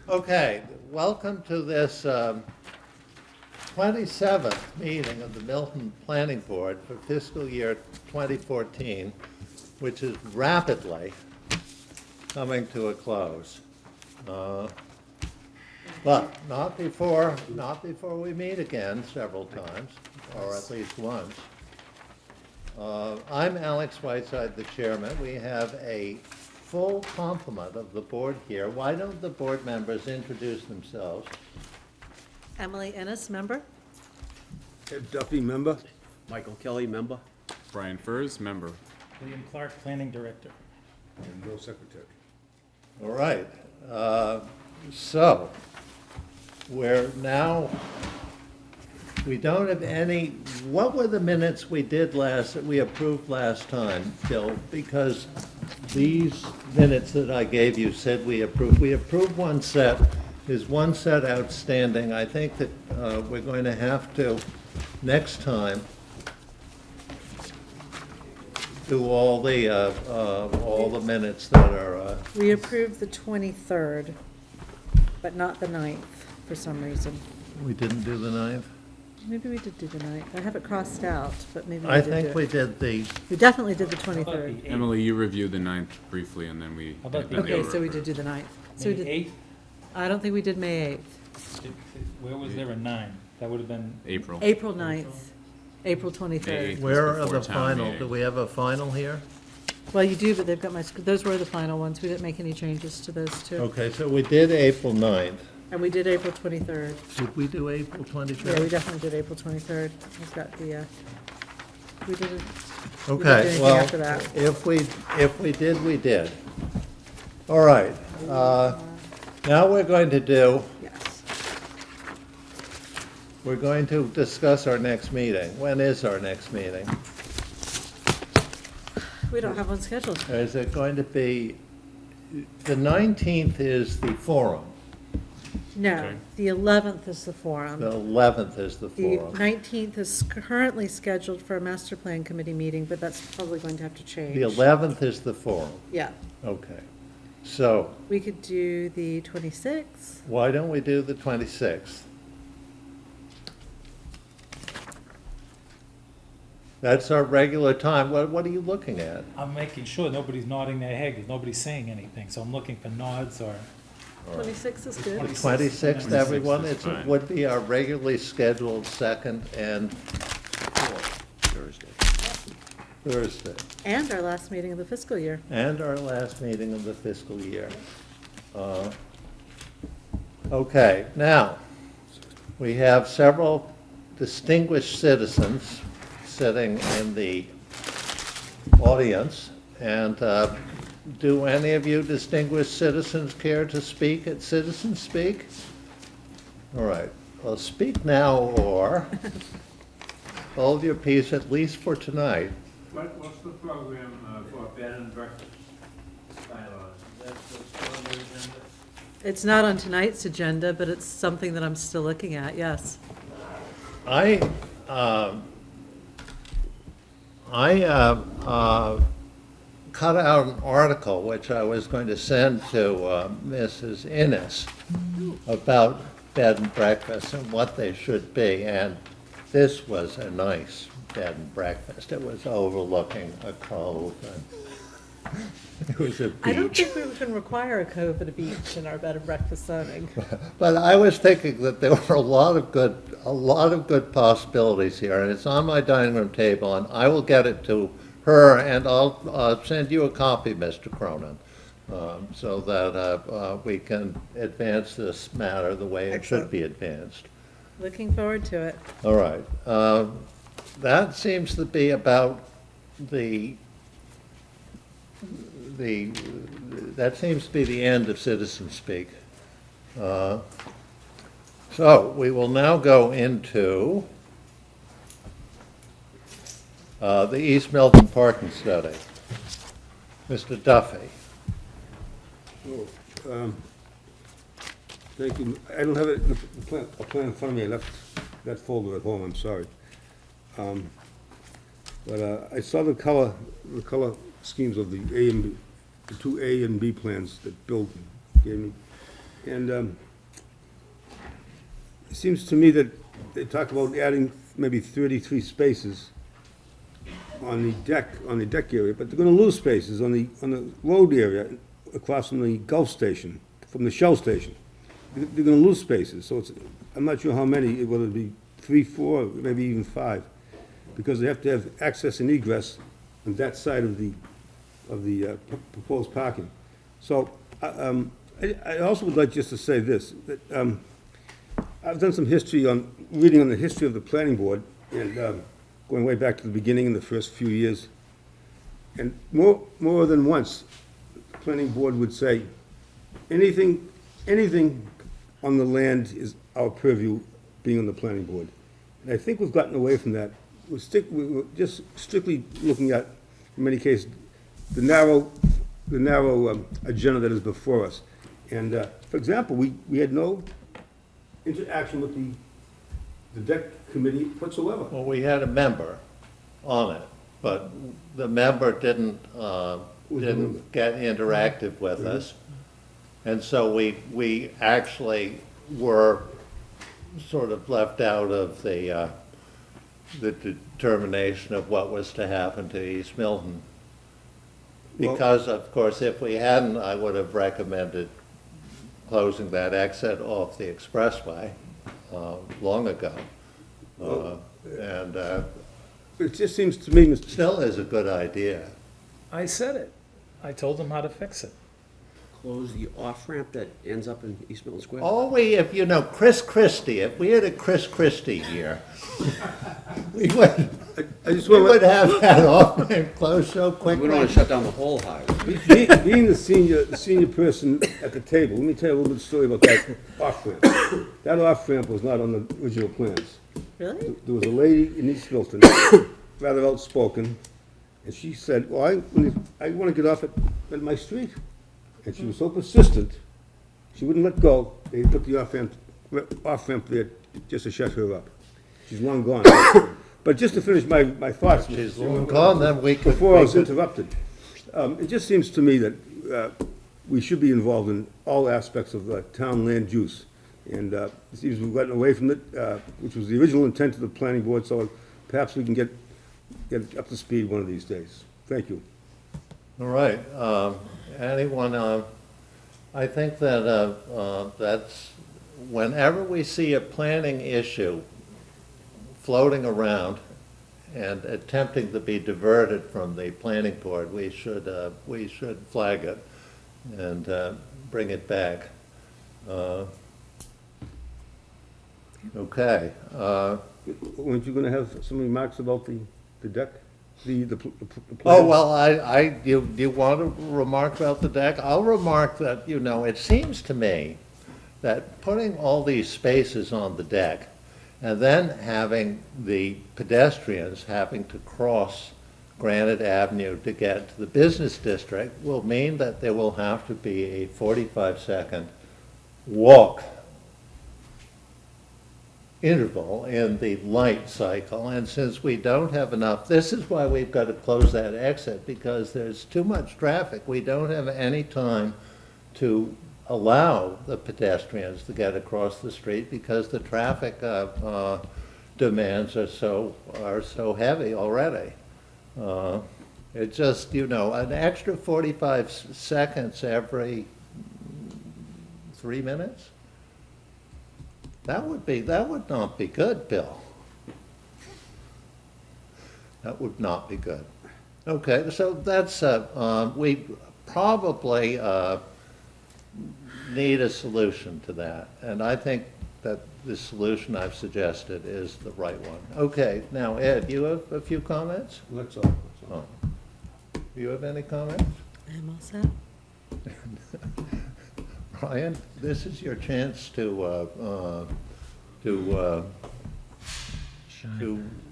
Okay, welcome to this 27th meeting of the Milton Planning Board for fiscal year 2014, which is rapidly coming to a close. But not before we meet again several times, or at least once. I'm Alex Whiteside, the chairman. We have a full complement of the board here. Why don't the board members introduce themselves? Emily Ennis, member. Ed Duffy, member. Michael Kelly, member. Brian Furs, member. William Clark, Planning Director. And Bill, secretary. All right. So we're now, we don't have any, what were the minutes we approved last time, Bill? Because these minutes that I gave you said we approved. We approved one set. There's one set outstanding. I think that we're going to have to, next time, do all the minutes that are. We approved the 23rd, but not the 9th for some reason. We didn't do the 9th? Maybe we did do the 9th. I have it crossed out, but maybe we I did do think it. we did the, We definitely did the How about 23rd. the 8th? Emily, you reviewed the 9th briefly, and then we. How about the Okay, May so we did do the 9th. So we May did, 8th? I don't think we did May 8th. Where was there a 9? That would have been, April. April 9th, April 23rd. May 8th. where are before the town final? meeting. Do we have a final here? Well, you do, but they've got those were the final ones. We didn't make any changes to those two. Okay, so we did April 9th. And we did April 23rd. Did we do April 23rd? Yeah, we definitely did April 23rd. We've got the, we did it. We didn't do Okay, anything well, after that. if we did, we did. All right. Now we're going to Yes. we're going to discuss our next meeting. When is our next meeting? We don't have one scheduled. Is it going to be, the 19th is the forum, No, Okay. the 11th is the forum. the 11th is the The forum. 19th is currently scheduled for a master plan committee meeting, but that's probably going to have to change. The 11th is the forum, Yeah, okay. So we could do the 26th. why don't we do the 26th? That's our regular time. What are you looking at? I'm making sure nobody's nodding their head, because nobody's saying anything, so I'm looking for nods or, 26th is good. 26th, everyone, 26th is it fine. would be our regularly scheduled second and Thursday, And our last meeting of the fiscal year. and our last meeting of the fiscal year. Okay, now, we have several distinguished citizens sitting in the audience, and do any of you distinguished citizens care to speak at Citizen Speak? All right, well, speak now or hold your peace at least for tonight. What's the program for bed and breakfast bylaws? That's still on the agenda? It's not on tonight's agenda, but it's something that I'm still looking at, yes. I cut out an article which I was going to send to Mrs. Innes about bed and breakfast and what they should be, and this was a nice bed and breakfast. It was overlooking a cove, and it was a I don't beach. think we can require a cove at a beach in our bed and breakfast zoning. But I was thinking that there were a lot of good possibilities here, and it's on my dining room table, and I will get it to her, and I'll send you a copy, Mr. Cronin, so that we can advance this matter the way it should be advanced. Looking forward to it. All right. That seems to be about that seems to be the end of citizen speak. So we will now go into the East Milton parking study. Mr. Duffy. Thank you. I don't have it, a plan in front of me. I left that folder at home, I'm sorry. But I saw the color schemes of the A and B, the two A and B plans that Bill gave me. And it seems to me that they talk about adding maybe 33 spaces on the deck area, but they're gonna lose spaces on the road area across from the Gulf station, from the Shell station. They're gonna lose spaces, so it's, I'm not sure how many, whether it be 3, 4, maybe even 5, because they have to have access and egress on that side of the proposed parking. So, I also would like just to say this, that, I've done some reading on the history of the planning board, and, going way back to the beginning in the first few years. And more than once, the planning board would say, anything on the land is our purview, being on the planning board. And I think we've gotten away from that. We're just strictly looking at, in many cases, the narrow agenda that is before us. And, for example, we had no interaction with the deck committee whatsoever. Well, we had a member on it, but the member didn't get interactive with us. And so we actually were sort of left out of the determination of what was to happen to East Milton. Because, of course, if we hadn't, I would have recommended closing that exit off the expressway long ago. And It just seems to me, Mr. still is a good idea. I said it. I told them how to fix it. Close the off-ramp that ends up in East Milton Square? If you know, Chris Christie, if we had a Chris Christie here, we would, I just we want would have that off-ramp closed so We don't want quickly. to shut down the whole highway. being the senior person at the table, let me tell you a little bit of story about that off-ramp. That off-ramp was not on the original plans. Really? There was a lady in East Milton, rather outspoken, and she said, well, I want to get off at my street. And she was so persistent, she wouldn't let go. They put the off-ramp there just to shut her up. She's long gone. But just to finish my thoughts. She's long gone, then we could. Before I was interrupted, it just seems to me that we should be involved in all aspects of town land use. And it seems we've gotten away from it, which was the original intent of the planning board, so perhaps we can get up to speed one of these days. Thank you. All right, anyone, I think that, that's, whenever we see a planning issue floating around and attempting to be diverted from the planning board, we should flag it and bring it back. Okay. Weren't you gonna have some remarks about the deck? The Oh, plans? well, you want to remark about the deck? I'll remark that, it seems to me that putting all these spaces on the deck and then having the pedestrians having to cross Granite Avenue to get to the business district will mean that there will have to be a 45-second walk interval in the light cycle, and since we don't have enough, this is why we've got to close that exit, because there's too much traffic. We don't have any time to allow the pedestrians to get across the street because the traffic demands are so heavy already. It just, an extra 45 seconds every 3 minutes? That would not be good, Bill. That would not be good. Okay, so that's, we probably need a solution to that. And I think that the solution I've suggested is the right one. Okay, now Ed, you have a few comments? That's all. Oh. Do you have any comments? I'm all set. Brian, this is your chance to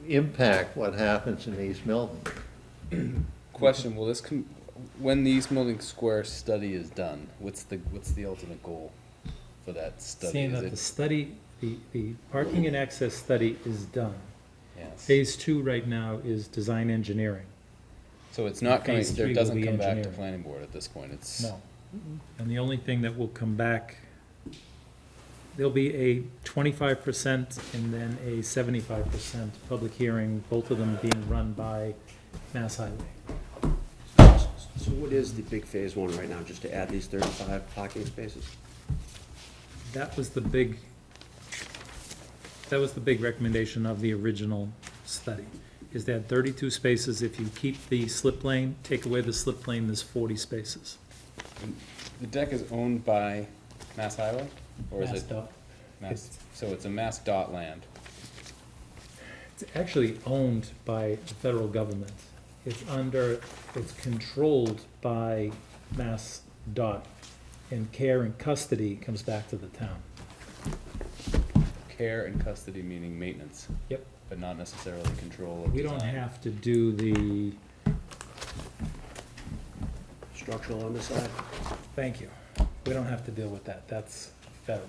impact what happens in East Milton. Question: will this when the East Milton Square study is done? What's the ultimate goal for that study? Seeing Is that it- the study, the parking and access study is done. yes. Phase 2 right now is design engineering. So it's not coming. Phase 3 It doesn't will be come back to engineering. planning board at this point. It's No. And the only thing that will come back There'll be a 25% and then a 75% public hearing, both of them being run by Mass Highway. So what is the big phase one right now, just to add these 35 parking spaces? That was the big recommendation of the original study, is that 32 spaces. If you keep the slip lane, take away the slip lane, there's 40 spaces. The deck is owned by Mass Highway? Or is Mass it Dot. Mass, so it's a Mass Dot land. It's actually owned by the federal government. It's controlled by Mass Dot, and care and custody comes back to the town. Care and custody meaning maintenance, Yep. but not necessarily control or We don't design. have to do the, Structural on the side? thank you, we don't have to deal with that, that's federal.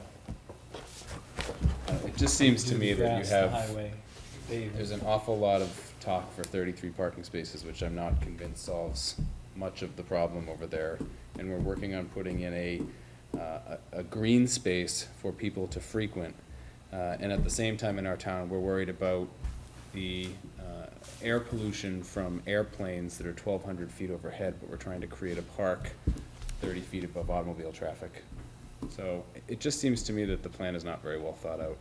It just seems to Do me the that you grass, the have, highway, there's an awful lot of talk for 33 parking spaces, which I'm not convinced solves much of the problem over there. And we're working on putting in a green space for people to frequent. And at the same time in our town, we're worried about the air pollution from airplanes that are 1,200 feet overhead, but we're trying to create a park 30 feet above automobile traffic. So it just seems to me that the plan is not very well thought out,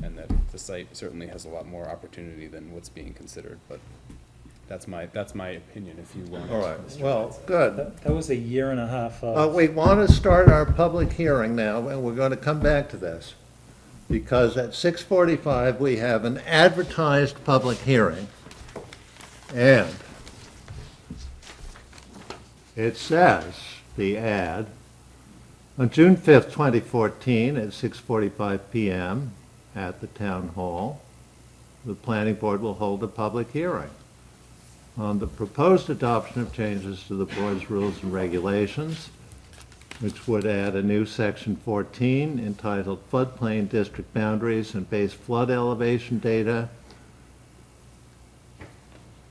and that the site certainly has a lot more opportunity than what's being considered, but that's my opinion, if you want. All right, Mr. well, Whiteside. good. that was a year and a half of. We want to start our public hearing now, and we're going to come back to this. Because at 6:45, we have an advertised public hearing. And it says, the ad, on June 5th, 2014, at 6:45 PM at the Town Hall, the Planning Board will hold a public hearing on the proposed adoption of changes to the board's rules and regulations, which would add a new section 14 entitled Floodplain District Boundaries and Base Flood Elevation Data.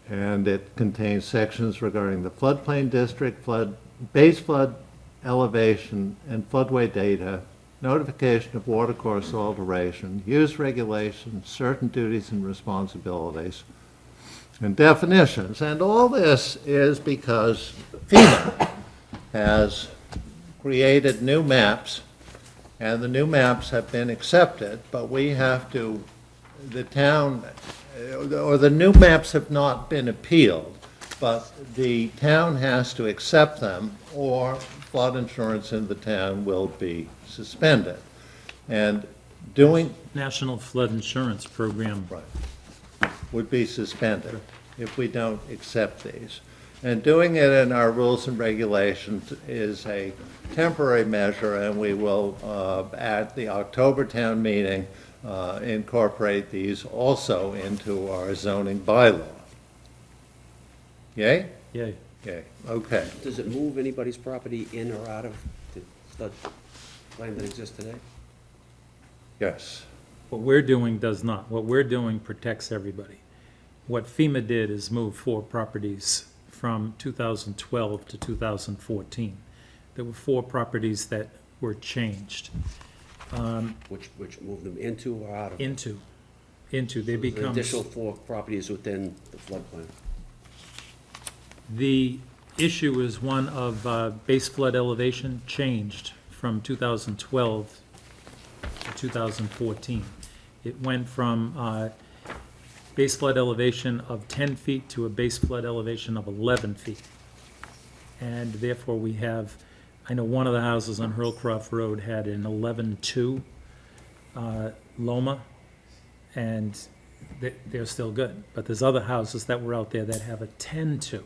And it contains sections regarding the floodplain district, base flood elevation, and floodway data, notification of watercourse alteration, use regulations, certain duties and responsibilities, and definitions. And all this is because FEMA has created new maps, and the new maps have been accepted, but we have to, the town, or the new maps have not been appealed, but the town has to accept them, or flood insurance in the town will be suspended. And doing, National Flood Insurance Program. right, would be suspended if we don't accept these. And doing it in our rules and regulations is a temporary measure, and we will, at the October town meeting, incorporate these also into our zoning bylaw. Yay? Yay. Yay, okay. Does it move anybody's property in or out of the flood plain that exists today? Yes. What we're doing does not. What we're doing protects everybody. What FEMA did is move 4 properties from 2012 to 2014. There were 4 properties that were changed Which move them into or out of? into, they The become. additional 4 properties within the floodplain. The issue is one of base flood elevation changed from 2012 to 2014. It went from base flood elevation of 10 feet to a base flood elevation of 11 feet. And therefore, we have, I know one of the houses on Hurlcroft Road had an 11.2 Loma, and they're still good. But there's other houses that were out there that have a 10.2.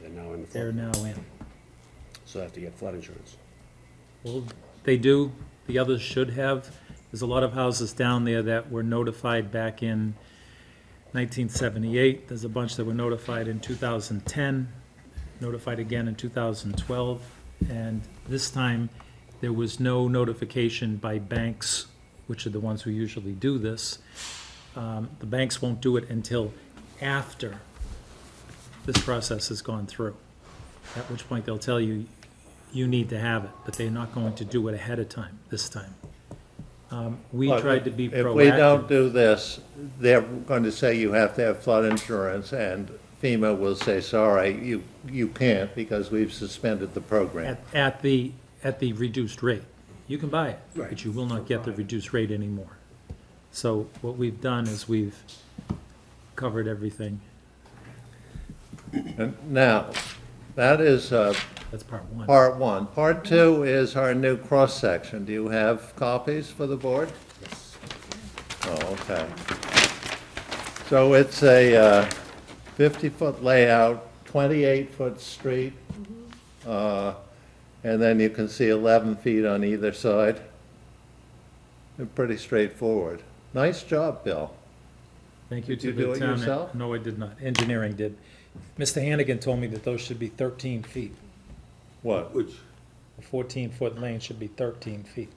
They're now in the They're flood. now in. So they have to get flood insurance. Well, they do, the others should have. There's a lot of houses down there that were notified back in 1978. There's a bunch that were notified in 2010, notified again in 2012. And this time, there was no notification by banks, which are the ones who usually do this. The banks won't do it until after this process has gone through, at which point they'll tell you, you need to have it, but they're not going to do it ahead of time, this time. We But tried to be If we don't proactive. do this, they're going to say you have to have flood insurance, and FEMA will say, sorry, you can't because we've suspended the program. At the reduced rate. You can buy it, Right. but you will not get the reduced rate anymore. So what we've done is we've covered everything. And now, that is That's part one. part one. Part two is our new cross-section. Do you have copies for the board? Yes. Oh, okay. So it's a 50-foot layout, 28-foot street, and then you can see 11 feet on either side. They're pretty straightforward. Nice job, Bill. Thank you Did to you do the it town. yourself? No, I did not. Engineering did. Mr. Hannigan told me that those should be 13 feet. What? Which, A 14-foot lane should be 13 feet.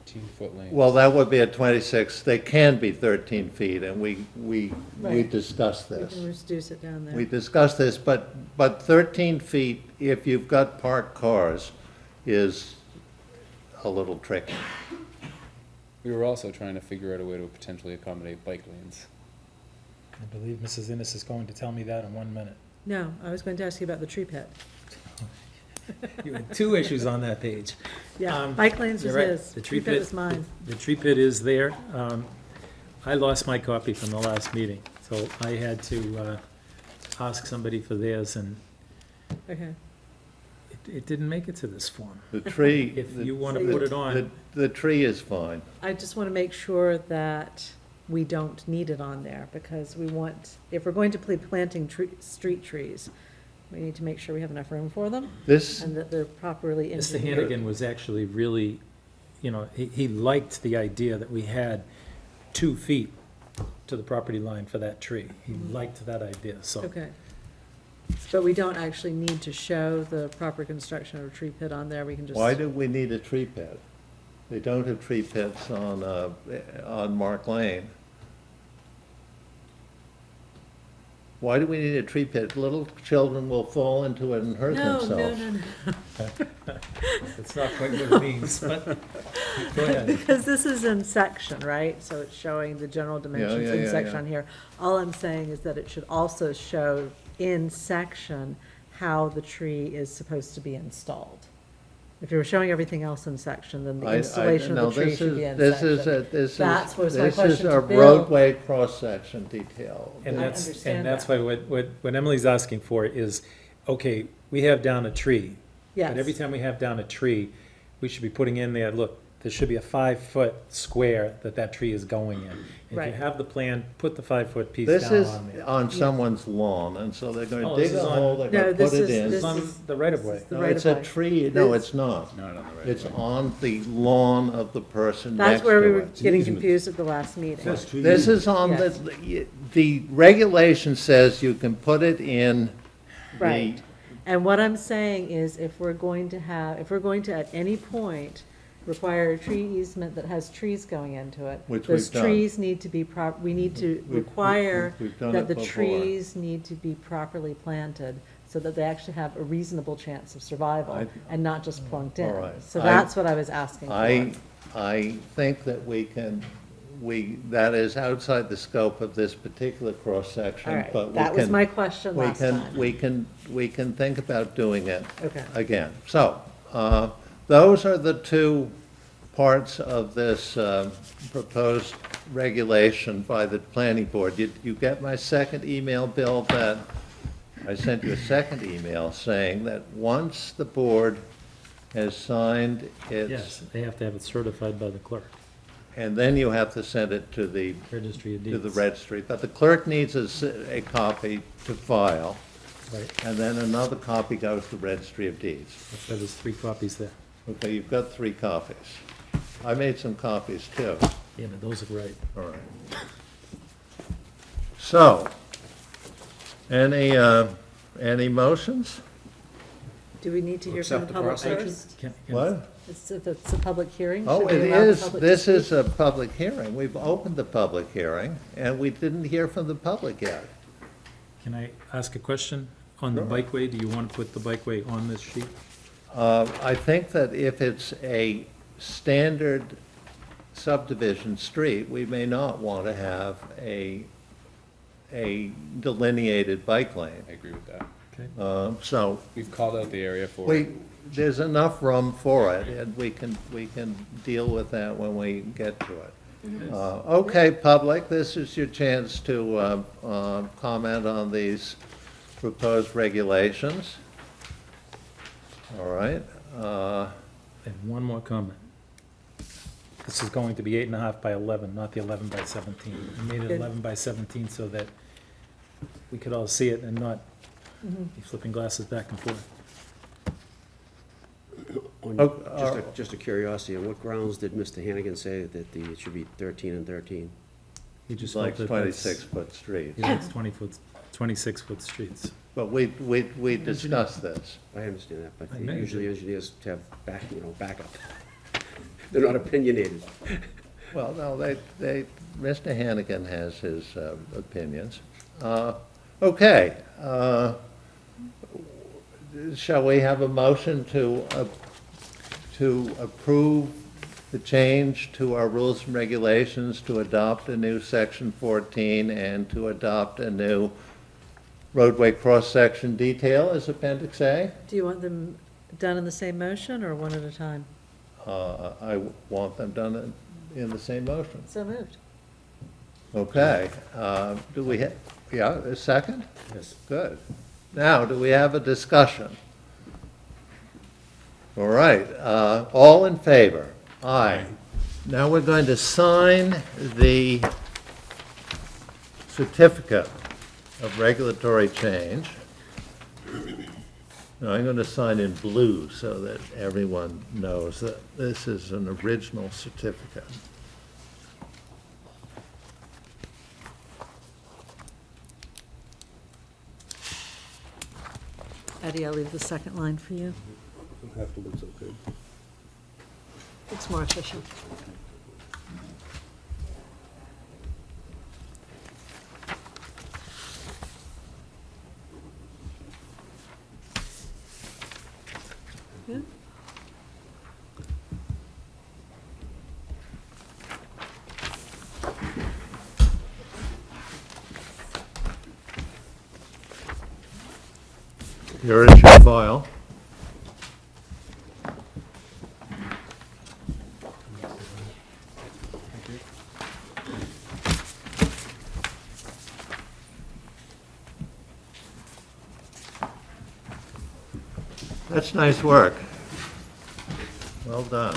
2-foot lanes. Well, that would be a 26, they can be 13 feet, and we Right. discussed We this. can reduce it down We there. discussed this, but 13 feet, if you've got parked cars, is a little tricky. We were also trying to figure out a way to potentially accommodate bike lanes. I believe Mrs. Innes is going to tell me that in 1 minute. No, I was going to ask you about the tree pit. You had two issues on that page. Yeah, bike lanes was You're right. his, The tree pit was mine. The tree pit is there. I lost my copy from the last meeting, so I had to ask somebody for theirs, and Okay, it didn't make it to this form. The tree. If the- you want to the- put it on, The tree is fine. I just want to make sure that we don't need it on there, because we want, if we're going to be planting street trees, we need to make sure we have enough room for them, This, and that they're properly Mr. engineered. Hannigan was actually really, he liked the idea that we had 2 feet to the property line for that tree. He liked that idea, so. Okay. But we don't actually need to show the proper construction of a tree pit on there, we can just. why do we need a tree pit? They don't have tree pits on Mark Lane. Why do we need a tree pit? Little children will fall into it and hurt No, themselves. no. That's not quite what it means, but go ahead. Because this is in section, right? So it's showing the general dimensions yeah, in yeah, section yeah. on here. All I'm saying is that it should also show in section how the tree is supposed to be installed. If you were showing everything else in section, then the installation no, of the tree this should is- be in this is section. a- This is, That was my this is question a to Bill. roadway cross-section detail. And I that's, understand and that's that. why what Emily's asking for is, okay, we have down a tree. Yes. But every time we have down a tree, we should be putting in there, look, there should be a 5-foot square that tree is going in. If Right. you have the plan, put the 5-foot piece This down is on there. on someone's lawn, and so they're Oh, gonna this dig a is on- hole, they're No, gonna this put it is- in. this It's on is- the right of way. this is the No, right it's of a way. tree, no, This- it's not. Not on the right. It's on the lawn of the person next That's where we to were it. getting easement. confused at the last meeting. says tree This easement. is on Yes. the regulation says you can put it in the. Right. And what I'm saying is, if we're going to at any point require a tree easement that has trees going into it, Which those we've done. trees need to be we need to We've- require we've done that it the before. trees need to be properly planted so that they actually have a reasonable chance of survival I- and not just plunked in. All right. So I- that's what I was asking for. I think that that is outside the scope of this particular cross-section, All right, but we that was can- my question we last can- time. We can think about doing it Okay. again. So, those are the two parts of this proposed regulation by the planning board. You get my second email, Bill, that I sent you a second email saying that once the board has signed its. Yes, they have to have it certified by the clerk, And then you have to send it to the registry of to deeds. the registry, but the clerk needs a copy to file, Right, and then another copy goes to the registry of deeds. that's why there's 3 copies there. Okay, you've got 3 copies. I made some copies too, Yeah, but those are right. all right. So, any motions? Do we need to hear from Accept the the public process. first? What? It's a public hearing? Oh, Should we it allow the is, public to this speak? is a public hearing. We've opened the public hearing, and we didn't hear from the public yet. Can I ask a question? On the Sure. bikeway, do you want to put the bikeway on this sheet? I think that if it's a standard subdivision street, we may not want to have a delineated bike lane. I agree with that. So We've called out the area for it. there's enough room for it, and we can deal with that when we get to it. Okay, public, this is your chance to comment on these proposed regulations. All right. And one more comment. This is going to be 8.5 by 11, not the 11 by 17. We made it Good. 11 by 17 so that we could all see it and not be flipping glasses back and forth. Just a curiosity, on what grounds did Mr. Hannigan say that it should be 13 and 13? He just Like felt that that's- 26-foot streets. He likes 26-foot streets. But we discussed this. I understand that, but I know you usually engineers have backup. They're not opinionated. Well, no, Mr. Hannigan has his opinions. Okay. Shall we have a motion to approve the change to our rules and regulations to adopt a new section 14 and to adopt a new roadway cross-section detail as Appendix A? Do you want them done in the same motion or one at a time? I want them done in the same motion. So moved. Okay. Do we, yeah, a second? Yes. Good. Now, do we have a discussion? All right, all in favor? Aye. Now we're going to sign the certificate of regulatory change. Now, I'm going to sign in blue so that everyone knows that this is an original certificate. Eddie, I'll leave the second line for you. Afterwards, okay. It's more official. Good. Here is your file. That's nice work. Well done.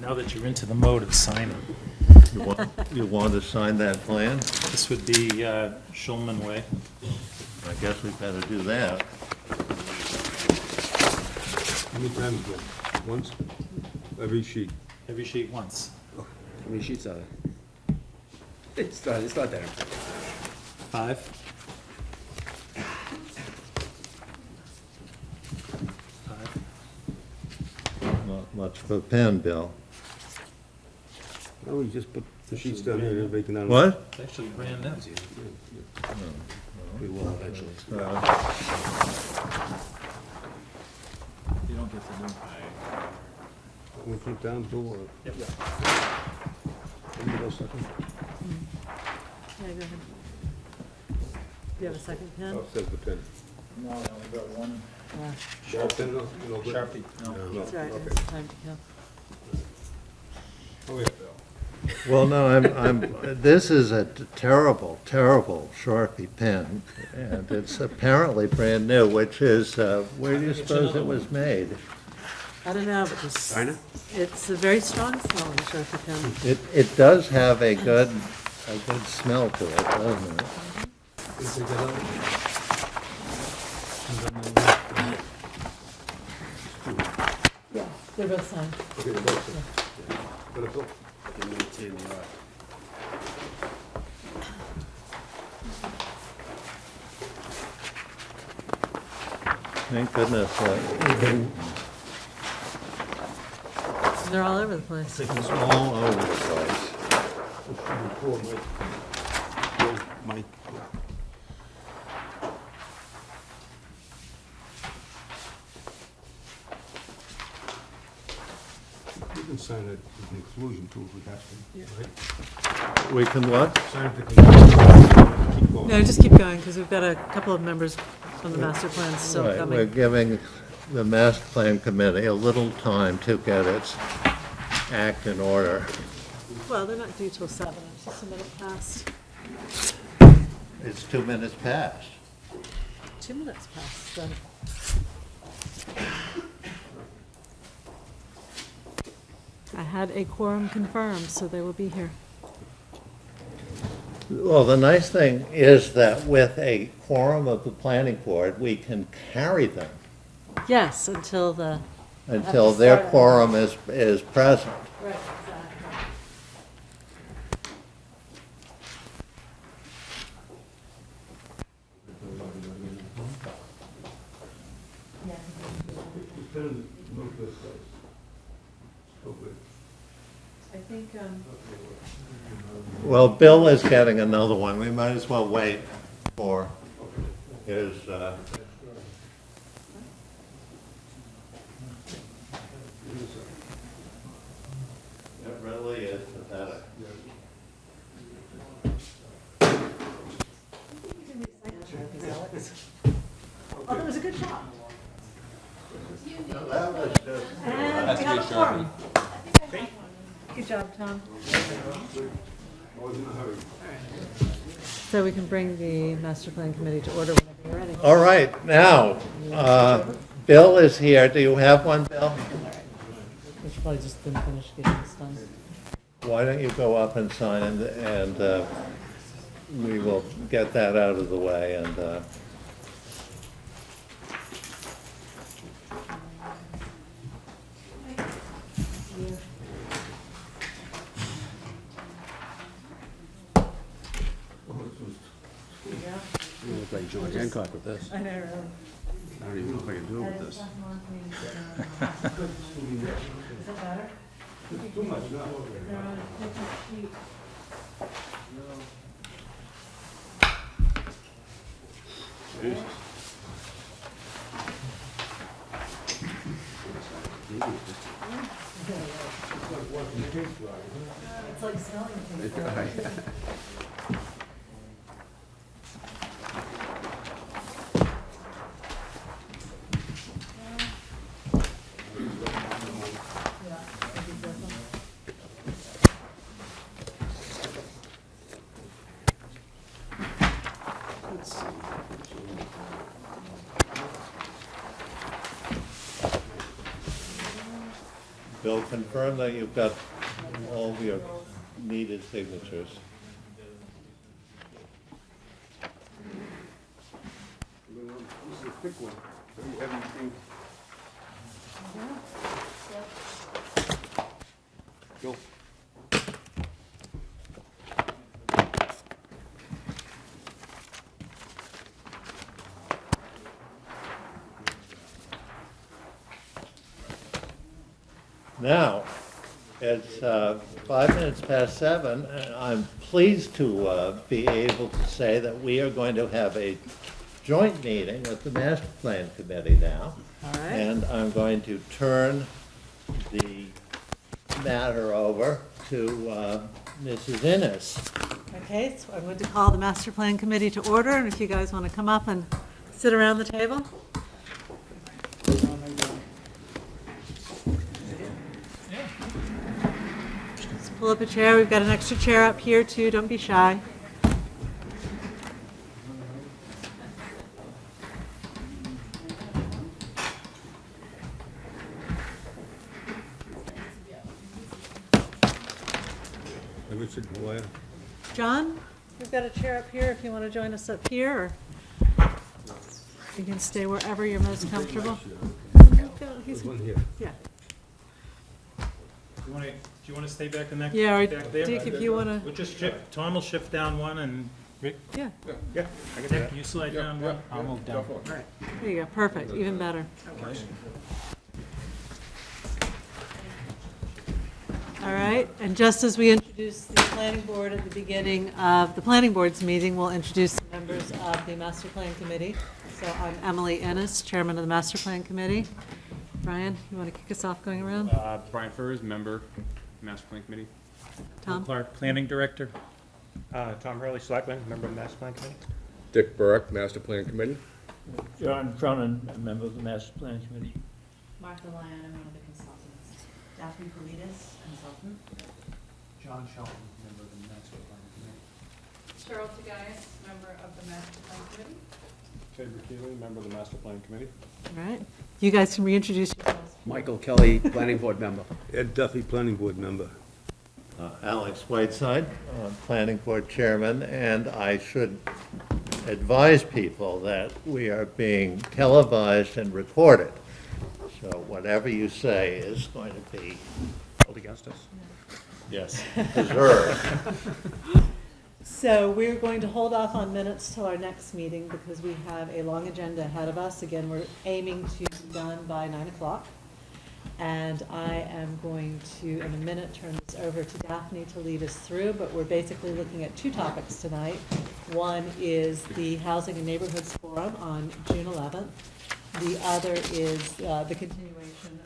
Now that you're into the mode of signing, You want to sign that plan? this would be Schulman Way. I guess we better do that. How many times, Bill? Once? Every sheet? Every sheet once. How many sheets are there? It's not that important. 5. 5. Not much for a pen, Bill. No, we just put the sheets down there, and vacant on. What? It's actually brand new. We will eventually. You don't get to do. We put down, Bill, or? Yep. Anybody else second? Yeah, go ahead. Do you have a second pen? Oh, it says the pen. No, I only got one Ball pen, no? No good? Sharpie. No. No, That's right, okay. it's time to kill. Oh, yeah, Bill. Well, no, this is a terrible, terrible Sharpie pen, and it's apparently brand new, which is, where do you suppose it was made? I don't know, but this, China? it's a very strong smelling Sharpie pen. It does have a good smell to it, doesn't it? Can you take that out? Yeah, they're both signed. Okay, the box, yeah. Got it, Bill? Can maintain the, Thank goodness. They're all over the place. It's all over the place. Poor Mike. Bill, Mike. can sign it as an exclusion too if we have to, right? We can what? Sign it to conclusion. Keep going. No, just keep going, because we've got a couple of members from the master plan still Right, we're coming. giving the master plan committee a little time to get its act in order. Well, they're not due till 7, it's just a minute past. It's 2 minutes past. 2 minutes past, then. I had a quorum confirmed, so they will be here. Well, the nice thing is that with a quorum of the planning board, we can carry them Yes, until the. until their quorum is present. Right, exactly. I think, Well, Bill is getting another one. We might as well wait for his, it really is pathetic. oh, that was a good job. No, that was just. And we have a quorum. Good job, Tom. So we can bring the master plan committee to order whenever you're ready. All right, now, Bill is here. Do you have one, Bill? We should probably just then finish getting this done. Why don't you go up and sign and we will get that out of the way and, You look like John Hancock with this. I know, really. I don't even know if I can do it with this. Is that better? Too much now. They're on a different sheet. It's like smelling things. Bill, confirm that you've got all of your needed signatures. This is a thick one, very heavy ink. Bill. Now, it's 5 minutes past 7, and I'm pleased to be able to say that we are going to have a joint meeting with the master plan committee now. All right. And I'm going to turn the matter over to Mrs. Innes. Okay, so I'm going to call the master plan committee to order, and if you guys want to come up and sit around the table. Just pull up a chair. We've got an extra chair up here too. Don't be shy. Richard, Wyatt. John, we've got a chair up here if you want to join us up here, or you can stay wherever you're most comfortable. There's one here. Yeah, Do you want to stay back in that? yeah, or back there? Dick, if you want to, We'll just shift, Tom will shift down one, and Rick, yeah, Dick, you slide down one, I'll move down. there you go, perfect, even better. All right, and just as we introduced the planning board at the beginning of the planning board's meeting, we'll introduce the members of the master plan committee. So I'm Emily Ennis, chairman of the master plan committee. Brian, you want to kick us off going around? Brian Furs, member, Master Plan Committee. Tom? Clark, Planning Director. Tom Hurley, Selectman, member of the Master Plan Committee. Dick Burke, Master Plan Committee. John Cronin, a member of the Master Plan Committee. Martha Lyon, I'm one of the consultants. Daphne Politis, consultant. John Shelton, member of the Master Plan Committee. Cheryl Tagayas, member of the Master Plan Committee. Ted McKeely, member of the Master Plan Committee. All right. You guys can reintroduce yourselves. Michael Kelly, planning board member. Ed Duffy, planning board member. Alex Whiteside, Planning Board Chairman, and I should advise people that we are being televised and recorded. So whatever you say is going to be Held against us. yes, preserved. So we're going to hold off on minutes till our next meeting because we have a long agenda ahead of us. Again, we're aiming to be done by 9 o'clock. And I am going to, in a minute, turn this over to Daphne to lead us through, but we're basically looking at two topics tonight. One is the Housing and Neighborhoods Forum on June 11th. The other is the continuation,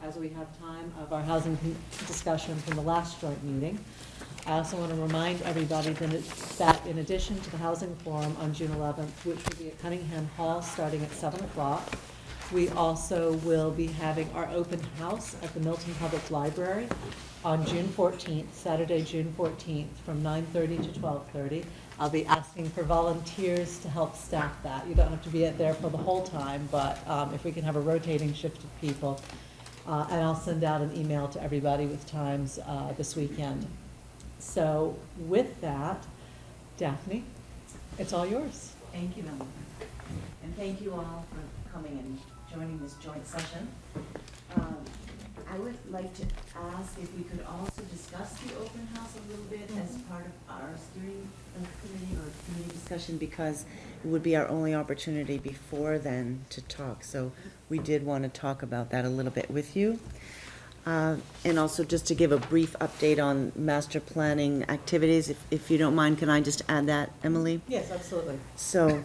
as we have time, of our housing discussion from the last joint meeting. I also want to remind everybody that in addition to the Housing Forum on June 11th, which will be at Cunningham Hall starting at 7 o'clock, we also will be having our open house at the Milton Public Library on June 14th, Saturday, June 14th, from 9:30 to 12:30. I'll be asking for volunteers to help staff that. You don't have to be there for the whole time, but if we can have a rotating shift of people. And I'll send out an email to everybody with times this weekend. So with that, Daphne, it's all yours. Thank you, Melanie. And thank you all for coming and joining this joint session. I would like to ask if we could also discuss the open house a little bit as part of our steering committee or committee discussion, because it would be our only opportunity before then to talk. So we did want to talk about that a little bit with you. And also just to give a brief update on master planning activities, if you don't mind, can I just add that, Emily? Yes, absolutely. So,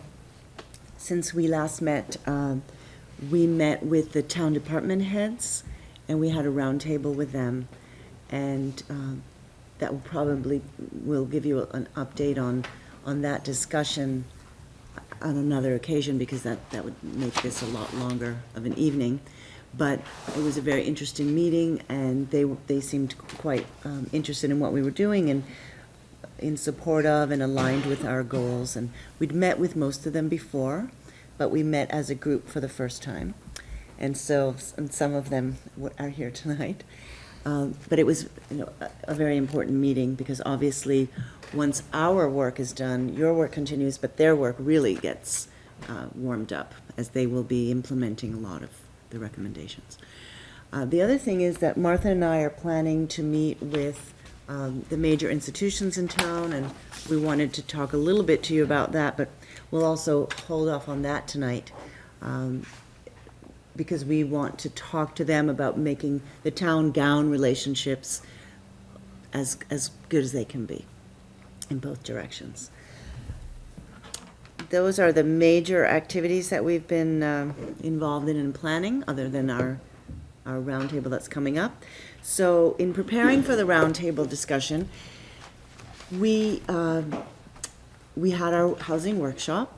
since we last met, we met with the town department heads, and we had a roundtable with them, and that will probably, will give you an update on that discussion on another occasion, because that would make this a lot longer of an evening. But it was a very interesting meeting, and they seemed quite interested in what we were doing and in support of and aligned with our goals. And we'd met with most of them before, but we met as a group for the first time. And so, and some of them are here tonight. But it was, a very important meeting, because obviously once our work is done, your work continues, but their work really gets warmed up, as they will be implementing a lot of the recommendations. The other thing is that Martha and I are planning to meet with the major institutions in town, and we wanted to talk a little bit to you about that, but we'll also hold off on that tonight, because we want to talk to them about making the town-gown relationships as good as they can be in both directions. Those are the major activities that we've been involved in planning, other than our roundtable that's coming up. So in preparing for the roundtable discussion, we had our housing workshop,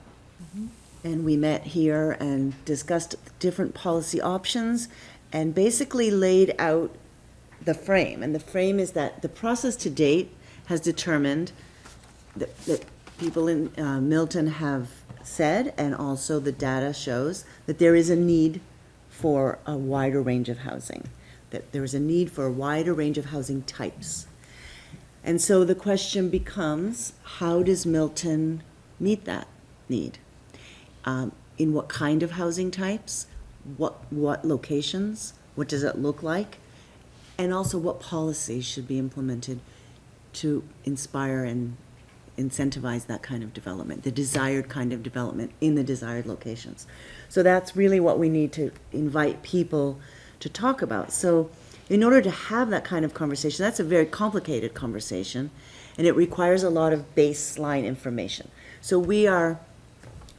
and we met here and discussed different policy options and basically laid out the frame. And the frame is that the process to date has determined that people in Milton have said, and also the data shows, that there is a need for a wider range of housing, that there is a need for a wider range of housing types. And so the question becomes, how does Milton meet that need? In what kind of housing types? What locations? What does it look like? And also, what policies should be implemented to inspire and incentivize that kind of development, the desired kind of development in the desired locations. So that's really what we need to invite people to talk about. So in order to have that kind of conversation, that's a very complicated conversation, and it requires a lot of baseline information. So we are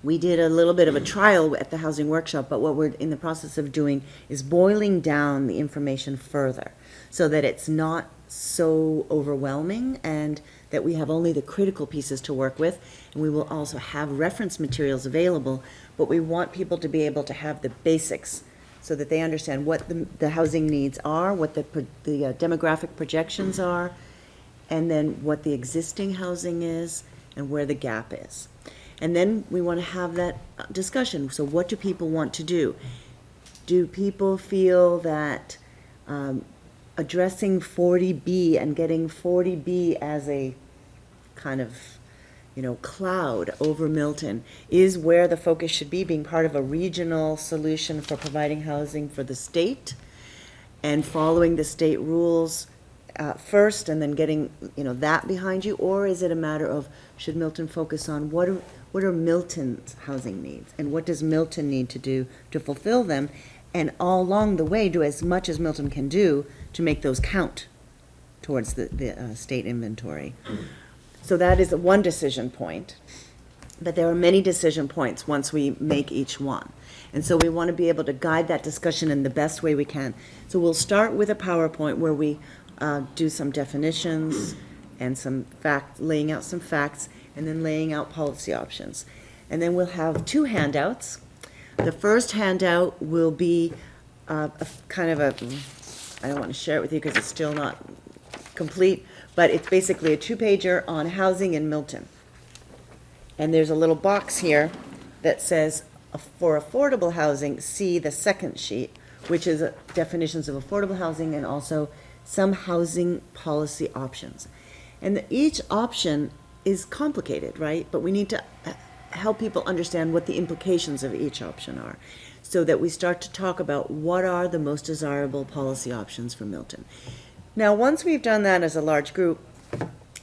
We did a little bit of a trial at the housing workshop, but what we're in the process of doing is boiling down the information further so that it's not so overwhelming and that we have only the critical pieces to work with. And we will also have reference materials available, but we want people to be able to have the basics so that they understand what the housing needs are, what the demographic projections are, and then what the existing housing is and where the gap is. And then we want to have that discussion. So what do people want to do? Do people feel that addressing 40B and getting 40B as a kind of, cloud over Milton is where the focus should be, being part of a regional solution for providing housing for the state and following the state rules first and then getting, that behind you? Or is it a matter of, should Milton focus on what are Milton's housing needs and what does Milton need to do to fulfill them, and all along the way do as much as Milton can do to make those count towards the state inventory. So that is one decision point, but there are many decision points once we make each one. And so we want to be able to guide that discussion in the best way we can. So we'll start with a PowerPoint where we do some definitions and laying out some facts, and then laying out policy options. And then we'll have two handouts. The first handout will be I don't want to share it with you because it's still not complete, but it's basically a 2-pager on housing in Milton. And there's a little box here that says, for affordable housing, see the second sheet, which is definitions of affordable housing and also some housing policy options. And each option is complicated, right? But we need to help people understand what the implications of each option are so that we start to talk about what are the most desirable policy options for Milton. Now, once we've done that as a large group,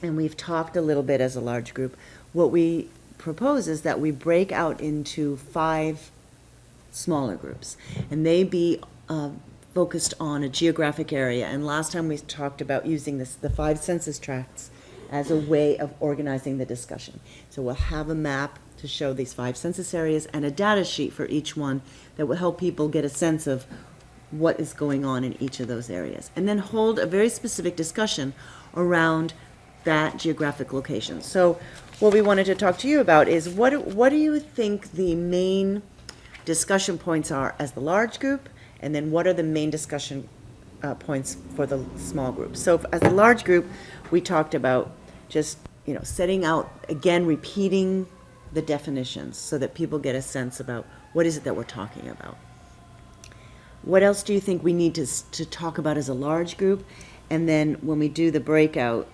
and we've talked a little bit as a large group, what we propose is that we break out into 5 smaller groups, and they be focused on a geographic area. And last time we talked about using the 5 census tracts as a way of organizing the discussion. So we'll have a map to show these 5 census areas and a data sheet for each one that will help people get a sense of what is going on in each of those areas. And then hold a very specific discussion around that geographic location. So what we wanted to talk to you about is what do you think the main discussion points are as the large group, and then what are the main discussion points for the small group. So as a large group, we talked about just, setting out, again, repeating the definitions so that people get a sense about what is it that we're talking about. What else do you think we need to talk about as a large group? And then when we do the breakout,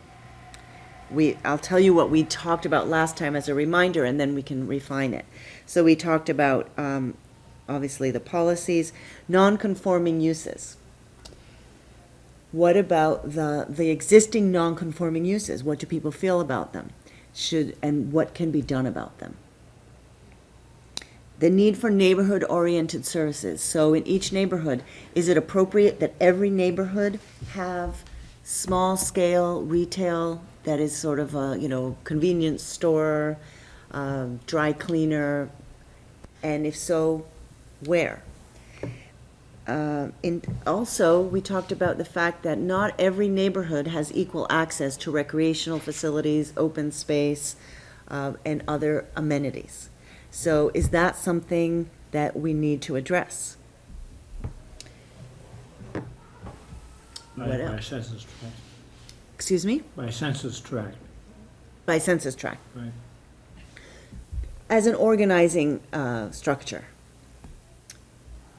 I'll tell you what we talked about last time as a reminder, and then we can refine it. So we talked about, obviously, the policies, non-conforming uses. What about the existing non-conforming uses? What do people feel about them? And what can be done about them? The need for neighborhood-oriented services. So in each neighborhood, is it appropriate that every neighborhood have small-scale retail that is sort of a, convenience store, dry cleaner, and if so, where? Also, we talked about the fact that not every neighborhood has equal access to recreational facilities, open space, and other amenities. So is that something that we need to address? What By else? census tract. Excuse me? By census tract, By census tract. right. As an organizing structure.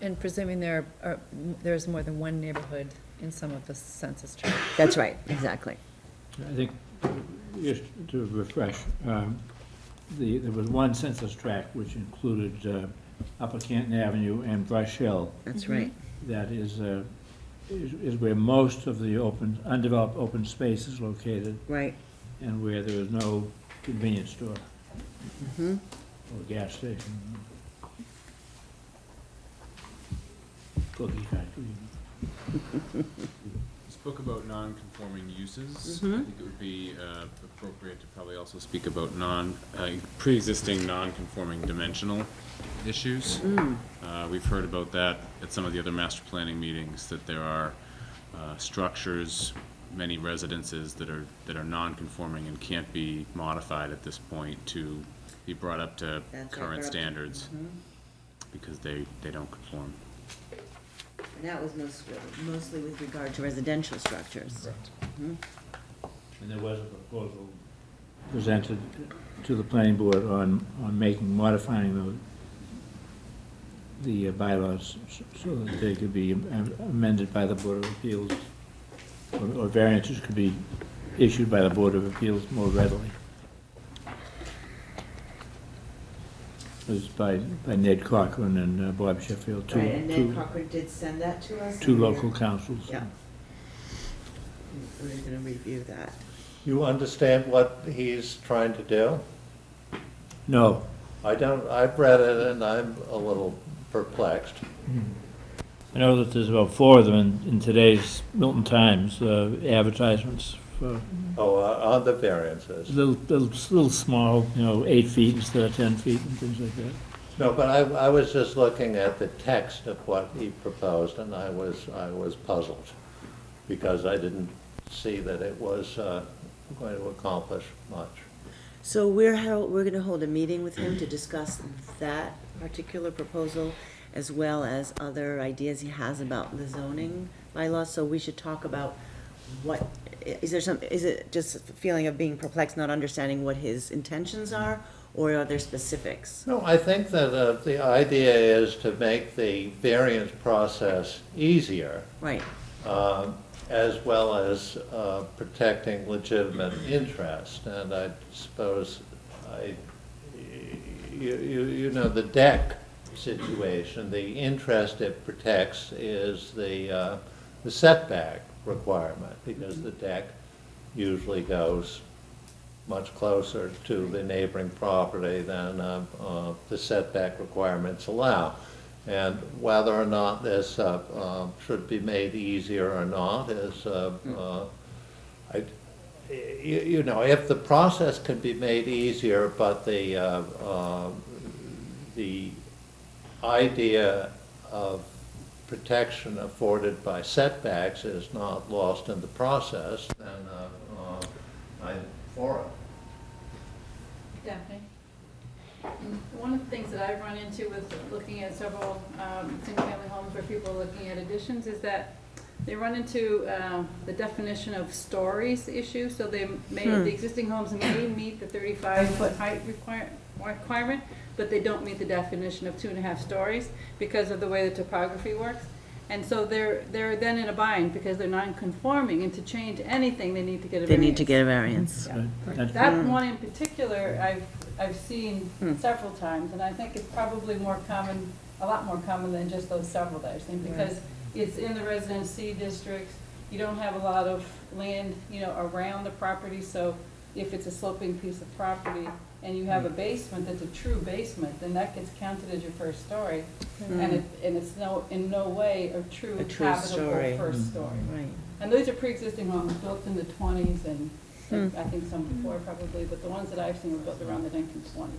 And presuming there's more than one neighborhood in some of the census tracts. That's right, exactly. I think, just to refresh, there was one census tract which included Upper Canton Avenue and Brush Hill. That's right. That is where most of the undeveloped open space is located, Right. and where there is no convenience store Mm-hmm. or gas station, cookie factory. Spoke about non-conforming uses. Mhm. I think it would be appropriate to probably also speak about pre-existing non-conforming dimensional issues. We've heard about that at some of the other master planning meetings, that there are structures, many residences that are non-conforming and can't be modified at this point to be brought up to That's current right. standards because they don't conform. And that was mostly with regard to residential structures. And there was a proposal presented to the planning board on modifying the bylaws so that they could be amended by the Board of Appeals, or variances could be issued by the Board of Appeals more readily. It was by Ned Cochran and Bob Sheffield, Right, and Ned Cochran did send that to us. two and we're- local councils. Yeah. We're gonna review that. You understand what he's trying to do? No, I don't, I've read it and I'm a little perplexed. I know that there's about 4 of them in today's Milton Times, advertisements for Oh, on the variances. little small, 8 feet instead of 10 feet and things like that. No, but I was just looking at the text of what he proposed and I was puzzled because I didn't see that it was going to accomplish much. So we're gonna hold a meeting with him to discuss that particular proposal as well as other ideas he has about the zoning bylaws. So we should talk about is it just a feeling of being perplexed, not understanding what his intentions are, or are there specifics? No, I think that the idea is to make the variance process easier, Right, as well as protecting legitimate interest. And I suppose, you know, the deck situation, the interest it protects is the setback requirement, because the deck usually goes much closer to the neighboring property than the setback requirements allow. And whether or not this should be made easier or not is, you know, if the process can be made easier, but the idea of protection afforded by setbacks is not lost in the process, then I'm for it. Daphne? One of the things that I've run into with looking at several single-family homes where people are looking at additions is that they run into the definition of stories issue. So the existing homes may meet the 35-foot height requirement, but they don't meet the definition of 2.5 stories because of the way the topography works. And so they're then in a bind because they're non-conforming, and to change anything, they need to get a they variance. need to get a variance. Yeah. That one in particular, I've seen several times, and I think it's probably more common, a lot more common than just those several that I've seen, because it's in the Residence C districts. You don't have a lot of land, around the property, so if it's a sloping piece of property and you have a basement that's a true basement, then that gets counted as your first story, and it's in no way a true habitable story. first story. Right. And these are pre-existing homes built in the 20s and I think some before probably, but the ones that I've seen were built around the 1920s.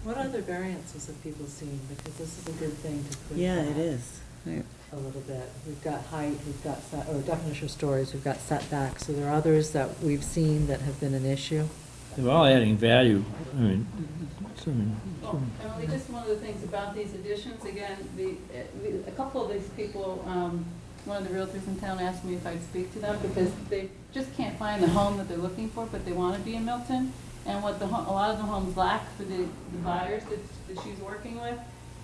What other variances have people seen? Because this is a good thing to push Yeah, back it is. Right. a little bit. We've got height, we've got or definition of stories, we've got setbacks. So there are others that we've seen that have been an issue. They're all adding value. Well, Emily, just one of the things about these additions, again, a couple of these people, one of the realtors in town asked me if I'd speak to them because they just can't find the home that they're looking for, but they want to be in Milton. And what a lot of the homes lack for the buyers that she's working with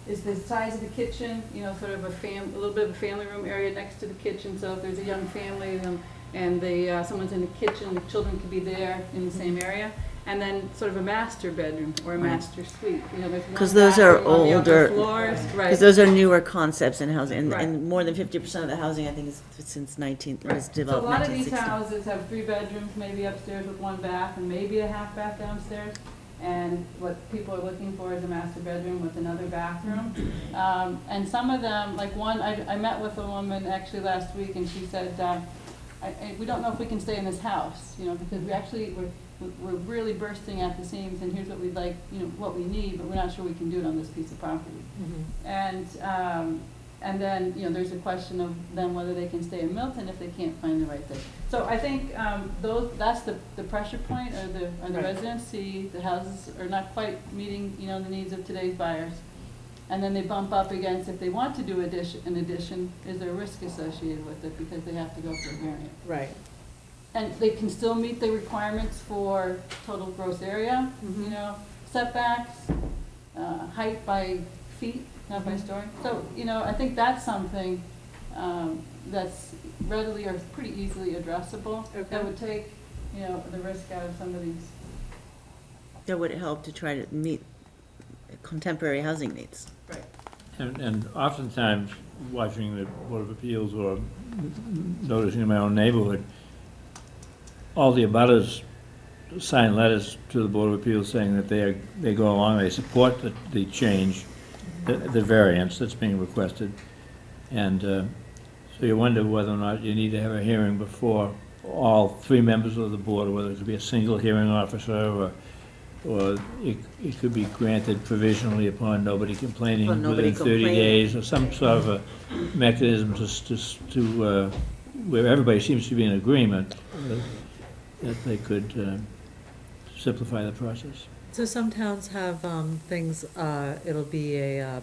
is the size of the kitchen, sort of a little bit of a family room area next to the kitchen. So if there's a young family and someone's in the kitchen, the children could be there in the same area. And then sort of a master bedroom or a master suite. Because those are older, because those are newer concepts in housing, Right. and more than 50% of the housing, I think, is since was So a developed lot of 1960. these houses have 3 bedrooms, maybe upstairs with 1 bath, and maybe a half bath downstairs. And what people are looking for is a master bedroom with another bathroom. And some of them, like one, I met with a woman actually last week, and she said, we don't know if we can stay in this house, you know, because we're really bursting at the seams, and here's what we'd like, you know, what we need, but we're not sure we can do it on this piece of property. And then, you know, there's a question of then whether they can stay in Milton if they can't find the right thing. So I think that's the pressure point, or the Right. residents see the houses are not quite meeting, you know, the needs of today's buyers. And then they bump up against, if they want to do an addition, is there a risk associated with it because they have to go for a variance? Right. And they can still meet the requirements for total gross area, you know, setbacks, height by feet, not by story. So, you know, I think that's something that's readily or pretty easily addressable. Okay. That would take, you know, the risk out of some of these. That would help to try to meet contemporary housing needs. Right. And oftentimes, watching the Board of Appeals or noticing in my own neighborhood, all the abutters sign letters to the Board of Appeals saying that they go along, they support the change, the variance that's being requested. And so you wonder whether or not you need to have a hearing before all three members of the board, or whether it could be a single hearing officer, or it could be granted provisionally upon nobody complaining Upon nobody within 30 complaining. days, or some sort of a mechanism to where everybody seems to be in agreement, that they could simplify the process. So some towns have things, it'll be a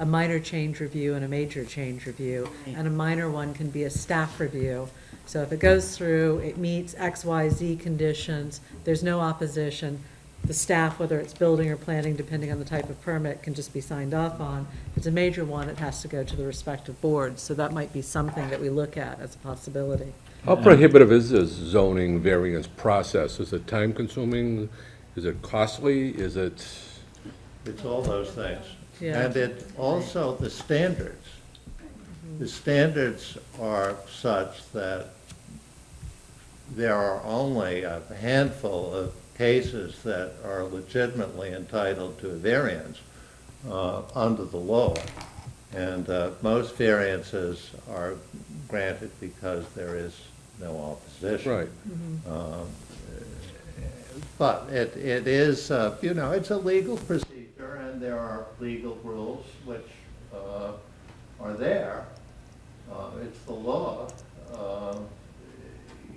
minor change review and a major change review. And a minor one can be a staff review. So if it goes through, it meets X, Y, Z conditions, there's no opposition, the staff, whether it's building or planning, depending on the type of permit, can just be signed off on. If it's a major one, it has to go to the respective boards. So that might be something that we look at as a possibility. How prohibitive is this zoning variance process? Is it time-consuming? Is it costly? Is it? It's all those things. Yeah. And it also, the standards. The standards are such that there are only a handful of cases that are legitimately entitled to a variance under the law. And most variances are granted because there is no opposition. Right. But it is, you know, it's a legal procedure, and there are legal rules which are there. It's the law.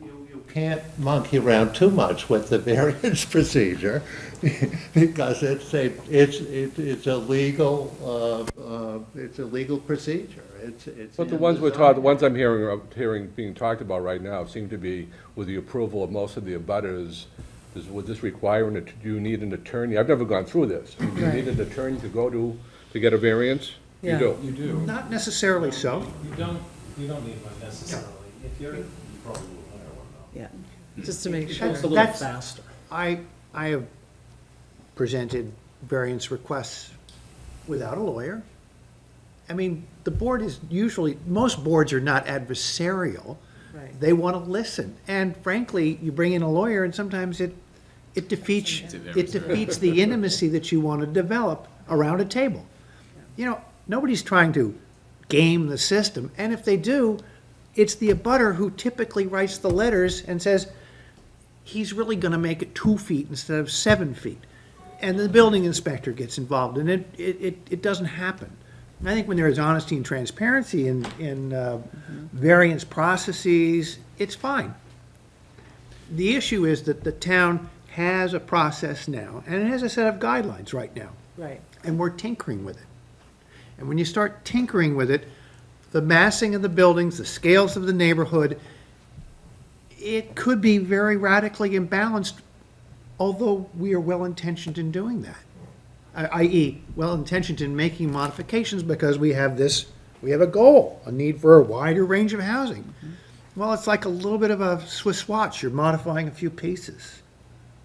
You can't monkey around too much with the variance procedure because it's a legal procedure. But the ones we're talking, the ones I'm hearing being talked about right now seem to be with the approval of most of the abutters. Would this require, do you need an attorney? I've never gone through this. Do you need an attorney to get a variance? You Yeah. do. You do. Not necessarily so. You don't need one necessarily. If you're, you probably will hire one though. Yeah. Just to make sure. It's a little faster. I have presented variance requests without a lawyer. I mean, the board is usually, most boards are not adversarial. Right. They want to listen. And frankly, you bring in a lawyer and sometimes it defeats the intimacy that you want to develop around a table. You know, nobody's trying to game the system. And if they do, it's the abutter who typically writes the letters and says, he's really going to make it 2 feet instead of 7 feet. And the building inspector gets involved, and it doesn't happen. And I think when there is honesty and transparency in variance processes, it's fine. The issue is that the town has a process now, and it has a set of guidelines right now, Right. and we're tinkering with it. And when you start tinkering with it, the massing of the buildings, the scales of the neighborhood, it could be very radically imbalanced, although we are well-intentioned in doing that. I.e., well-intentioned in making modifications because we have a goal, a need for a wider range of housing. Well, it's like a little bit of a Swiss watch. You're modifying a few pieces.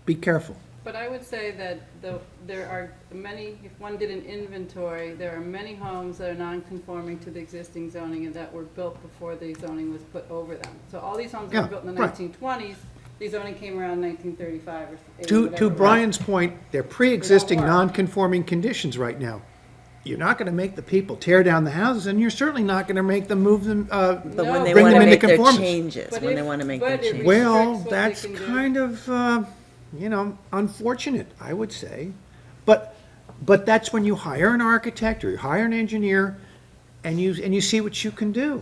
Be careful. But I would say that there are many, if one did an inventory, there are many homes that are non-conforming to the existing zoning and that were built before the zoning was put over them. So all these homes that were Yeah, built in the right. 1920s, the zoning came around in 1935 or To whatever it was. Brian's point, they're pre-existing work. non-conforming conditions right now. You're not gonna make the people tear down the houses, and you're certainly not gonna make them move them, But when No, they bring want them to into make their conformance. changes, But when they if- want to make but their it changes. Well, restricts what they that's can do. kind of, unfortunate, I would say. But that's when you hire an architect or you hire an engineer and you see what you can do.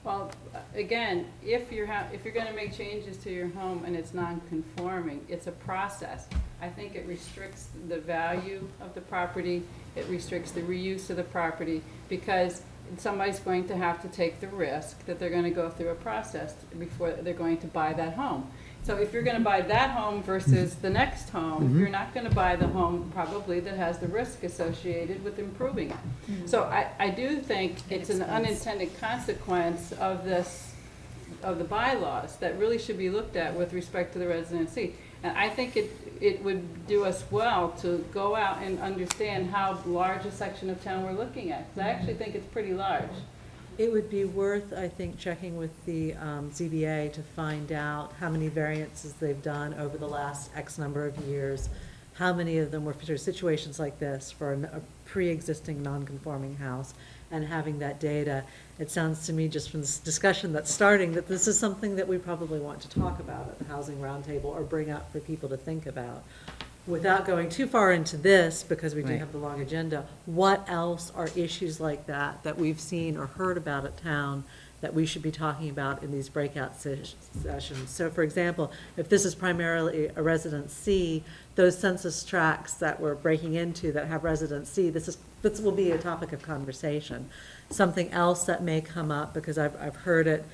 Well, again, if you're gonna make changes to your home and it's non-conforming, it's a process. I think it restricts the value of the property, it restricts the reuse of the property, because somebody's going to have to take the risk that they're gonna go through a process before they're going to buy that home. So if you're gonna buy that home versus the next home, you're not gonna buy the home probably that has the risk associated with improving it. So I do think it's an unintended consequence of this, of the bylaws that really should be looked at with respect to the residency. And I think it would do us well to go out and understand how large a section of town we're looking at, because I actually think it's pretty large. It would be worth, I think, checking with the ZBA to find out how many variances they've done over the last X number of years, how many of them were for situations like this for a pre-existing non-conforming house, and having that data. It sounds to me, just from this discussion that's starting, that this is something that we probably want to talk about at the Housing Roundtable or bring up for people to think about. Without going too far into this, because we do Right. have the long agenda, what else are issues like that that we've seen or heard about at town that we should be talking about in these breakout sessions? So for example, if this is primarily a residence C, those census tracts that we're breaking into that have residence C, this will be a topic of conversation. Something else that may come up, because I've heard it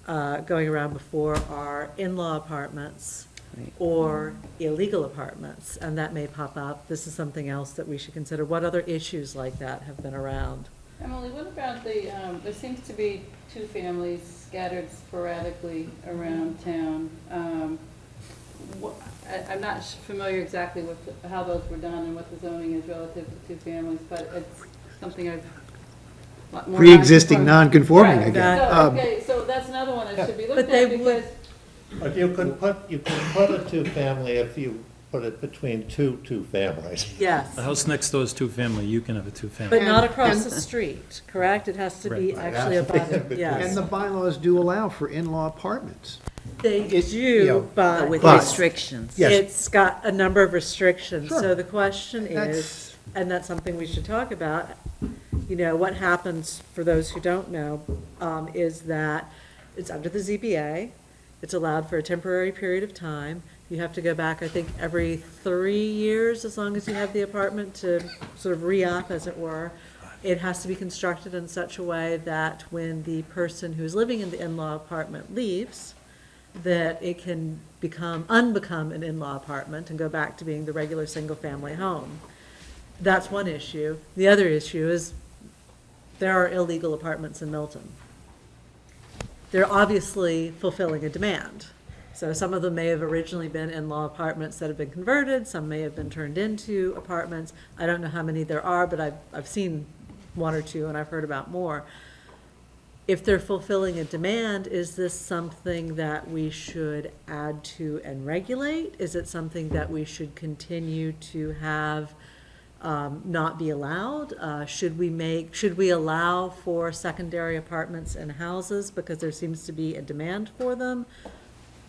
going around before, are in-law apartments Right. or illegal apartments, and that may pop up. This is something else that we should consider. What other issues like that have been around? Emily, what about the, there seems to be two families scattered sporadically around town. I'm not familiar exactly with how those were done and what the zoning is relative to two families, but it's something I've. more Pre-existing non-conforming Right. again. So, okay, so that's another one that should be But looked they at, would- because, But you could put a two-family if you put it between two families. Yes, The house next door is two-family, you can have a two-family. but not across And- the street, correct? It has to be Right. actually abutted, And yes. the bylaws do allow for in-law apartments. They you know, do, but With But- restrictions. Yes. it's got a number of restrictions. Sure. So the question is, That's- and that's something we should talk about, you know, what happens, for those who don't know, is that it's under the ZBA, it's allowed for a temporary period of time. You have to go back, I think, every 3 years, as long as you have the apartment, to sort of re-up, as it were. It has to be constructed in such a way that when the person who's living in the in-law apartment leaves, that it can unbecome an in-law apartment and go back to being the regular single-family home. That's one issue. The other issue is there are illegal apartments in Milton. They're obviously fulfilling a demand. So some of them may have originally been in-law apartments that have been converted, some may have been turned into apartments. I don't know how many there are, but I've seen one or two and I've heard about more. If they're fulfilling a demand, is this something that we should add to and regulate? Is it something that we should continue to have not be allowed? Should we allow for secondary apartments and houses because there seems to be a demand for them?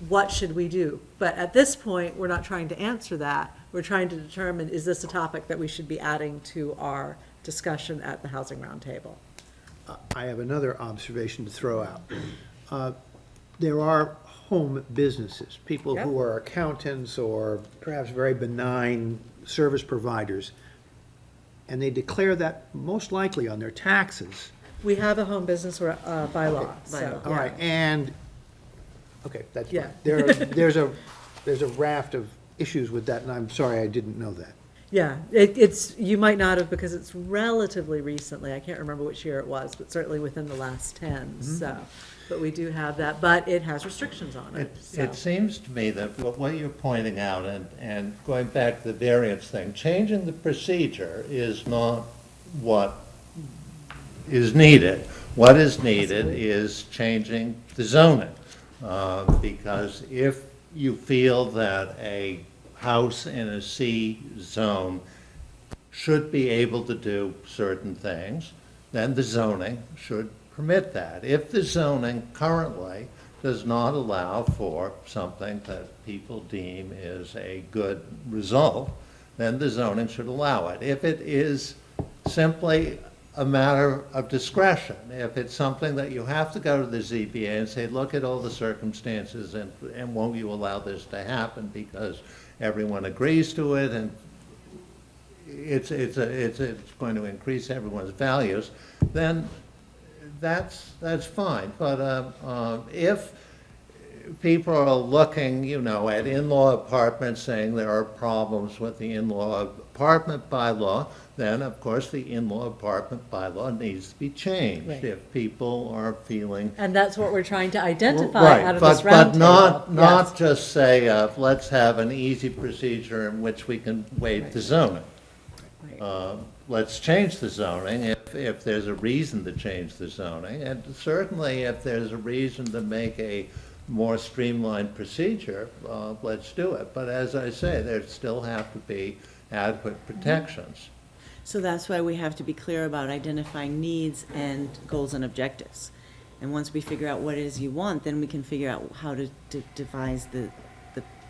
What should we do? But at this point, we're not trying to answer that. We're trying to determine, is this a topic that we should be adding to our discussion at the Housing Roundtable? I have another observation to throw out. There are home businesses, people who are accountants or perhaps very benign service providers, and they declare that most likely on their taxes. We have a home business bylaw, so. All right, and, okay, that's Yeah. fine. There's a raft of issues with that, and I'm sorry I didn't know that. Yeah, it's, you might not have, because it's relatively recently, I can't remember which year it was, but certainly within the last 10, so. But we do have that, but it has restrictions on it, so. It seems to me that what you're pointing out, and going back to the variance thing, changing the procedure is not what is needed. What is needed is changing the zoning. Because if you feel that a house in a C zone should be able to do certain things, then the zoning should permit that. If the zoning currently does not allow for something that people deem is a good result, then the zoning should allow it. If it is simply a matter of discretion, if it's something that you have to go to the ZBA and say, look at all the circumstances and won't you allow this to happen because everyone agrees to it and it's going to increase everyone's values, then that's fine. But if people are looking, at in-law apartments, saying there are problems with the in-law apartment bylaw, then of course the in-law apartment bylaw needs to be changed. Right. If people are feeling. And that's what we're trying to identify Right, out of this roundtable. But not Yes. just say, let's have an easy procedure in which we can waive the zoning. Let's change the zoning if there's a reason to change the zoning, and certainly if there's a reason to make a more streamlined procedure, let's do it. But as I say, there still have to be adequate protections. So that's why we have to be clear about identifying needs and goals and objectives. And once we figure out what it is you want, then we can figure out how to devise the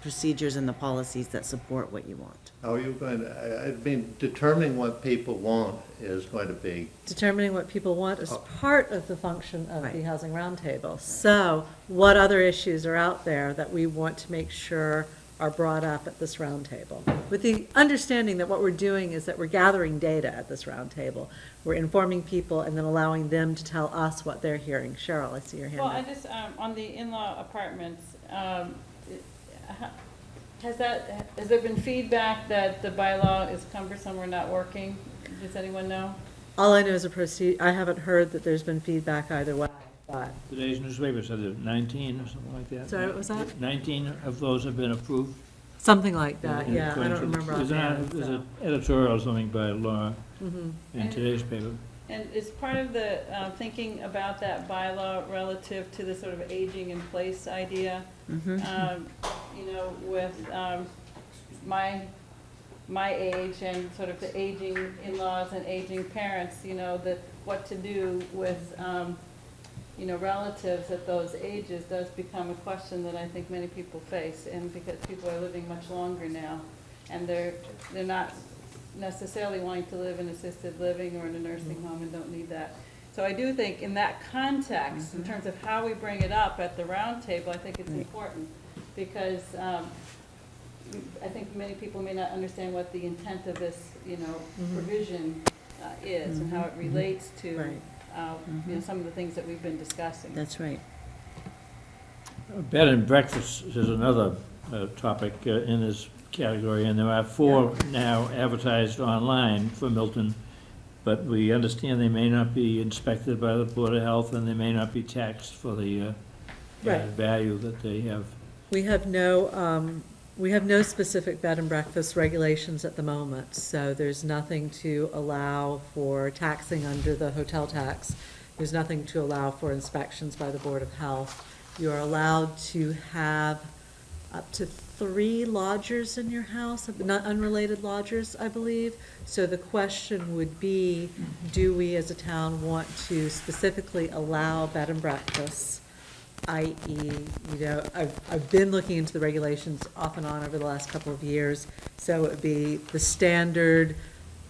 procedures and the policies that support what you want. How are you going to, I mean, determining what people want is going to be. Determining what people want is part of the function of the Right. Housing Roundtable. So what other issues are out there that we want to make sure are brought up at this roundtable? With the understanding that what we're doing is that we're gathering data at this roundtable. We're informing people and then allowing them to tell us what they're hearing. Cheryl, I see your hand Well, up. I just, on the in-law apartments, has there been feedback that the bylaw is cumbersome or not working? Does anyone know? All I know is I haven't heard that there's been feedback either way, but, Today's newspaper said that 19 or something like that. sorry, what was that? 19 of those have been approved. Something like that, And yeah, I according don't to- remember There's offhand, an so. editorial or something by Laura Mhm. in today's paper. And is part of the thinking about that bylaw relative to the sort of aging in place idea? With my age and sort of the aging in-laws and aging parents, that what to do with, relatives at those ages does become a question that I think many people face, and because people are living much longer now, and they're not necessarily wanting to live in assisted living or in a nursing home and don't need that. So I do think in that context, in terms of how we bring it up at the round table, I think it's important, because I think many people may not understand what the intent of this, provision is and how it relates to, Right. some of the things that we've been discussing. That's right. Bed and breakfast is another topic in this category, and there are 4 now advertised online for Milton, but we understand they may not be inspected by the Board of Health, and they may not be taxed for the Right. value that they have. We have no specific bed and breakfast regulations at the moment, so there's nothing to allow for taxing under the hotel tax. There's nothing to allow for inspections by the Board of Health. You are allowed to have up to 3 lodgers in your house, not unrelated lodgers, I believe. So the question would be, do we as a town want to specifically allow bed and breakfasts? i.e., I've been looking into the regulations off and on over the last couple of years. So it would be the standard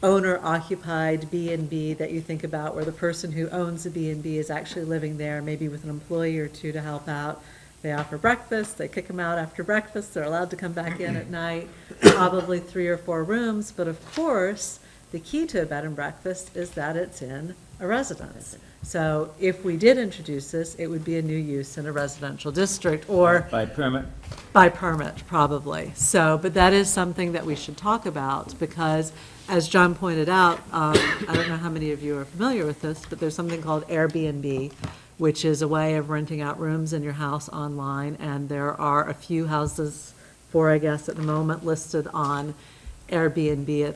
owner-occupied B&B that you think about, where the person who owns the B&B is actually living there, maybe with an employee or 2 to help out. They offer breakfast, they kick them out after breakfast, they're allowed to come back in at night, probably 3 or 4 rooms, but of course, the key to a bed and breakfast is that it's in a residence. So if we did introduce this, it would be a new use in a residential district, or By permit. by permit, probably. So, but that is something that we should talk about, because as John pointed out, I don't know how many of you are familiar with this, but there's something called Airbnb, which is a way of renting out rooms in your house online, and there are a few houses, 4 I guess at the moment, listed on Airbnb.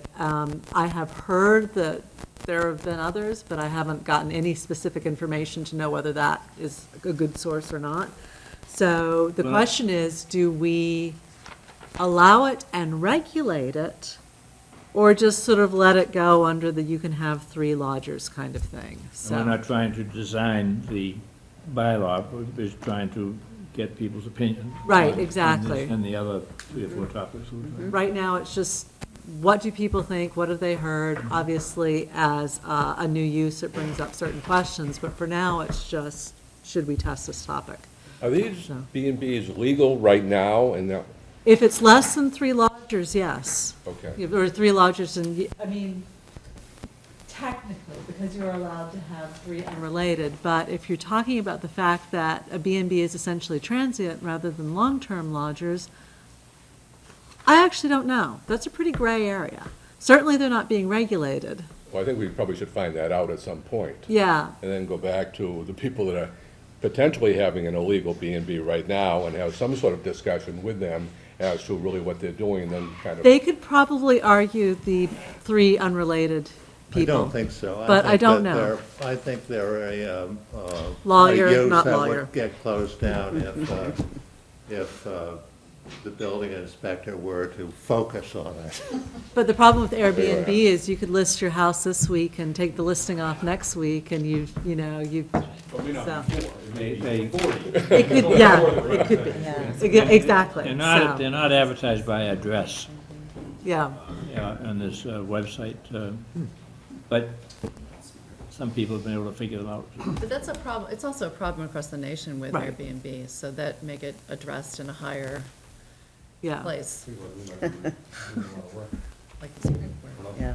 I have heard that there have been others, but I haven't gotten any specific information to know whether that is a good source or not. So the Well- question is, do we allow it and regulate it, or just sort of let it go under the you can have 3 lodgers kind of thing? And we're So, not trying to design the bylaw, we're just trying to get people's opinion. Right, on this exactly. And the other 3 or 4 topics. we're trying. right now, it's just, what do people think, what have they heard? Obviously, as a new use, it brings up certain questions, but for now, it's just, should we test this topic? Are these So- B and Bs legal right now and now? If it's less than 3 lodgers, yes. Okay. Or 3 lodgers, and, I mean, technically, because you're allowed to have 3 unrelated, but if you're talking about the fact that a B and B is essentially transient rather than long-term lodgers, I actually don't know. That's a pretty gray area. Certainly, they're not being regulated. Well, I think we probably should find that out at some point. Yeah, And then go back to the people that are potentially having an illegal B and B right now and have some sort of discussion with them as to really what they're doing, and then kind of. they could probably argue the 3 unrelated I people. don't think so. But I think don't that know. I think they're a Lawyer, use not that lawyer. would get closed down if the building inspector were to focus on it. But the problem with Airbnb is you could list your house this week and take the listing off next week, and you know, so. They- It could, yeah, it could be, exactly, They're so, not advertised by address yeah. on this website, but some people have been able to figure them out. But that's a problem, it's also a problem across the nation with Right. Airbnb, so that may get addressed in a higher Yeah. place. Like the Supreme Court. Yeah.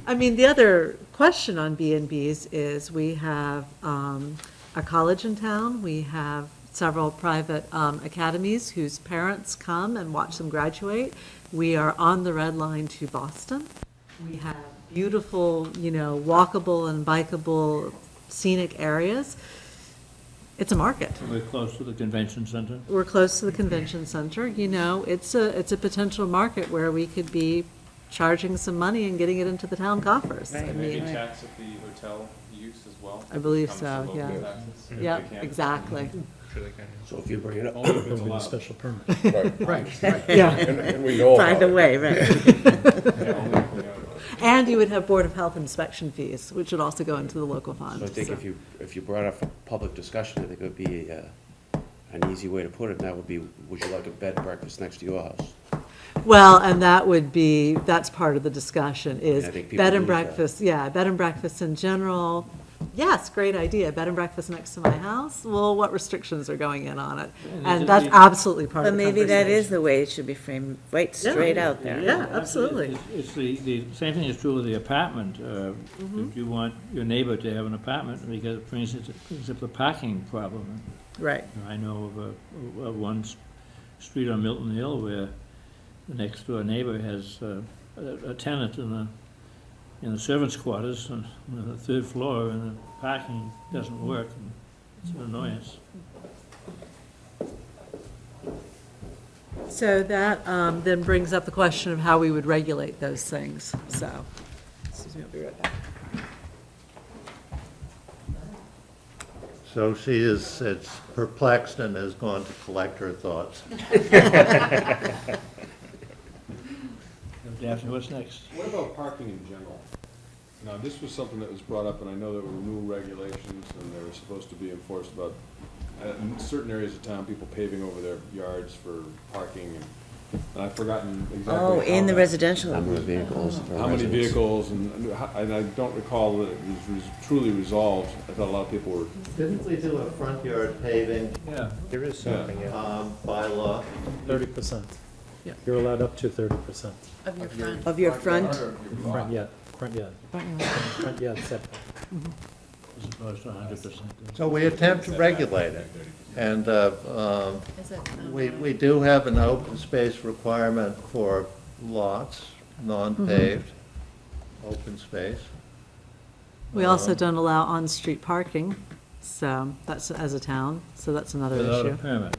I mean, the other question on B and Bs is we have a college in town, we have several private academies whose parents come and watch them graduate. We are on the red line to Boston. We have beautiful, walkable and bikeable scenic areas. It's a market. We're close to the convention center. We're close to the convention center, it's a potential market where we could be charging some money and getting it into the town coffers. I Right. Maybe mean, tax at the hotel use as well? I believe Comes to so, local yeah. taxes, if Yeah, they can. exactly. So if you bring it up. Only if it's allowed. Special permit. Right. Yeah, And we know Find about a it. way, right. Yeah, only if we know. and you would have Board of Health inspection fees, which would also go into the local fund. So I think so. if you brought up for public discussion, I think it would be an easy way to put it, and that would be, would you like a bed and breakfast next to your house? Well, and that's part of the discussion, is I think people bed and lose that. breakfast, yeah, bed and breakfast in general. Yes, great idea, bed and breakfast next to my house, well, what restrictions are going in on it? And that's absolutely part But of the maybe that is conversation. the way it should be framed, right straight out there. Yeah, absolutely. It's the same thing is true with the apartment. If you want your neighbor to have an apartment, because, for instance, it's a parking problem. Right, I know of one street on Milton Hill where the next door neighbor has a tenant in the servants' quarters on the 3rd floor, and the parking doesn't work, and it's an annoyance. so that then brings up the question of how we would regulate those things, so. Excuse me, I'll be right back. So it's perplexed and has gone to collect her thoughts. Daphne, what's next? What about parking in general? Now, this was something that was brought up, and I know there were new regulations, and they were supposed to be enforced about, in certain areas of town, people paving over their yards for parking, and I've forgotten exactly Oh, in the residential. Number of vehicles. per how many residence. vehicles, and I don't recall that it was truly resolved. I thought a lot of people were, Didn't we do a front yard paving Yeah. There is something, yeah. bylaw? 30%. Yeah. You're allowed up to 30%. Of your front. Of your front, Front yard, front yard setback. As opposed to 100%. So we attempt to regulate it. And Is it, we do have an open space requirement for lots, non-paved, open space. We also don't allow on-street parking, so that's, as a town, so that's another Without a issue. permit.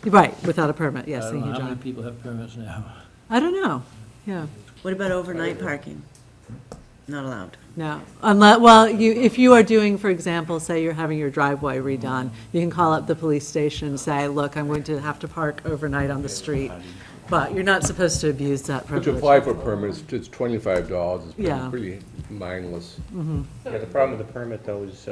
Right, without a permit, yes, I thank don't you, know how many John. people have permits now. I don't know, yeah. what about overnight parking? Not allowed. No, unless, well, if you are doing, for example, say you're having your driveway redone, you can call up the police station and say, look, I'm going to have to park overnight on the street. But you're not supposed to abuse that But privilege. to apply for a permit, it's $25, Yeah. it's pretty mindless. Yeah, the problem with the permit though is,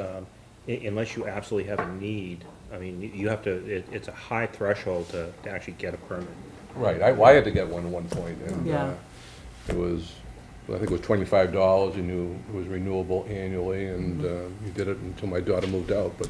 unless you absolutely have a need, I mean, you have to, it's a high threshold to actually get a permit. Right, I had to get one at one point, and Yeah. it was, I think it was $25, you knew it was renewable annually, and you did it until my daughter moved out, but,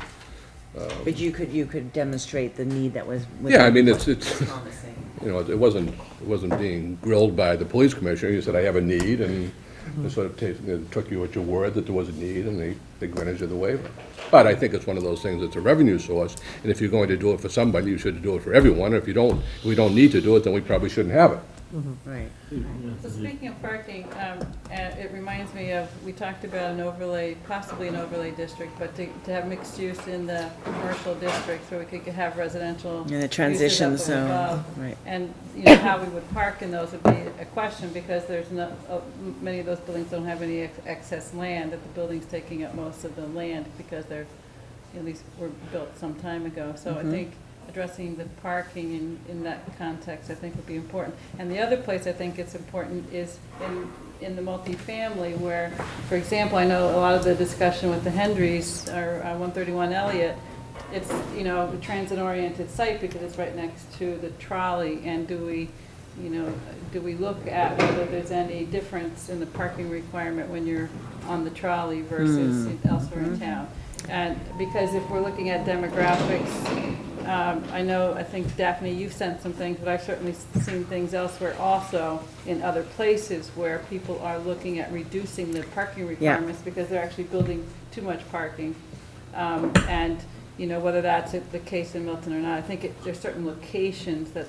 But you could demonstrate the need that was. yeah, I mean, it's, Promising. you know, it wasn't being grilled by the police commissioner, you said, I have a need, and they sort of took you at your word that there was a need, and they granted you the waiver. But I think it's one of those things, it's a revenue source, and if you're going to do it for somebody, you should do it for everyone, or if we don't need to do it, then we probably shouldn't have it. Right. So speaking of parking, it reminds me of, we talked about an overlay, possibly an overlay district, but to have mixed use in the commercial districts where we could have residential. Yeah, the transition uses up zone, above. right. And, you know, how we would park in those would be a question, because there's no, many of those buildings don't have any excess land, that the building's taking up most of the land because they're, at least were built some time ago. So I think addressing the parking in that context, I think would be important. And the other place I think it's important is in the multifamily where, for example, I know a lot of the discussion with the Hendrys or 131 Elliott, it's, you know, a transit-oriented site because it's right next to the trolley, and do we look at whether there's any difference in the parking requirement when you're on the trolley versus elsewhere in town? And because if we're looking at demographics, I think Daphne, you've sent some things, but I've certainly seen things elsewhere also in other places where people are looking at reducing the parking requirements because they're actually building too much parking. And, you know, whether that's the case in Milton or not, I think there's certain locations that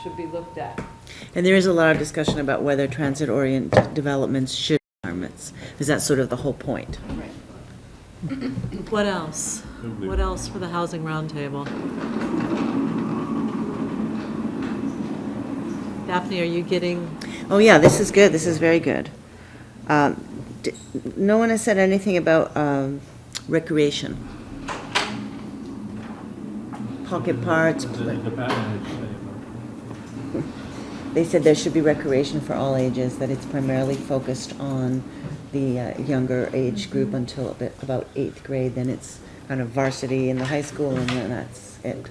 should be looked at. And there is a lot of discussion about whether transit-oriented developments should have requirements, because that's sort of the whole point. Right. What else? What else for the housing roundtable? Daphne, are you getting, Oh, yeah, this is good, this is very good. No one has said anything about recreation. Pocket parks. They said there should be recreation for all ages, that it's primarily focused on the younger age group until about 8th grade, then it's kind of varsity in the high school, and then that's it.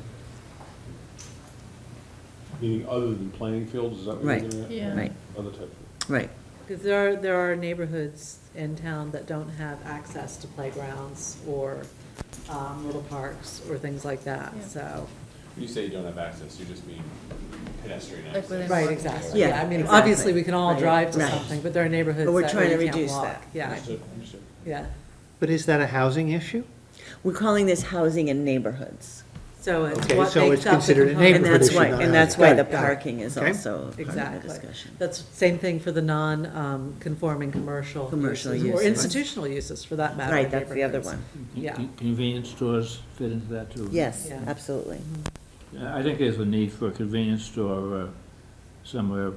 Meaning other than playing fields, is that what Right. you're getting at? Yeah. Right, Other type of. right. because there are neighborhoods in town that don't have access to playgrounds or little parks or things like that, Yeah. so. You say you don't have access, you just mean pedestrian Like access. within Right, walking exactly. distance. Yeah, I mean, exactly. obviously, we can all Right. drive to Right. something, but there are neighborhoods But we're that trying where to you can't reduce walk. that. Yeah, Understood, understood. yeah. But is that a housing issue? We're calling this housing in neighborhoods. So it's Okay, what so makes it's up the considered a component. And neighborhood that's issue, why, not and that's housing. why Got the it, got it. parking is Okay. also part of the Exactly. discussion. That's same thing for the non-conforming commercial Commercial uses, or uses. institutional uses for that matter. Right, in that's the other neighborhoods. one. Yeah. Convenience stores fit into that too. Yes, Yeah. absolutely. I think there's a need for a convenience store somewhere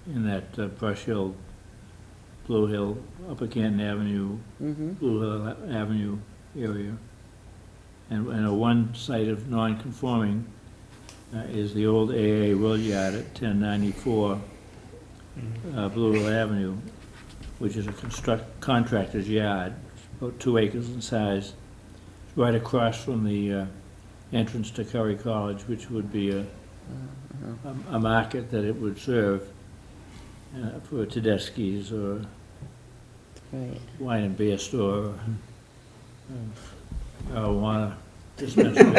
in that Brush Hill, Blue Hill, Upper Canton Avenue, Blue Hill Avenue area. And a one site of non-conforming is the old AA Road Yard at 1094 Blue Hill Avenue, which is a contractor's yard, about 2 acres in size. It's right across from the entrance to Curry College, which would be a market that it would serve for Tedeschi's or Right. wine and beer store, marijuana dispensary.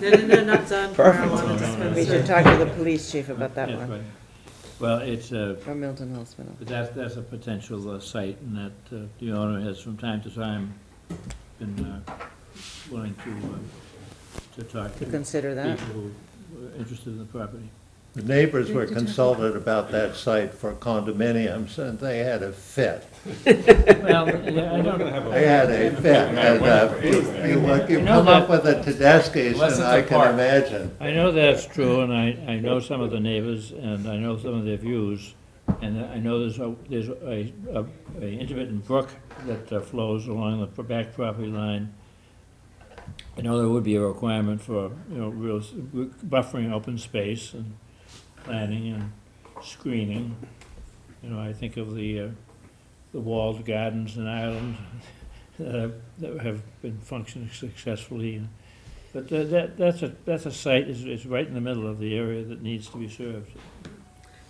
No, not zone for marijuana We dispensary. should talk to the police chief about that Yes, one, right. Well, it's, or Milton Hospital. but that's a potential site, and that the owner has from time to time been willing to talk To to consider that. people who are interested in the property. The neighbors were consulted about that site for condominiums, and they had a fit. Well, yeah, I don't, They had a fit, and you come up with a Tedeschi's, and I can imagine. I know that's true, and I know some of the neighbors, and I know some of their views, And I know there's a intermittent brook that flows along the back property line. I know there would be a requirement for, real buffering open space and planting and screening. I think of the walled gardens in Ireland that have been functioning successfully. But that's a site, is right in the middle of the area that needs to be served.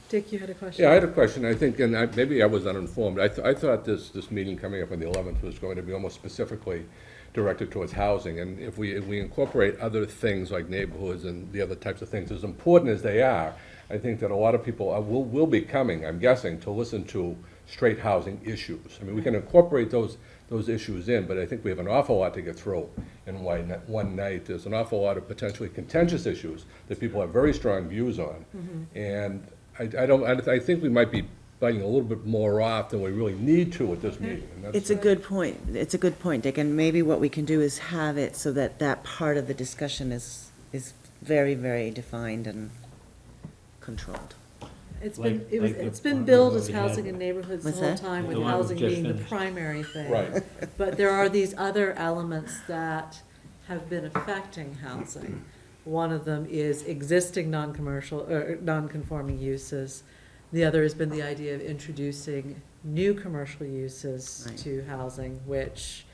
Dick, you had a question? Yeah, I had a question, I think, and maybe I was uninformed. I thought this meeting coming up on the 11th was going to be almost specifically directed towards housing, and if we incorporate other things like neighborhoods and the other types of things, as important as they are, I think that a lot of people will be coming, I'm guessing, to listen to straight housing issues. I mean, we can incorporate those issues in, but I think we have an awful lot to get through in one night. There's an awful lot of potentially contentious issues that people have very strong views on. And I think we might be biting a little bit more off than we really need to at this meeting. And that's- It's a good point. It's a good point, Dick, and maybe what we can do is have it so that that part of the discussion is very, very defined and controlled. It's Like- been, like it's the been one billed we as had. housing and neighborhoods the What's whole that? time, with The one we housing just being the finished. primary thing. Right. But there are these other elements that have been affecting housing. One of them is existing non-commercial, or non-conforming uses. The other has been the idea of introducing new commercial uses Right. to housing, which,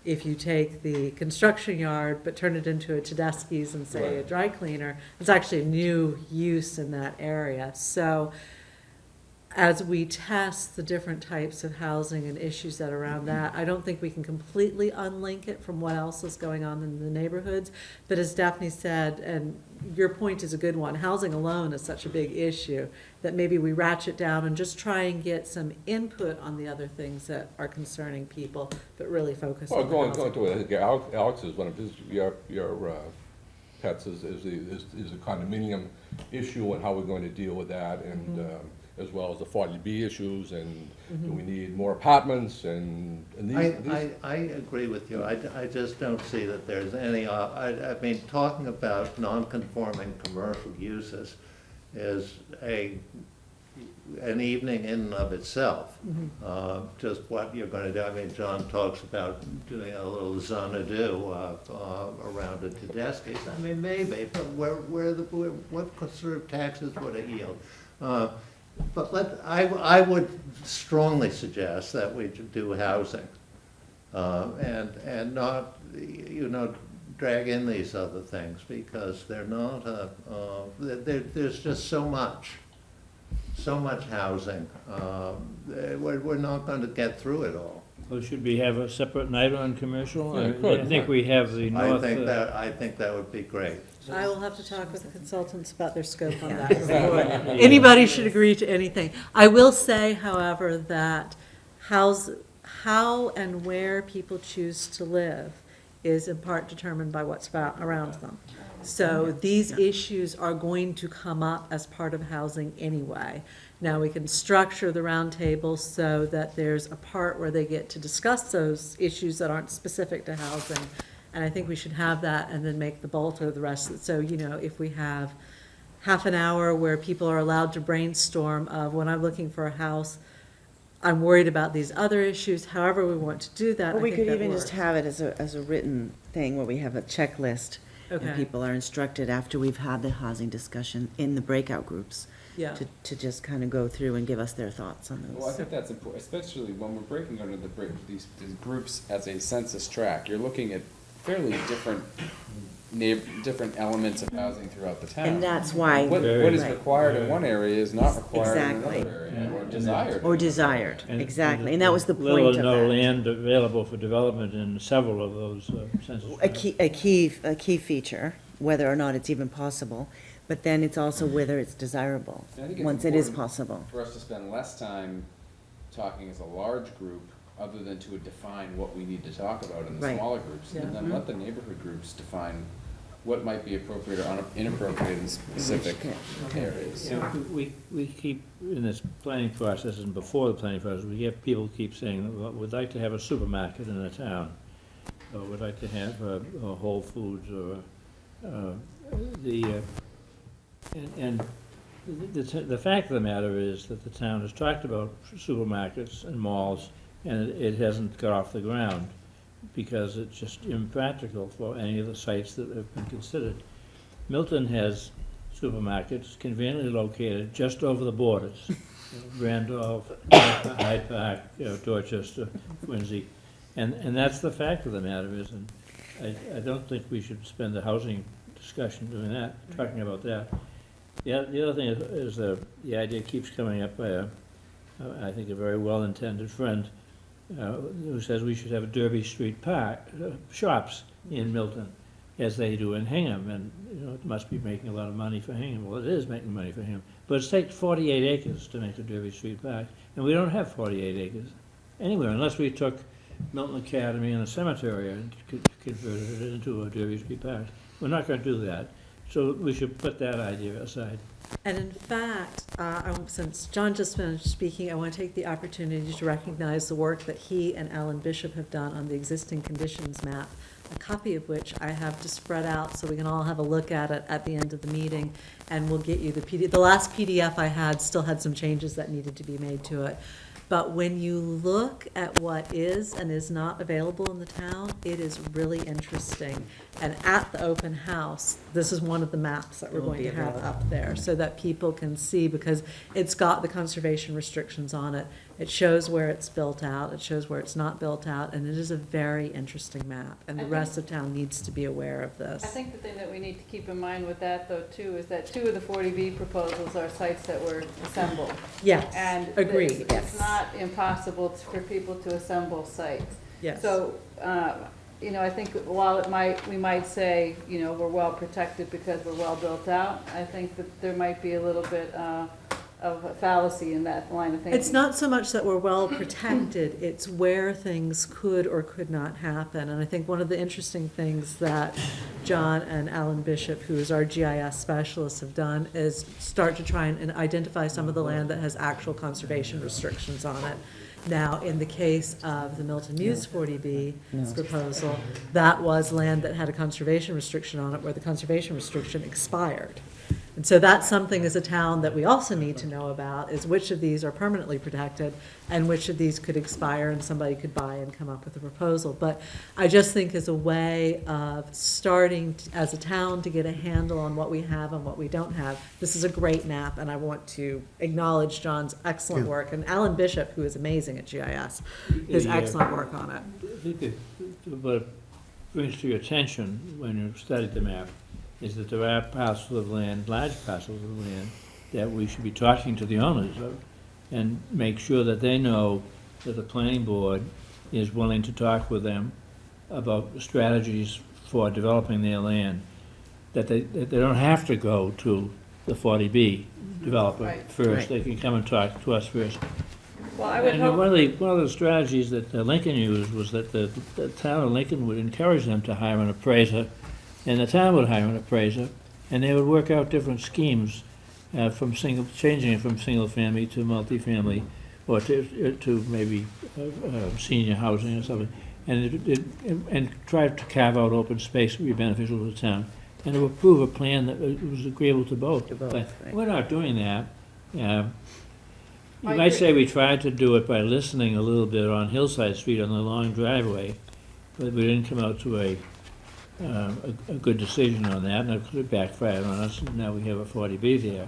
if you take the construction yard but turn it into a Tedeschi's and say a Right. dry cleaner, it's actually a new use in that area. So as we test the different types of housing and issues that are around that, I don't think we can completely unlink it from what else is going on in the neighborhoods. But as Daphne said, and your point is a good one, housing alone is such a big issue that maybe we ratchet down and just try and get some input on the other things that are concerning people, but really focus Well, on going housing. to, I think Alex is one of his, your pets is a condominium issue and how we're going to deal with that, and as well as the 40B issues, and do we need more apartments, and these. I agree with you. I just don't see that there's any, I mean, talking about non-conforming commercial uses is an evening in and of itself. Just what you're gonna do. I mean, John talks about doing a little Xanadu around the Tedeschi's. I mean, maybe, but what sort of taxes would it yield? But I would strongly suggest that we do housing, and not, drag in these other things, because they're not, there's just so much housing. We're not going to get through it all. Well, should we have a separate night on commercial? Yeah, I good. think we have the north. I think that would be great. I will have to talk with the consultants about their scope on that before anybody should agree to anything. I will say, however, that how and where people choose to live is in part determined by what's around them. So these issues are going to come up as part of housing anyway. Now, we can structure the roundtable so that there's a part where they get to discuss those issues that aren't specific to housing. And I think we should have that and then make the bulk of the rest. So, if we have half an hour where people are allowed to brainstorm of, when I'm looking for a house, I'm worried about these other issues, however we want to do that, Or I we think could that even works. just have it as a written thing where we have a checklist. Okay. And people are instructed after we've had the housing discussion in the breakout groups. Yeah. To just kind of go through and give us their thoughts on Well, I those. think that's important, especially when we're breaking under these groups as a census tract. You're looking at fairly different elements of housing throughout the town. And that's why. What is Right. required in one area is not required in Exactly. another area, or desired. Or desired, And- exactly, and that was the Little point or of no that. land available for development in several of those census tracts. A key feature, whether or not it's even possible, but then it's also whether it's desirable, And I think it's once it is important possible. For us to spend less time talking as a large group, other than to define what we need to talk about in the Right. smaller groups, and Yeah. then let the neighborhood groups define what might be appropriate or inappropriate in specific areas. Yeah, we keep, in this planning process and before the planning process, we have people keep saying, well, we'd like to have a supermarket in the town, or we'd like to have a Whole Foods, or and The fact of the matter is that the town has talked about supermarkets and malls, and it hasn't got off the ground because it's just impractical for any of the sites that have been considered. Milton has supermarkets conveniently located just over the borders. Randolph, Hyde Park, Dorchester, Quincy, and that's the fact of the matter is, and I don't think we should spend the housing discussion doing that, talking about that. The other thing is the idea keeps coming up by I think a very well-intended friend who says we should have Derby Street Park shops in Milton, as they do in Hingham, and it must be making a lot of money for Hingham. Well, it is making money for Hingham, but it takes 48 acres to make a Derby Street Park, and we don't have 48 acres anywhere unless we took Milton Academy and a cemetery and converted it into a Derby Street Park. We're not going to do that, so we should put that idea aside. And in fact, since John just finished speaking, I want to take the opportunity to recognize the work that he and Alan Bishop have done on the existing conditions map, a copy of which I have to spread out so we can all have a look at it at the end of the meeting, and we'll get you the PDF. The last PDF I had still had some changes that needed to be made to it. But when you look at what is and is not available in the town, it is really interesting. And at the open house, this is one of the maps that we're going to have up there so that people can see, because it's got the conservation restrictions on it. It shows where it's built out, it shows where it's not built out, and it is a very interesting map. And the rest of town needs to be aware of this. I think the thing that we need to keep in mind with that, though, too, is that 2 of the 40B proposals are sites that were assembled. Yes, And agreed, yes. it's not impossible for people to assemble sites. Yes. So, I think while we might say, we're well protected because we're well built out, I think that there might be a little bit of a fallacy in that line of thinking. It's not so much that we're well protected, it's where things could or could not happen. And I think one of the interesting things that John and Alan Bishop, who is our GIS specialist, have done is start to try and identify some of the land that has actual conservation restrictions on it. Now, in the case of the Milton Muse 40B proposal, that was land that had a conservation restriction on it where the conservation restriction expired. And so that's something as a town that we also need to know about, is which of these are permanently protected and which of these could expire and somebody could buy and come up with a proposal. But I just think as a way of starting as a town to get a handle on what we have and what we don't have, this is a great map, and I want to acknowledge John's excellent work, and Alan Bishop, who is amazing at GIS, his excellent work on it. I think what brings to your attention when you study the map is that there are parcels of land, large parcels of land, that we should be talking to the owners of and make sure that they know that the planning board is willing to talk with them about strategies for developing their land, that they don't have to go to the 40B developer Right. first. Right. They can come and talk to us first. Well, I would And hope. one of the strategies that Lincoln used was that the town of Lincoln would encourage them to hire an appraiser, and the town would hire an appraiser, and they would work out different schemes changing it from single family to multifamily, or to maybe senior housing or something, and try to carve out open space that would be beneficial to the town, and to approve a plan that was agreeable to both. But right. we're not doing that. You I might agree. say we tried to do it by listening a little bit on Hillside Street on the long driveway, but we didn't come out to a good decision on that, and it backfired on us, and now we have a 40B there.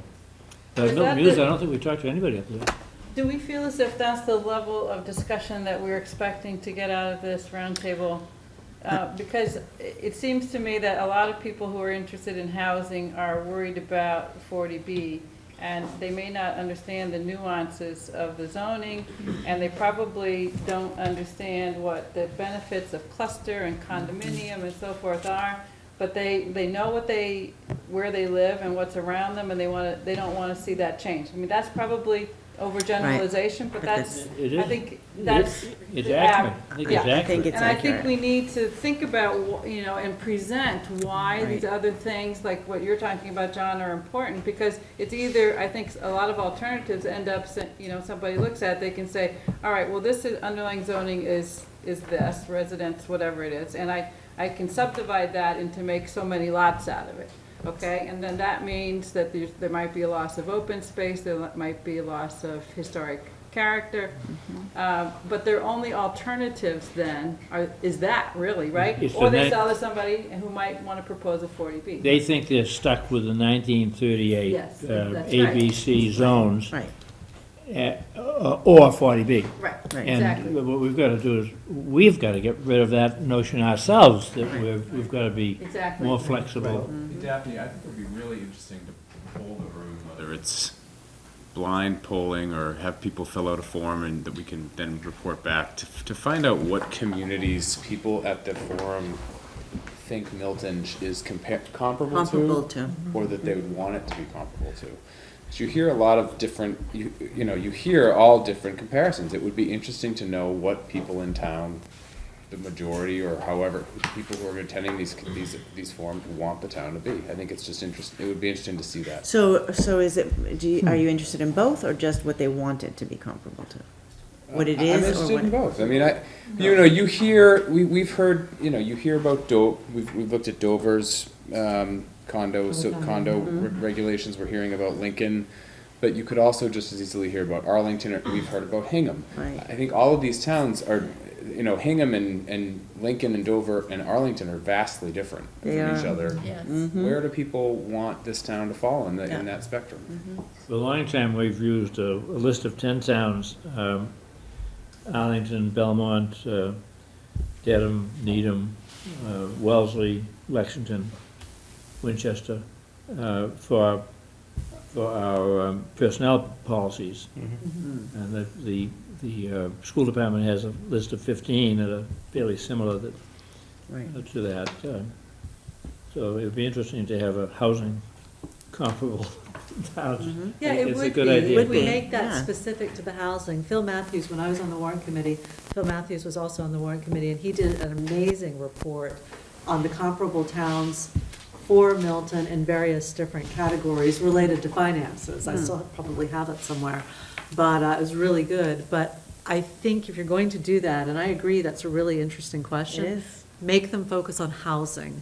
But Is Milton that Muse, the- I don't think we talked to anybody up there. Do we feel as if that's the level of discussion that we're expecting to get out of this roundtable? Because it seems to me that a lot of people who are interested in housing are worried about 40B, and they may not understand the nuances of the zoning, and they probably don't understand what the benefits of cluster and condominium and so forth are, but they know where they live and what's around them, and they don't want to see that change. I mean, that's probably overgeneralization, but that's, It is. I think that's. It's the accurate. av- I think yeah. it's I think accurate. it's And I think accurate. we need to think about, and present why these Right. other things, like what you're talking about, John, are important, because it's either, I think a lot of alternatives end up, somebody looks at, they can say, all right, well, this underlying zoning is this, residence, whatever it is, and I can subdivide that into make so many lots out of it. Okay, and then that means that there might be a loss of open space, there might be a loss of historic character. But their only alternatives then is that, really, right? It's Or the they ni- sell to somebody who might want to propose a 40B. They think they're stuck with the 1938 Yes, that's right. ABC zones, Right, or 40B. Right, Right. exactly. And what we've got to do is, we've got to get rid of that notion ourselves, that we've got to be Exactly. more flexible. Daphne, I think it would be really interesting to poll the room, whether it's blind polling or have people fill out a form and that we can then report back to find out what communities People at the forum think Milton is comparable comparable to, to. or that they would want it to be comparable to. 'Cause you hear a lot of different, you hear all different comparisons. It would be interesting to know what people in town, the majority or however, people who are attending these forums want the town to be. I think it's just interesting, it would be interesting to see that. So is it, are you interested in both, or just what they want it to be comparable to? What it I'm is, or interested what? in both. I mean, you hear, we've heard, you hear about we've looked at Dover's, condo regulations, we're hearing about Lincoln, but you could also just as easily hear about Arlington, or we've heard about Hingham. Right. I think all of these towns are, Hingham and Lincoln and Dover and Arlington are vastly different from They each are. other. Yes. Where do people want this town to fall in that spectrum? For a long time, we've used a list of 10 towns, Arlington, Belmont, Dedham, Needham, Wellesley, Lexington, Winchester, for our personnel policies. And the school department has a list of 15 that are fairly similar Right. to that. So it would be interesting to have a housing comparable towns. Yeah, it It's a would good be. idea. Would we make that Yeah. specific to the housing? Phil Matthews, when I was on the warrant committee, Phil Matthews was also on the warrant committee, and he did an amazing report on the comparable towns for Milton in various different categories related to finances. I still probably have it somewhere, but it was really good. But I think if you're going to do that, and I agree, that's a really interesting question. It is. Make them focus on housing,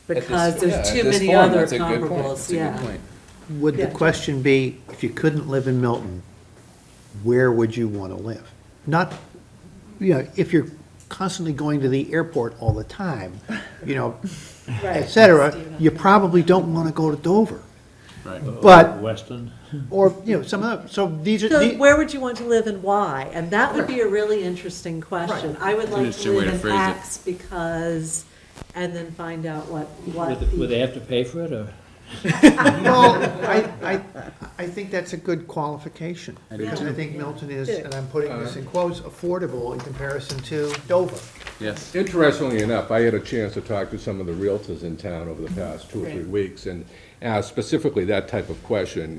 At this- because yeah, there's at too this many forum, other that's a good point. comparables, That's a good yeah. point. Would the Yeah. question be, if you couldn't live in Milton, where would you want to live? Not, if you're constantly going to the airport all the time, et cetera, you probably don't want to go to Dover. Right. But, Weston. or, some other, so these are, So the- where would you want to live and why? And that would be a really interesing question. I would like to Interesting way live to in phrase it. X because, and then find out what. Would they have to pay for it, or? well, I think that's a good qualification. I do Because too. I think Milton is, and I'm putting this in quotes, affordable in comparison to Dover. Yes. Interestingly enough, I had a chance to talk to some of the realtors in town over the past 2 or 3 weeks and ask specifically that type of question.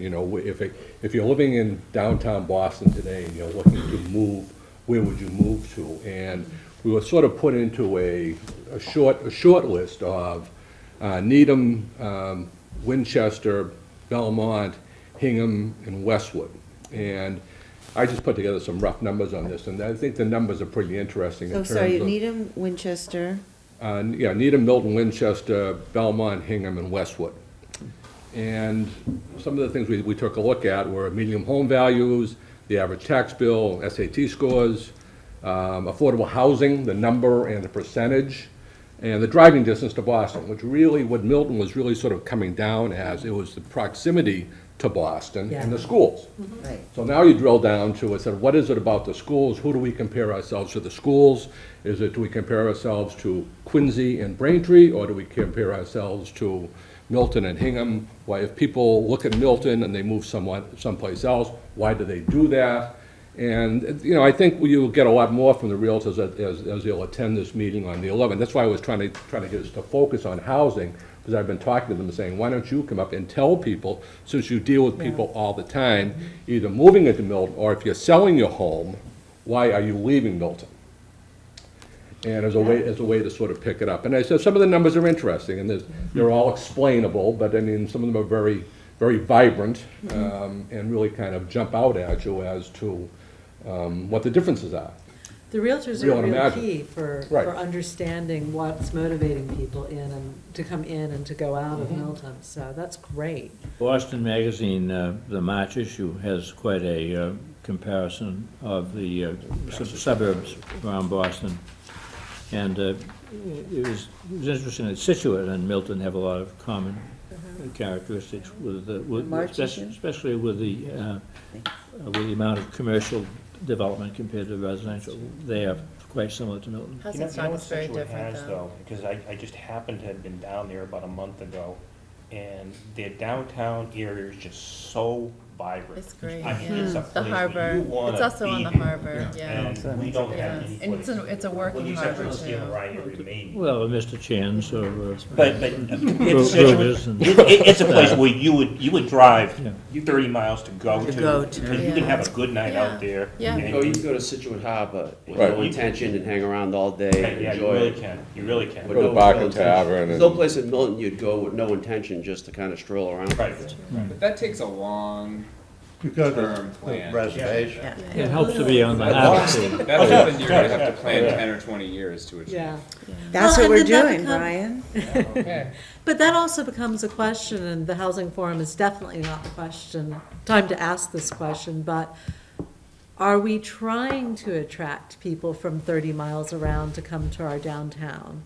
If you're living in downtown Boston today and you're looking to move, where would you move to? And we were sort of put into a short list of Needham, Winchester, Belmont, Hingham, and Westwood. And I just put together some rough numbers on this, and I think the numbers are pretty interesting in So, terms sorry, of. Needham, Winchester, Needham, Milton, Winchester, Belmont, Hingham, and Westwood. And some of the things we took a look at were median home values, the average tax bill, SAT scores, affordable housing, the number and the percentage, and the driving distance to Boston, which really, what Milton was really sort of coming down as, it was the proximity to Boston and the schools. right. So now you drill down to, what is it about the schools? Who do we compare ourselves to the schools? Do we compare ourselves to Quincy and Braintree, or do we compare ourselves to Milton and Hingham? Why, if people look at Milton and they move someplace else, why do they do that? And, I think you'll get a lot more from the realtors as they'll attend this meeting on the 11th. That's why I was trying to get us to focus on housing, because I've been talking to them and saying, why don't you come up and tell people, since you deal with people all the time, either moving into Milton, or if you're selling your home, why are you leaving Milton? And as a way to sort of pick it up. And I said, some of the numbers are interesting, and they're all explainable, but I mean, some of them are very, very vibrant, and really kind of jump out at you as to what the differences are. The realtors We are don't real imagine. key for Right. understanding what's motivating people in and to come in and to go out of Mm-hmm. Milton, so that's great. Boston Magazine, the March issue, has quite a comparison of the suburbs around Boston. And it was interesting that Situate and Milton have a lot of common characteristics with, March issue? especially with the amount of commercial development compared to residential. They are quite similar to Milton. Hudson You know Stock what is very Situate different, has, though. Because I just happened to have been down there about a month ago, and their downtown area is just so vibrant. It's great, I mean, it's a yeah. The place where harbor, you wanna it's also on the be there. harbor, yeah. And we don't Yeah. have any And it's place. it's a With working the exception harbor of Steel too. Ryan area, maybe. Well, Mr. Chan's or. But Brokers it's, and- it's a place where you would drive Yeah. 30 miles to go To to. go to. And you can have a good night Yeah. out there. Yeah. and Oh, you can go to Situate Harbor with Right. no intention and hang around all day Yeah, and you enjoy really it. can, you really can. With Go to no- Barker no Tavern intention. and- There's no place in Milton you'd go with no intention, just to kind of stroll around. Right. But that takes a long Because of term the plan. reservation. Yeah. It helps to be on the harbor too. That's something you're gonna have to plan 10 or 20 years to achieve. Yeah. That's Well, what and we're then that doing, become- Brian. Okay. But that also becomes a question, and the housing forum is definitely not the question, time to ask this question, but are we trying to attract people from 30 miles around to come to our downtown?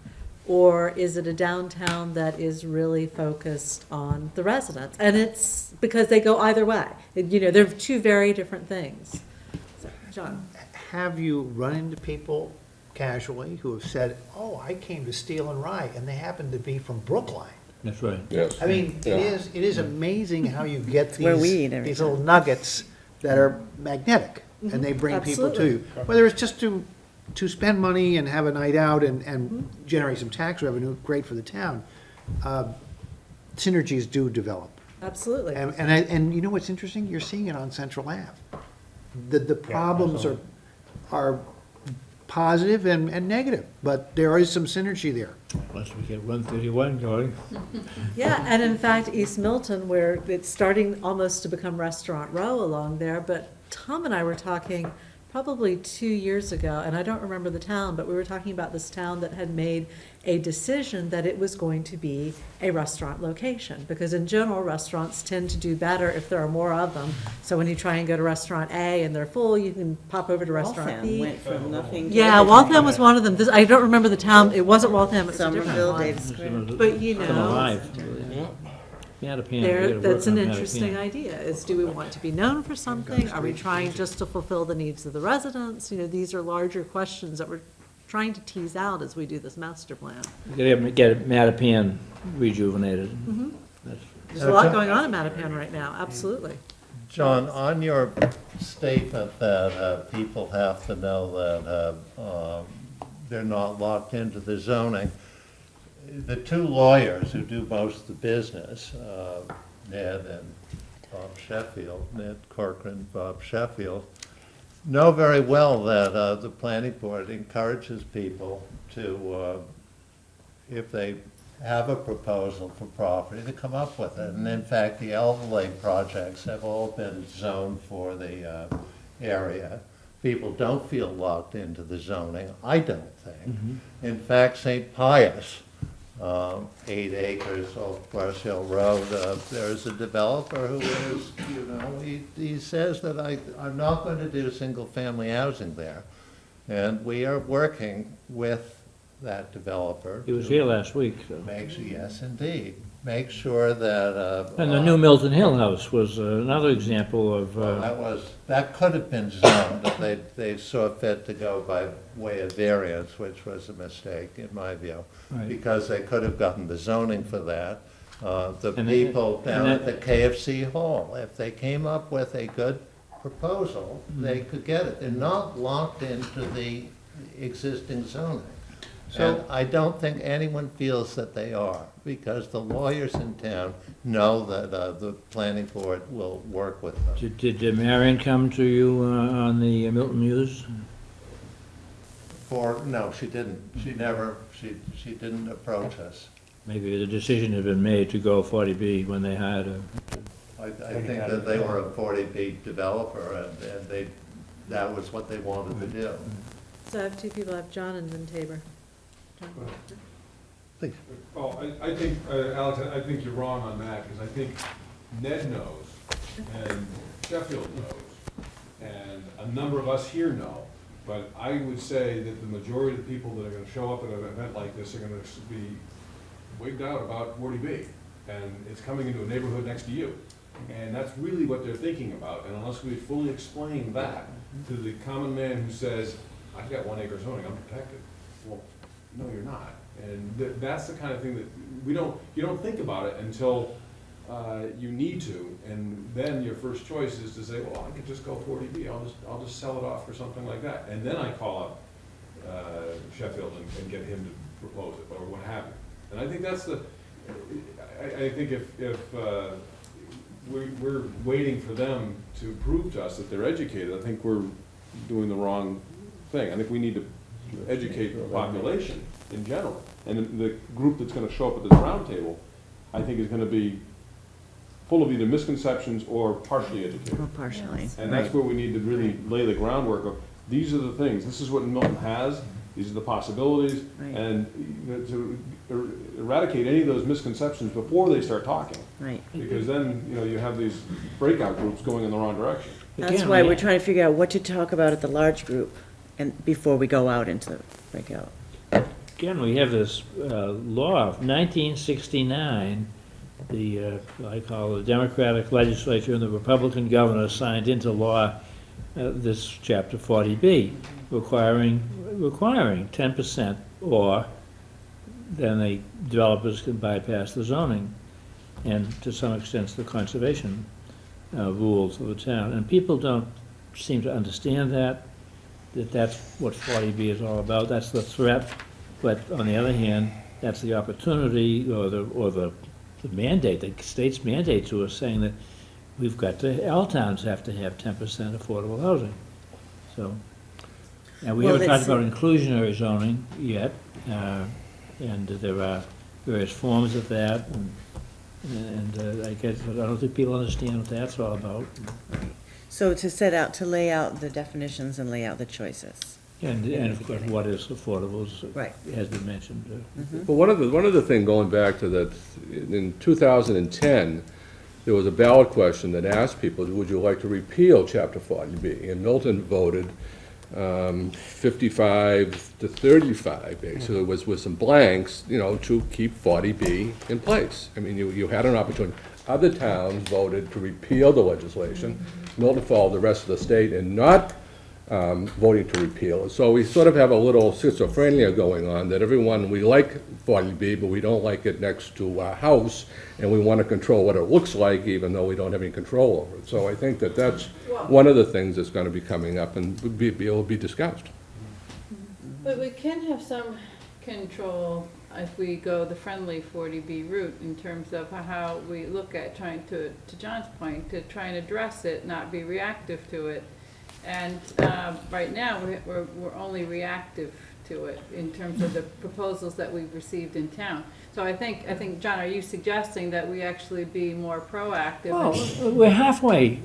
Or is it a downtown that is really focused on the residents? And it's because they go either way. You know, they're two very different things. So, John? Have you run into people casually who have said, oh, I came to Steel and Rye, and they happen to be from Brookline? That's right. Yes. I mean, Yeah. it is amazing how you get where we eat every these time. little nuggets that are magnetic, and they bring people to you. Whether it's just to spend money and have a night out and generate some tax revenue, great for the town. Synergies do develop. Absolutely. And you know what's interesting? You're seeing it on Central Ave. The problems are positive and negative, but there is some synergy there. Unless we get 131 going. Yeah, and in fact, East Milton, where it's starting almost to become Restaurant Row along there, but Tom and I were talking probably 2 years ago, and I don't remember the town, but we were talking about this town that had made a decision that it was going to be a restaurant location, because in general, restaurants tend to do better if there are more of them. So when you try and go to Restaurant A and they're full, you can pop over to Restaurant Waltham B. went from nothing to Yeah, everything. Waltham was one of them. I don't remember the town, it wasn't Waltham, it was a different Somerville, one. Davis Square. But, you Come know, alive. Mattapan, There, we gotta that's work an on interesting Mattapan. idea, is do we want to be known for something? Are we trying just to fulfill the needs of the residents? You know, these are larger questions that we're trying to tease out as we do this master plan. We gotta get Mattapan rejuvenated. That's- There's a lot going on in Mattapan right now, absolutely. John, on your statement that people have to know that they're not locked into the zoning, the two lawyers who do most of the business, Ned and Bob Sheffield, Ned Corcoran, Bob Sheffield, know very well that the planning board encourages people to, if they have a proposal for property, to come up with it. And in fact, the Elderly projects have all been zoned for the area. People don't feel locked into the zoning, I don't think. In fact, St. Pius, 8 acres off Brush Hill Road, there's a developer who is, you know, he says that I'm not going to do single-family housing there. And we are working with that developer. He was to here last week, so. yes, indeed. Make sure that. And the new Milton Hill House was another example of, That could have been zoned, but they saw fit to go by way of variance, which was a mistake, in my view. Right. Because they could have gotten the zoning for that. The And people down and at the KFC Hall, if they came up with a good proposal, they could get it. They're not locked into the existing zoning. And I don't think anyone feels that they are, because the lawyers in town know that the planning board will work with them. did Marion come to you on the Milton Muse? No, she didn't. She didn't approach us. Maybe the decision had been made to go 40B when they had a. I think that they were a 40B developer, and that was what they wanted to do. So I have two people, I have John and then Tabor. John? Please. Oh, I think, Alex, I think you're wrong on that, because I think Ned knows, and Sheffield knows, and a number of us here know. But I would say that the majority of the people that are gonna show up at an event like this are gonna be wigged out about 40B. And it's coming into a neighborhood next to you. And that's really what they're thinking about. And unless we fully explain that to the common man who says, I've got 1 acre zoning, I'm protected. Well, no, you're not. And that's the kind of thing that you don't think about it until you need to. And then your first choice is to say, well, I could just go 40B, I'll just sell it off for something like that. And then I call up Sheffield and get him to propose it, or what have you. And I think that's I think if we're waiting for them to prove to us that they're educated, I think we're doing the wrong thing. I think we need to educate the population in general. And the group that's gonna show up at this roundtable, I think is gonna be full of either misconceptions or partially educated. Or partially. And that's where we need to really lay the groundwork of, these are the things, this is what Milton has, these are the possibilities, Right. and to eradicate any of those misconceptions before they start talking. Right. Because then, you have these breakout groups going in the wrong direction. That's Again, why we- we're trying to figure out what to talk about at the large group and before we go out into the breakout. Again, we have this law of 1969, I call the Democratic legislature and the Republican governor signed into law this chapter 40B, requiring 10%, or then the developers can bypass the zoning and to some extent the conservation rules of the town. And people don't seem to understand that's what 40B is all about. That's the threat. But on the other hand, that's the opportunity or the mandate, the state's mandate to us saying that we've got to, all towns have to have 10% affordable housing. So, and we Well, haven't talked that's- about inclusionary zoning yet, and there are various forms of that, and I guess, I don't think people understand what that's all about. So to lay out the definitions and lay out the choices. And of course, what is affordable Right. has been mentioned. But one of the thing, going back to that, in 2010, there was a ballot question that asked people, would you like to repeal Chapter 40B? And Milton voted 55 to 35, basically, with some blanks, to keep 40B in place. I mean, you had an opportunity. Other towns voted to repeal the legislation. Milton followed the rest of the state in not voting to repeal it. So we sort of have a little schizophrenia going on, that everyone, we like 40B, but we don't like it next to our house, and we want to control what it looks like, even though we don't have any control over it. So I think that that's one of the things that's going to be coming up and will be discussed. But we can have some control if we go the friendly 40B route in terms of how we look at trying to John's point, to try and address it, not be reactive to it. And right now, we're only reactive to it in terms of the proposals that we've received in town. So I think, John, are you suggesting that we actually be more proactive? Well, we're halfway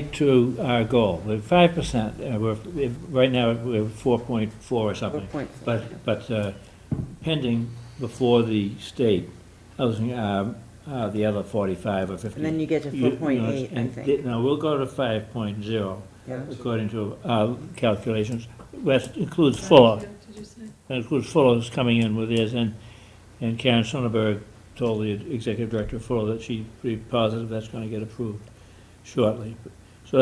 to our goal. We're 5%. Right now, we're 4.4 or something. 4.4. But pending before the state, housing, the other 45 or 50. And then you get to 4.8, I think. No, we'll go to 5.0, Yeah. according to our calculations. That includes Fuller. That includes Fuller's coming in with his, and Karen Sonnenberg told the executive director of Fuller that she's pretty positive that's going to get approved shortly. So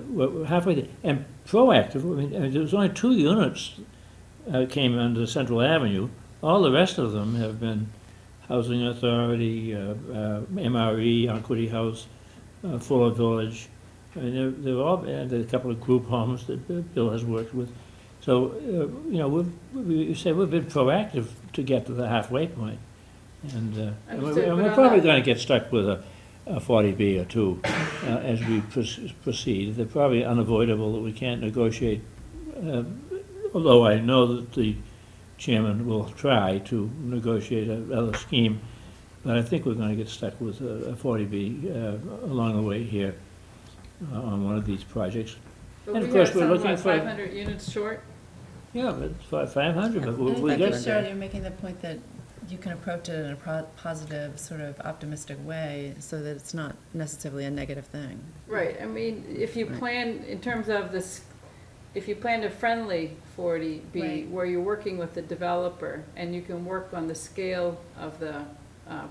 we're halfway there. And proactive, I mean, there was only 2 units came under Central Avenue. All the rest of them have been Housing Authority, MRE, Equity House, Fuller Village. I mean, they're all, and a couple of group homes that Bill has worked with. So, we say we've been proactive to get to the halfway point. And we're probably going to get stuck with a 40B or 2 as we proceed. They're probably unavoidable that we can't negotiate, although I know that the chairman will try to negotiate another scheme. But I think we're going to get stuck with a 40B along the way here on one of these projects. But And of we course, have we're some, looking what, for- 500 units short? Yeah, but it's 500, but we I got think, Cheryl, you're making the point that you can approach it in a positive, sort of optimistic way, so that it's not necessarily a negative thing. Right, I mean, if you plan, in terms of this, if you planned a friendly 40B, Right. where you're working with the developer, and you can work on the scale of the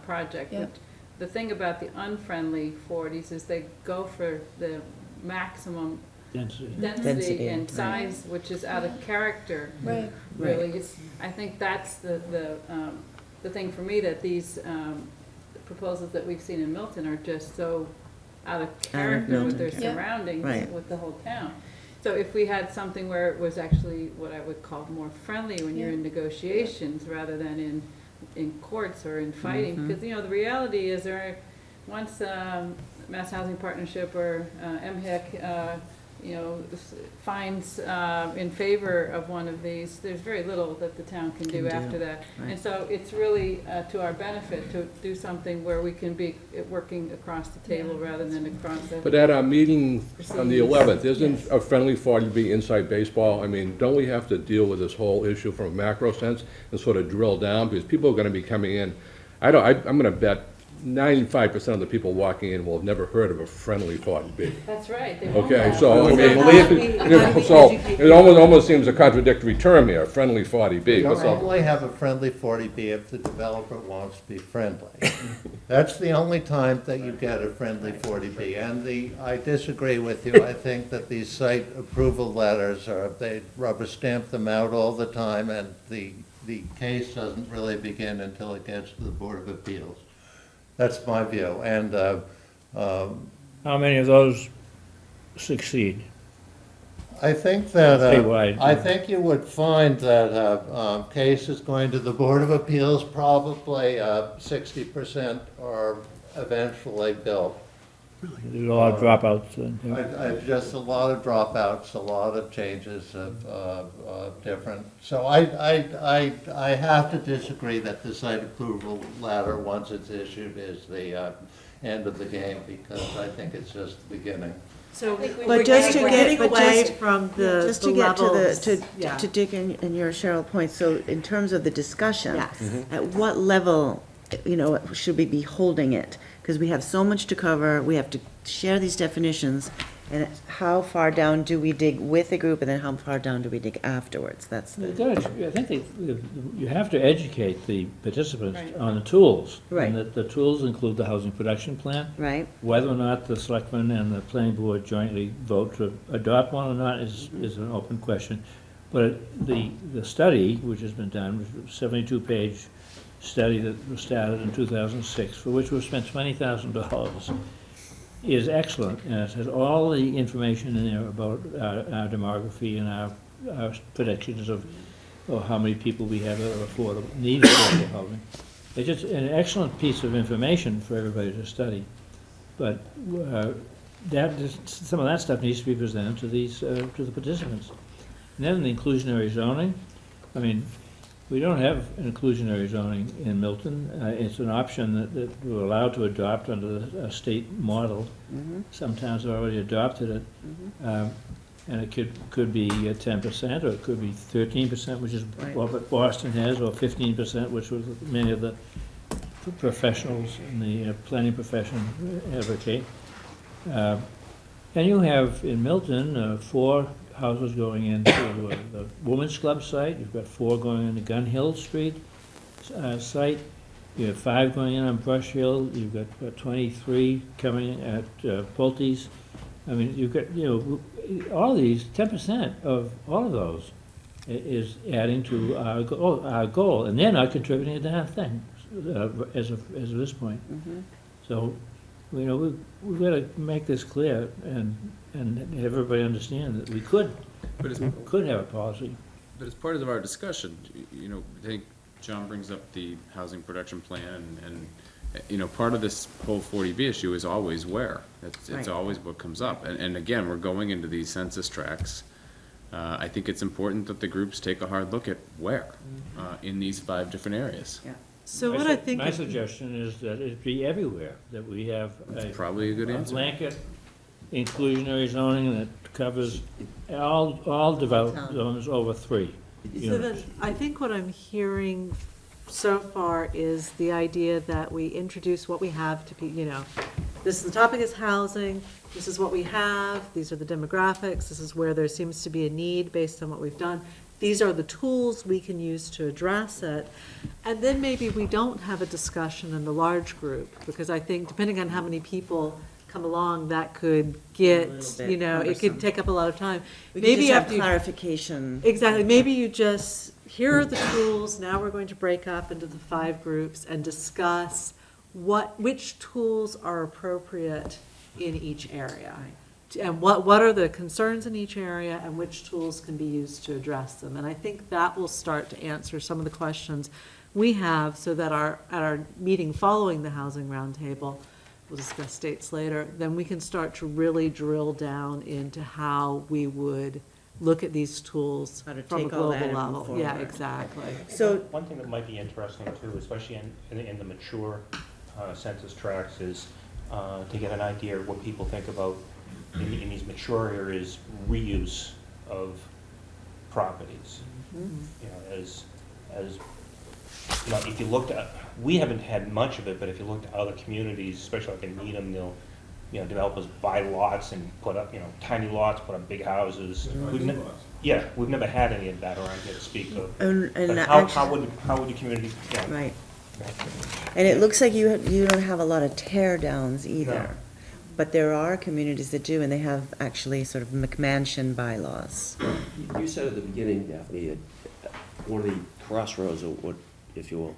project. Yep. The thing about the unfriendly 40s is they go for the maximum density. density and right. size, which is out of character. Right. Really, it's, I think that's the thing for me, that these proposals that we've seen in Milton are just so out of character with their Milton, yeah. surroundings, Right. with the whole town. So if we had something where it was actually what I would call more friendly when you're in negotiations, rather than in courts or in fighting, because, you know, the reality is once Mass Housing Partnership or MHIC, you know, finds in favor of one of these, there's very little that the town can do after that. right. And so it's really to our benefit to do something where we can be working across the table rather than across the. But at our meeting on the 11th, isn't a friendly 40B inside baseball? I mean, don't we have to deal with this whole issue from a macro sense and sort of drill down? Because people are gonna be coming in, I'm gonna bet 95% of the people walking in will have never heard of a friendly 40B. That's right. They won't Okay, have. so, I So mean, how do we- how do we so educate it almost seems a contradictory term here, friendly 40B. You but so- only have a friendly 40B if the developer wants to be friendly. That's the only time that you get a friendly 40B. And I disagree with you. I think that these site approval letters they rubber stamp them out all the time, and the case doesn't really begin until it gets to the Board of Appeals. That's my view. And How many of those succeed? I think that, Statewide. I think you would find that case is going to the Board of Appeals, probably 60% are eventually built. There's a lot of dropouts. Just a lot of dropouts, a lot of changes of different. So I have to disagree that the site approval letter, once it's issued, is the end of the game, because I think it's just the beginning. So But just to we're get, getting but away just, from the just to get to levels. the, Yeah. to dig in your Cheryl point, so in terms of the discussion, Yes. at what level, you know, should we be holding it? Because we have so much to cover, we have to share these definitions, and how far down do we dig with the group, and then how far down do we dig afterwards? That's the, I think you have to educate the participants Right. on the tools. Right. And that the tools include the housing production plan. right? Whether or not the selectmen and the planning board jointly vote to adopt one or not is an open question. But the study, which has been done, was a 72-page study that was started in 2006, for which we spent $20,000, is excellent. And it has all the information in there about our demography and our predictions of how many people we have that need affordable housing. It's just an excellent piece of information for everybody to study. But some of that stuff needs to be presented to to the participants. And then the inclusionary zoning, I mean, we don't have an inclusionary zoning in Milton. It's an option that we're allowed to adopt under a state model. Some towns have already adopted it. And it could be 10%, or it could be 13%, which is Right. what Boston has, or 15%, which was many of the professionals in the planning profession advocate. And you have in Milton 4 houses going into the Women's Club site. You've got 4 going into Gun Hill Street site. You have 5 going in on Brush Hill. You've got 23 coming at Pulte's. I mean, you've got, all these, 10% of all of those is adding to our goal, and they're not contributing a damn thing as of this point. So, we've got to make this clear and have everybody understand that we could have a policy. But as part of our discussion, I think John brings up the housing production plan, and part of this whole 40B issue is always where. It's Right. always what comes up. And again, we're going into these census tracts. I think it's important that the groups take a hard look at where in these 5 different areas. Yeah. So what I think. My suggestion is that it be everywhere, that we have Probably a good a answer. blanket inclusionary zoning that covers all developed zones over 3 So units. then, I think what I'm hearing so far is the idea that we introduce what we have to be, this is, the topic is housing, this is what we have, these are the demographics, this is where there seems to be a need based on what we've done. These are the tools we can use to address it. And then maybe we don't have a discussion in the large group, because I think depending on how many people come along, that could get, A little bit it cumbersome. could take up a lot of time. We could Maybe just have after you- clarification. Exactly, maybe you just, here are the tools, now we're going to break up into the 5 groups and discuss which tools are appropriate in each area. And what are the concerns in each area and which tools can be used to address them. And I think that will start to answer some of the questions we have, so that at our meeting following the housing roundtable, we'll discuss dates later, then we can start to really drill down into how we would look at these tools How to from a take all that global and move level. Yeah, forward. exactly. So, One thing that might be interesting too, especially in the mature census tracts, is to get an idea of what people think about in these mature areas, reuse of properties. As if you looked at, we haven't had much of it, but if you looked at other communities, especially like in Needham, they'll, developers buy lots and put up, tiny lots, put up big houses. Yeah, we've never had any of that around here to speak of. and But actually, how would your community, right. And it looks like you don't have a lot of tear downs either. No. But there are communities that do, and they have actually sort of McMansion bylaws. You said at the beginning, Daphne, one of the crossroads, or what, if you will,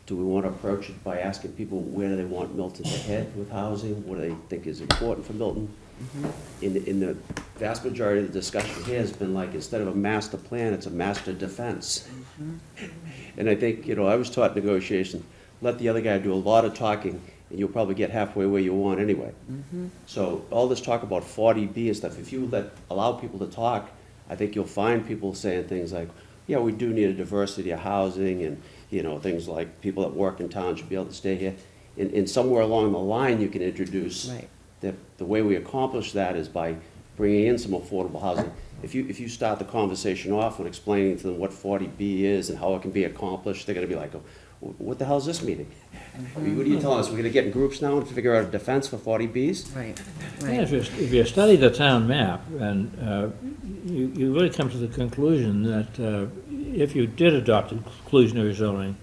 do we want to approach it by asking people where do they want Milton to head with housing? What do they think is important for Milton? In the vast majority of the discussion here has been like, instead of a master plan, it's a master defense. And I think, I was taught negotiation, let the other guy do a lot of talking, and you'll probably get halfway where you want anyway. So all this talk about 40B and stuff, if you allow people to talk, I think you'll find people saying things like, yeah, we do need a diversity of housing, and, things like people that work in town should be able to stay here. And somewhere along the line, you can introduce Right. that the way we accomplish that is by bringing in some affordable housing. If you start the conversation off and explaining to them what 40B is and how it can be accomplished, they're gonna be like, what the hell is this meeting? What are you telling us? We're gonna get in groups now and figure out a defense for 40Bs? Right, Yeah, right. if you study the town map, and you really come to the conclusion that if you did adopt inclusionary zoning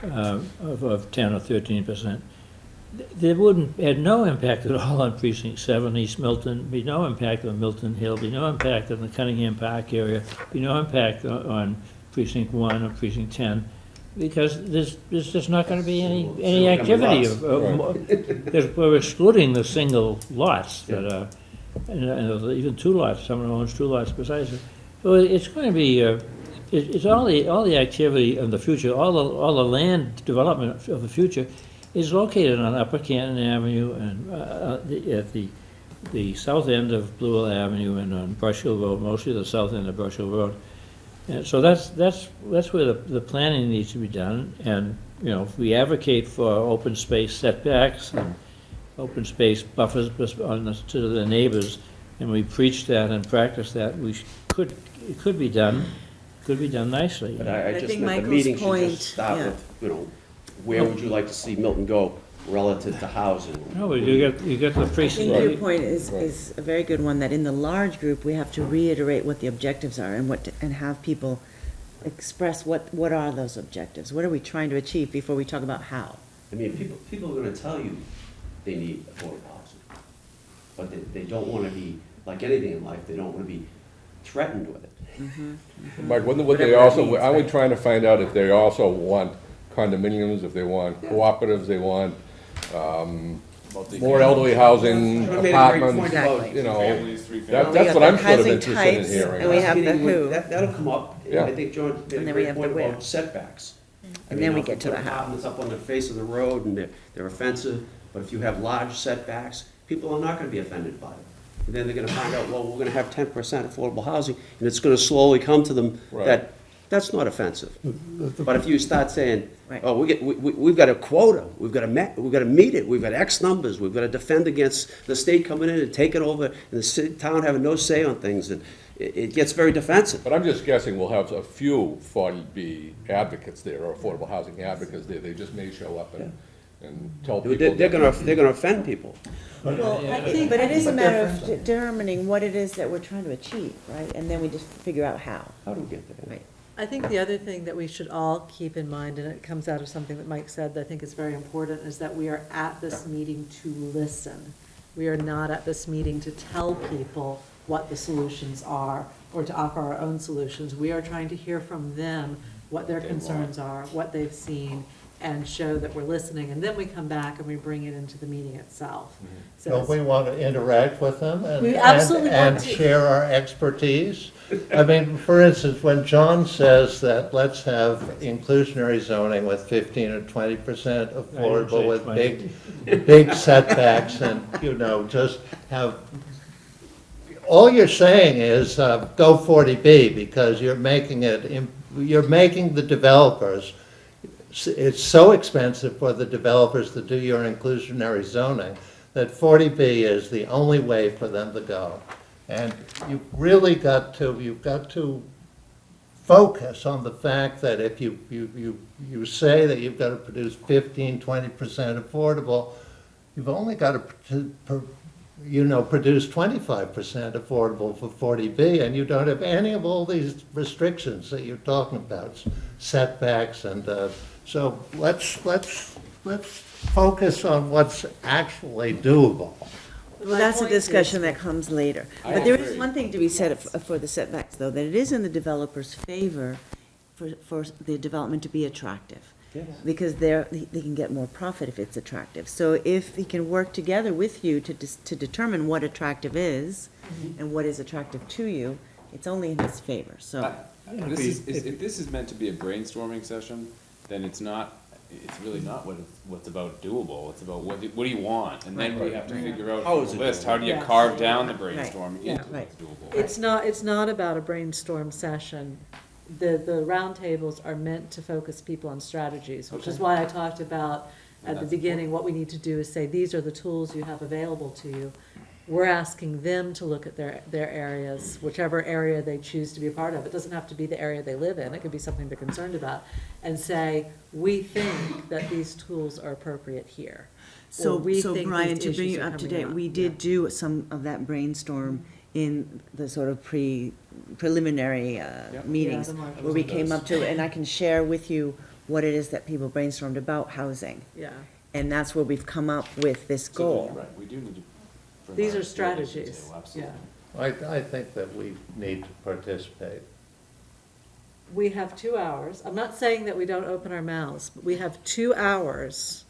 of 10 or 13%, there had no impact at all on Precinct 7, East Milton, be no impact on Milton Hill, be no impact on the Cunningham Park area, be no impact on Precinct 1 or Precinct 10, because there's just not going to be any activity. We're excluding the single lots that are, and even 2 lots, someone owns 2 lots besides it. So it's going to be, it's all the activity of the future, all the land development of the future is located on Upper Canton Avenue and at the south end of Blue Hill Avenue and on Brush Hill Road, mostly the south end of Brush Hill Road. And so that's where the planning needs to be done. And, if we advocate for open space setbacks and open space buffers to the neighbors, and we preach that and practice that, it could be done nicely. But I I just think meant the Michael's meeting should point, just start yeah. with, where would you like to see Milton go relative to housing? No, but you get the I think precinct. your point is a very good one, that in the large group, we have to reiterate what the objectives are and have people express what are those objectives? What are we trying to achieve before we talk about how? I mean, people are gonna tell you they need affordable housing, but they don't wanna be, like anything in life, they don't wanna be threatened with it. Mike, what they Whatever that also, means, aren't we right? trying to find out if they also want condominiums, if they want cooperatives, they want, more elderly housing, You made a great apartments, point about, Families, 3 That- families. that's We what have I'm the sort of housing interested in types, hearing. and we have the Meeting with- who. That'll come up, and Yeah. I think John made And a then we great have the point where. about setbacks. And then we if you get to put the how. apartments up on the face of the road and they're offensive, but if you have large setbacks, people are not gonna be offended by it. And then they're gonna find out, well, we're gonna have 10% affordable housing, and it's gonna slowly come to them Right. that that's not offensive. But if you start saying, Right. oh, we've got a quota, we've got to meet it, we've got X numbers, we've got to defend against the state coming in and taking over, and the town having no say on things, and it gets very defensive. But I'm just guessing we'll have a few 40B advocates there, or affordable housing advocates there. They just may show up and tell people. They're gonna offend people. Well, I think. But it is a but matter of different. determining what it is that we're trying to achieve, right? And then we just figure out how. How do we get there? Right. I think the other thing that we should all keep in mind, and it comes out of something that Mike said that I think is very important, is that we are at this meeting to listen. We are not at this meeting to tell people what the solutions are or to offer our own solutions. We are trying to hear from them what their concerns are, what they've seen, and show that we're listening. And then we come back and we bring it into the meeting itself. So Don't we want to interact with them We absolutely and want to. share our expertise? I mean, for instance, when John says that let's have inclusionary zoning with 15 or 20% affordable with big setbacks and, just have, all you're saying is go 40B because you're making the developers, it's so expensive for the developers to do your inclusionary zoning that 40B is the only way for them to go. And you've really got to focus on the fact that if you say that you've got to produce 15, 20% affordable, you've only got to produce 25% affordable for 40B, and you don't have any of all these restrictions that you're talking about, setbacks, and so let's focus on what's actually doable. Well, that's a discussion that comes later. But there is one thing to be said for the setbacks, though, that it is in the developer's favor for the development to be attractive. Yes. Because they can get more profit if it's attractive. So if he can work together with you to determine what attractive is and what is attractive to you, it's only in his favor, so. If this is meant to be a brainstorming session, then it's really not what's about doable. It's about what do you want? And then we have to figure out How the is it list, doable? how do you Yes. carve down the brainstorm Yeah, into right. what's doable? It's not about a brainstorm session. The roundtables are meant to focus people on strategies, which is why I talked about at the That's beginning, what we need to do is say, these are the tools you have available to you. We're asking them to look at their areas, whichever area they choose to be a part of. It doesn't have to be the area they live in, it could be something they're concerned about, and say, we think that these tools are appropriate here. So, Or we think Brian, these to bring issues you are up to coming date, we did do some of that brainstorm in the sort of preliminary meetings, Yeah, the March where we ones. came up to, and I can share with you what it is that people brainstormed about housing. Yeah, And that's where we've come up with this So, goal. right, we do need to. bring these our are strategies strategies, to, absolutely. yeah. I think that we need to participate. We have 2 hours. I'm not saying that we don't open our mouths, but we have 2 hours.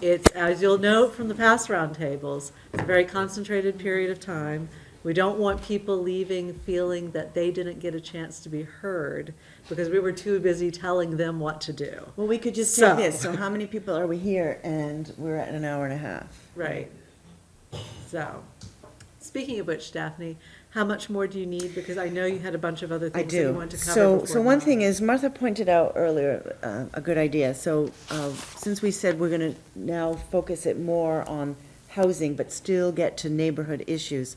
It's, as you'll note from the past roundtables, it's a very concentrated period of time. We don't want people leaving feeling that they didn't get a chance to be heard because we were too busy telling them what to do. Well, we could just So- take this, so how many people are we here? And we're at an hour and a half. Right. So, speaking of which, Daphne, how much more do you need? Because I know you had a bunch of other I things that you do. wanted to cover So before one now. thing is, Martha pointed out earlier, a good idea. So, since we said we're gonna now focus it more on housing, but still get to neighborhood issues,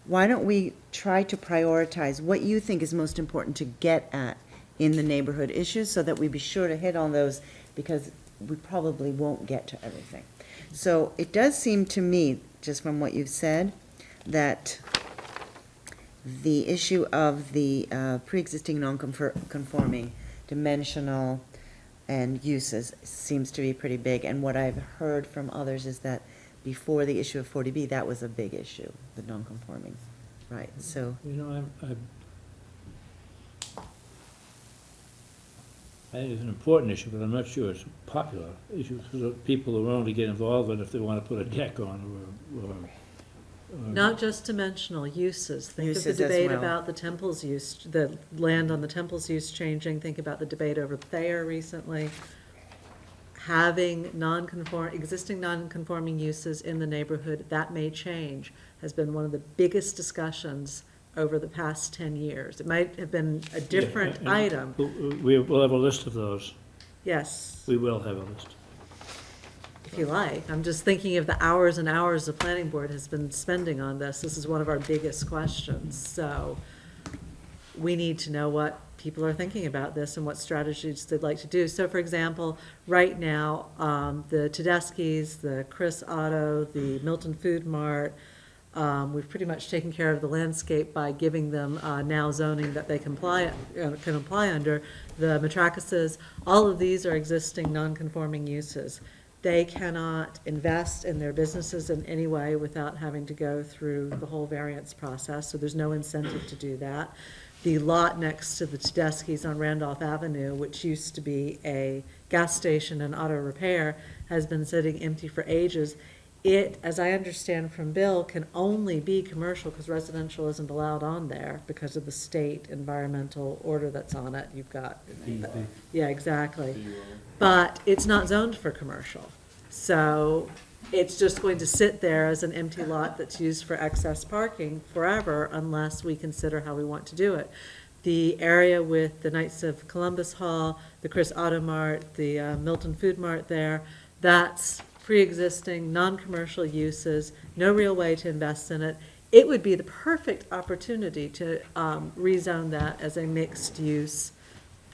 why don't we try to prioritize what you think is most important to get at in the neighborhood issues, so that we be sure to hit on those, because we probably won't get to everything. So it does seem to me, just from what you've said, that the issue of the pre-existing non-conforming dimensional and uses seems to be pretty big. And what I've heard from others is that before the issue of 40B, that was a big issue, the non-conforming. Right, so, You know, I think it's an important issue, but I'm not sure it's a popular issue, because people are only get involved in if they want to put a deck on or Not just dimensional uses. Think of the Uses as debate well. about the temple's use, the land on the temple's use changing. Think about the debate over Thayer recently. Having existing non-conforming uses in the neighborhood, that may change, has been one of the biggest discussions over the past 10 years. It might have been a different And item, We'll have a list of those. yes, We will have a list. if you like. I'm just thinking of the hours and hours the planning board has been spending on this. This is one of our biggest questions, so we need to know what people are thinking about this and what strategies they'd like to do. So for example, right now, the Tedeschi's, the Chris Auto, the Milton Food Mart, we've pretty much taken care of the landscape by giving them now zoning that they can apply under. The Matracases, all of these are existing non-conforming uses. They cannot invest in their businesses in any way without having to go through the whole variance process, so there's no incentive to do that. The lot next to the Tedeschi's on Randolph Avenue, which used to be a gas station and auto repair, has been sitting empty for ages. It, as I understand from Bill, can only be commercial because residential isn't allowed on there because of the state environmental order that's on it. You've got, yeah, exactly. But it's not zoned for commercial. So it's just going to sit there as an empty lot that's used for excess parking forever unless we consider how we want to do it. The area with the Knights of Columbus Hall, the Chris Auto Mart, the Milton Food Mart there, that's pre-existing, non-commercial uses, no real way to invest in it. It would be the perfect opportunity to rezone that as a mixed use,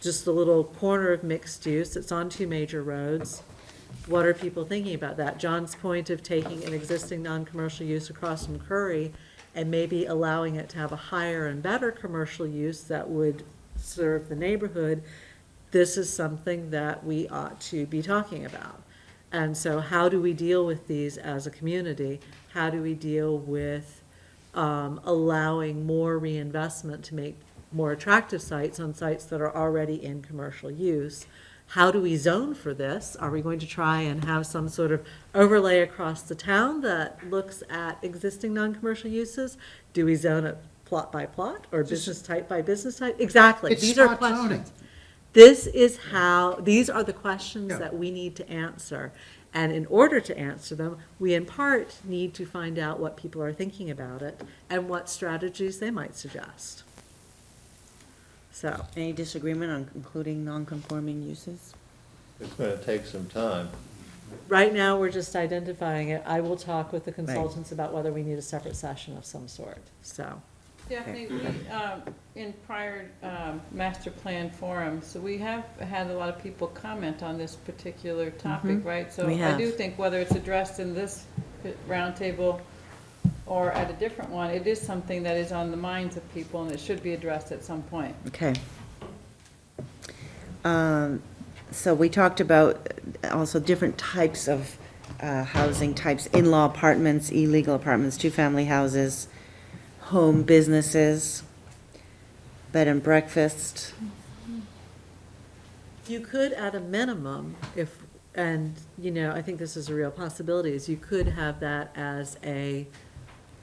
just a little corner of mixed use. It's on 2 major roads. What are people thinking about that? John's point of taking an existing non-commercial use across from Curry and maybe allowing it to have a higher and better commercial use that would serve the neighborhood, this is something that we ought to be talking about. And so how do we deal with these as a community? How do we deal with allowing more reinvestment to make more attractive sites on sites that are already in commercial use? How do we zone for this? Are we going to try and have some sort of overlay across the town that looks at existing non-commercial uses? Do we zone it plot by plot or business type by business type? Exactly. It's These are spot zoning. questions. This is how, these are the questions Yeah. that we need to answer. And in order to answer them, we in part need to find out what people are thinking about it and what strategies they might suggest. So, Any disagreement on including non-conforming uses? It's going to take some time. right now, we're just identifying it. I will talk with the consultants about whether we need a separate session of some sort, so. Daphne, we, in prior master plan forums, so we have had a lot of people comment on this particular topic, right? So We I have. do think whether it's addressed in this roundtable or at a different one, it is something that is on the minds of people and it should be addressed at some point. Okay. So we talked about also different types of housing types, in-law apartments, illegal apartments, two-family houses, home businesses, bed and breakfast. You could, at a minimum, if, and, you know, I think this is a real possibility, is you could have that as a,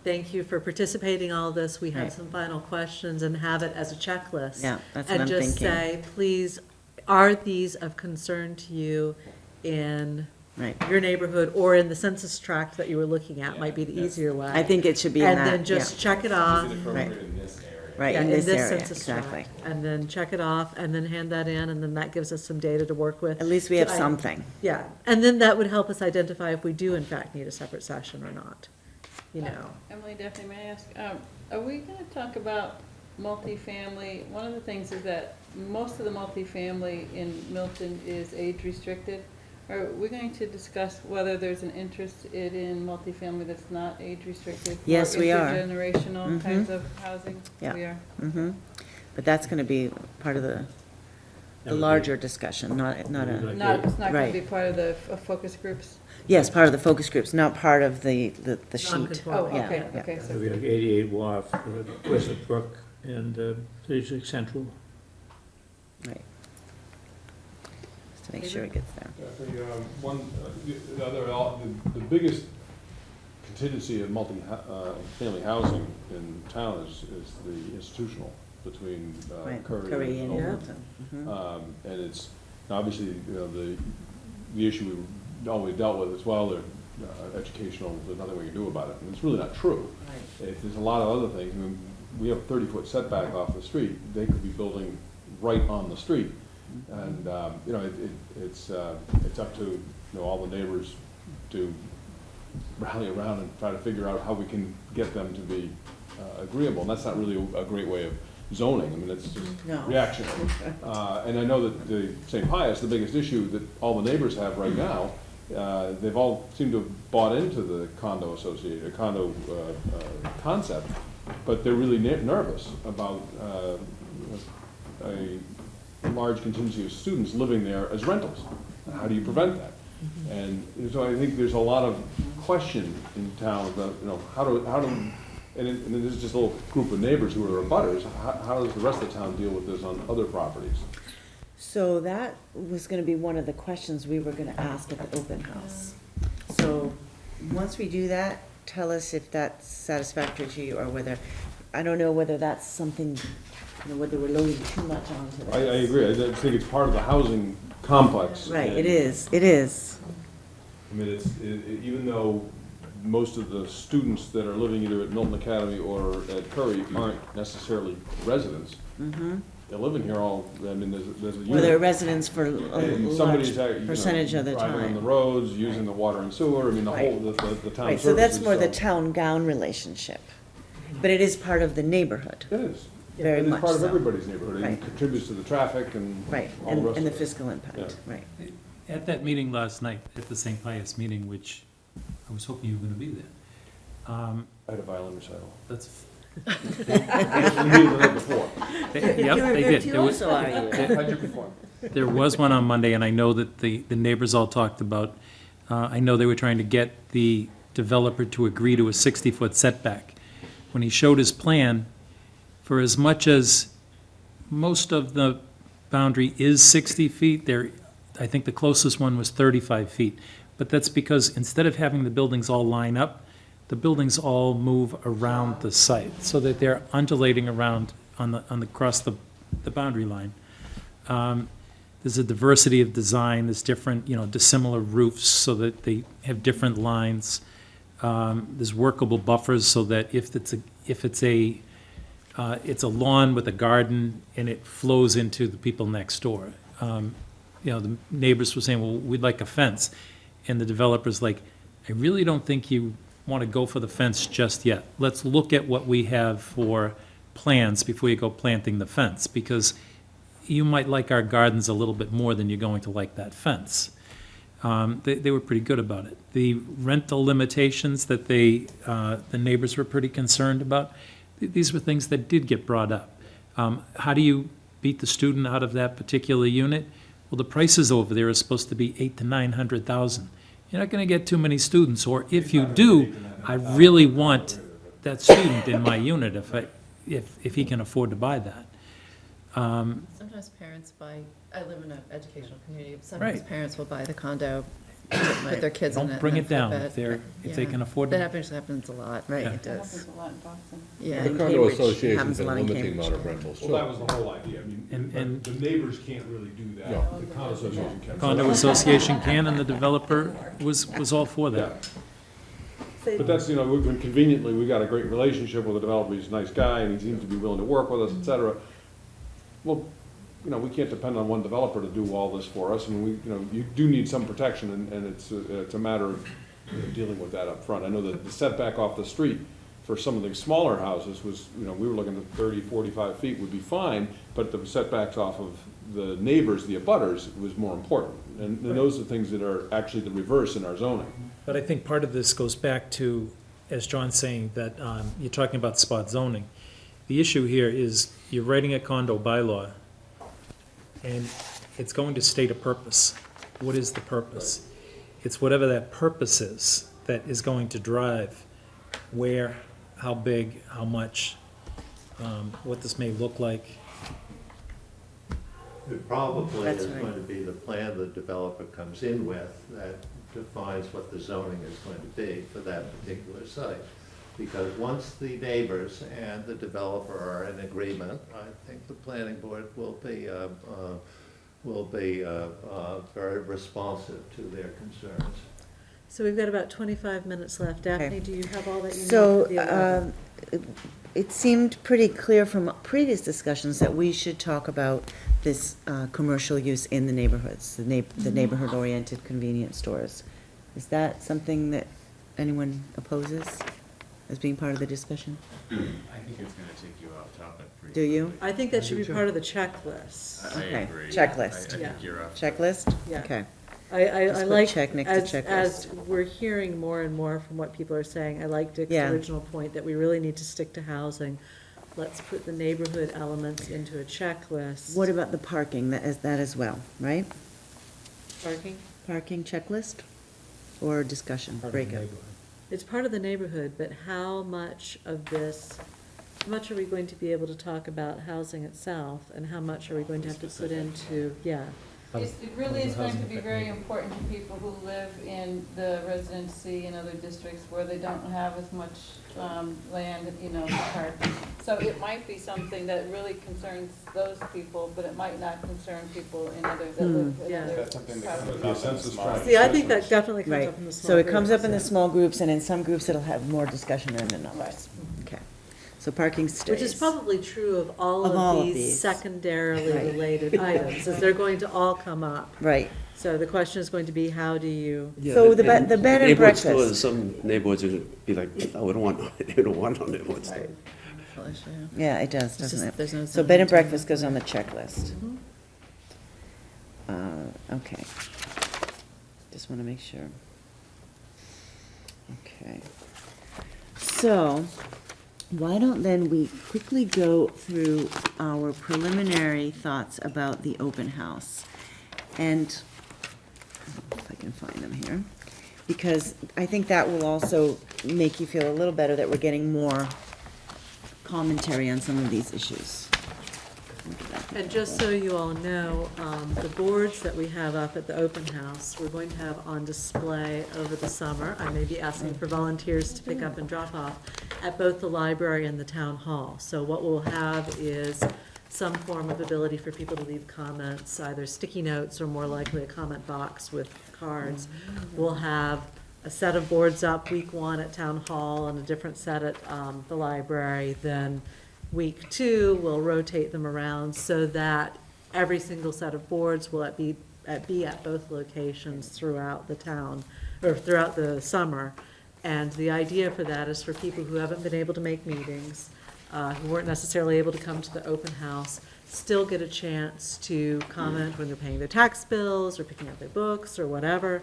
thank you for participating in all this, we have Right. some final questions, and have it as a checklist. Yeah, that's what I'm And just thinking. say, please, are these of concern to you in Right. your neighborhood or in the census tract that you were looking at, might be the easier way. I think it should be in that, And then yeah. just check it off. Is it appropriate in this area? Right, Yeah, in this area, census exactly. tract. And then check it off, and then hand that in, and then that gives us some data to work with. At least we have So I- something. Yeah, and then that would help us identify if we do in fact need a separate session or not, you know. Emily, Daphne, may I ask, are we gonna talk about multifamily? One of the things is that most of the multifamily in Milton is age restricted. Are we going to discuss whether there's an interest in multifamily that's not age restricted? Yes, we are. Intergenerational Mhm. kinds of housing? Yeah. We are. Mm-hmm. But that's gonna be part of the larger discussion, not a, It's not gonna Right. be part of the focus groups? yes, part of the focus groups, not part of the sheet. Non-conforming. Oh, Yeah, okay, yeah. okay, so. We have 88 Wharf, Westwood Brook, and 36 Central. Right. Just to make sure it gets there. The biggest contingency of multi-family housing in town is the institutional between Right, Curry and Milton. Milton. Mhm. And it's, obviously, you know, the issue we've always dealt with as well, educational, there's nothing we can do about it. And it's really not true. Right. There's a lot of other things. I mean, we have a 30-foot setback off the street, they could be building right on the street. And, you know, it's up to, you know, all the neighbors to rally around and try to figure out how we can get them to be agreeable. And that's not really a great way of zoning. I mean, it's just No. reactionary. And I know that the St. Pius, the biggest issue that all the neighbors have right now, they've all seemed to have bought into the condo concept, but they're really nervous about a large contingency of students living there as rentals. How do you prevent that? And so I think there's a lot of question in town about, you know, how do and this is just a little group of neighbors who are abutters, how does the rest of the town deal with this on other properties? So that was gonna be one of the questions we were gonna ask at the open house. So, once we do that, tell us if that's satisfactory to you, or whether, I don't know whether that's something, you know, whether we're loading too much onto this. I agree, I think it's part of the housing complex. Right, and- it is. I mean, even though most of the students that are living either at Milton Academy or at Curry aren't necessarily residents, they're living here all, I mean, there's a unit. Well, they're residents for a And large somebody's, you know, percentage of the driving on the time. roads, using the water and sewer, I mean, the Right. whole, the town services. Right, so that's more the town-gown relationship, but it is part of the neighborhood. It is. Very much It's part of so. everybody's neighborhood, it Right. contributes to the traffic and Right, all the rest and the of it. fiscal impact, Yeah. right. At that meeting last night, at the St. Pius meeting, which I was hoping you were gonna be there. I had a violin recital. That's, We meeting the night before. yep, You're a they did. There was- virtuoso, are you? How'd you perform? There was one on Monday, and I know that the neighbors all talked about, I know they were trying to get the developer to agree to a 60-foot setback. When he showed his plan, for as much as most of the boundary is 60 feet, there, I think the closest one was 35 feet. But that's because instead of having the buildings all line up, the buildings all move around the site, so that they're undulating around across the boundary line. There's a diversity of design, there's different, you know, dissimilar roofs, so that they have different lines. There's workable buffers, so that if it's a lawn with a garden and it flows into the people next door. You know, the neighbors were saying, well, we'd like a fence. And the developer's like, I really don't think you want to go for the fence just yet. Let's look at what we have for plans before you go planting the fence, because you might like our gardens a little bit more than you're going to like that fence. They were pretty good about it. The rental limitations that the neighbors were pretty concerned about, these were things that did get brought up. How do you beat the student out of that particular unit? Well, the prices over there are supposed to be $800,000 to $900,000. You're not going to get too many students, or if you do, I really want that student in my unit if he can afford to buy that. Sometimes parents buy, I live in an educational community, sometimes Right. parents will buy the condo, put their kids in it. Don't and bring then it down flip if they Yeah. can afford That to. happens a lot, right, Yeah. it That does. happens a lot in Boston. Yeah. The In condo Cambridge, association's happens a been lot in limiting the Cambridge. amount of rentals, Well, that too. was the whole idea, I mean, And- the neighbors can't really do that, No. the condo association can. Condo association can, and the developer was all for Yeah. that. But that's, you know, we've been conveniently, we got a great relationship with the developer, he's a nice guy, and he seems to be willing to work with us, et cetera. Well, you know, we can't depend on one developer to do all this for us, and we, you know, you do need some protection, and it's a matter of dealing with that up front. I know that the setback off the street for some of the smaller houses was, you know, we were looking at 30, 45 feet would be fine, but the setbacks off of the neighbors, the abutters, was more important. And those are things that are actually the reverse in our zoning. But I think part of this goes back to, as John's saying, that you're talking about spot zoning. The issue here is you're writing a condo bylaw, and it's going to state a purpose. What is the purpose? It's whatever that purpose is that is going to drive where, how big, how much, what this may look like. It probably That's is right. going to be the plan the developer comes in with that defines what the zoning is going to be for that particular site. Because once the neighbors and the developer are in agreement, I think the planning board will be very responsive to their concerns. So we've got about 25 minutes left. Daphne, do you have all that you need So, for the 11th? it seemed pretty clear from previous discussions that we should talk about this commercial use in the neighborhoods, the neighborhood-oriented convenience stores. Is that something that anyone opposes as being part of the discussion? I think it's gonna take you off topic. pretty Do you? quickly. I think that should be part of the checklist. I Okay, agree. checklist. I Yeah. think you're off. Checklist? Yeah. Okay. I Just put like, check next to as checklist. we're hearing more and more from what people are saying, I like Dick's Yeah. original point that we really need to stick to housing. Let's put the neighborhood elements into a checklist. What about the parking, that as well, right? Parking? Parking checklist or discussion, breakup? It's part of the neighborhood, but how much of this, how much are we going to be able to talk about housing itself, and how much are we going to have to put into, yeah. It really is going to be very important to people who live in the residency and other districts where they don't have as much land, to park. So it might be something that really concerns those people, but it might not concern people in other, that live in Yeah. other That's something that parts. comes up in the small. See, I think that definitely comes Right, up in the small so it comes up groups. in the small groups, and in some groups it'll have more discussion than in others. Okay, so parking stays. Which is probably true of all Of all of of these these. secondarily Right. related items, is they're going to all come up. Right, So the question is going to be, how do you, So the bed and Neighborhood breakfast. stores, some neighborhoods are gonna be like, no, we don't want, they don't want no neighborhood store. Yeah, it does, It's just- doesn't there's no it? So zoning bed and to it. breakfast goes on the checklist. Okay. Just want to make sure. Okay. So, why don't then we quickly go through our preliminary thoughts about the open house? And, if I can find them here, because I think that will also make you feel a little better that we're getting more commentary on some of these issues. and just so you all know, the boards that we have up at the open house, we're going to have on display over the summer. I may be asking for volunteers to pick up and drop off at both the library and the town hall. So what we'll have is some form of ability for people to leave comments, either sticky notes or more likely a comment box with cards. We'll have a set of boards up week 1 at town hall and a different set at the library. Then week 2, we'll rotate them around so that every single set of boards will be at both locations throughout the town, or throughout the summer. And the idea for that is for people who haven't been able to make meetings, who weren't necessarily able to come to the open house, still get a chance to comment when they're paying their tax bills or picking up their books or whatever.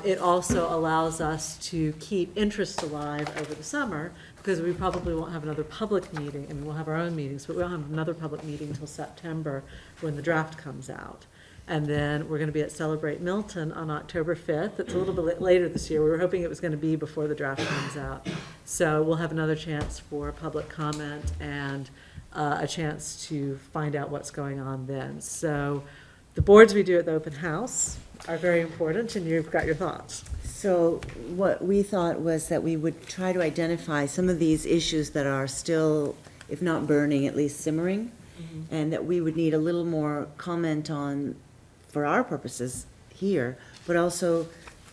It also allows us to keep interest alive over the summer, because we probably won't have another public meeting. I mean, we'll have our own meetings, but we won't have another public meeting until September when the draft comes out. And then we're gonna be at Celebrate Milton on October 5th. It's a little bit later this year. We were hoping it was gonna be before the draft comes out. So we'll have another chance for public comment and a chance to find out what's going on then. So the boards we do at the open house are very important, and you've got your thoughts. So what we thought was that we would try to identify some of these issues that are still, if not burning, at least simmering, and that we would need a little more comment on, for our purposes here, but also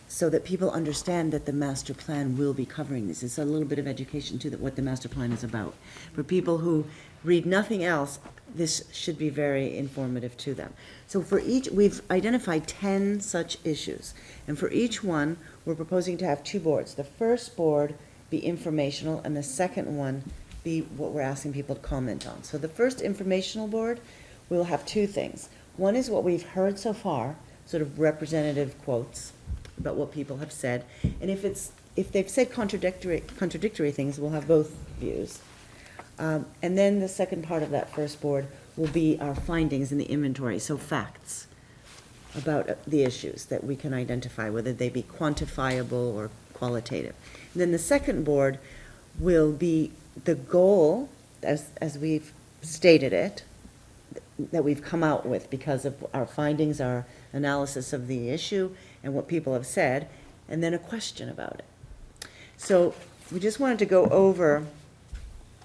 so that people understand that the master plan will be covering this. It's a little bit of education too, that what the master plan is about. For people who read nothing else, this should be very informative to them. So for each, we've identified 10 such issues, and for each one, we're proposing to have 2 boards. The first board be informational, and the second one be what we're asking people to comment on. So the first informational board will have 2 things. One is what we've heard so far, sort of representative quotes about what people have said, and if they've said contradictory things, we'll have both views. And then the second part of that first board will be our findings in the inventory, so facts about the issues that we can identify, whether they be quantifiable or qualitative. And then the second board will be the goal, as we've stated it, that we've come out with because of our findings, our analysis of the issue, and what people have said, and then a question about it. So we just wanted to go over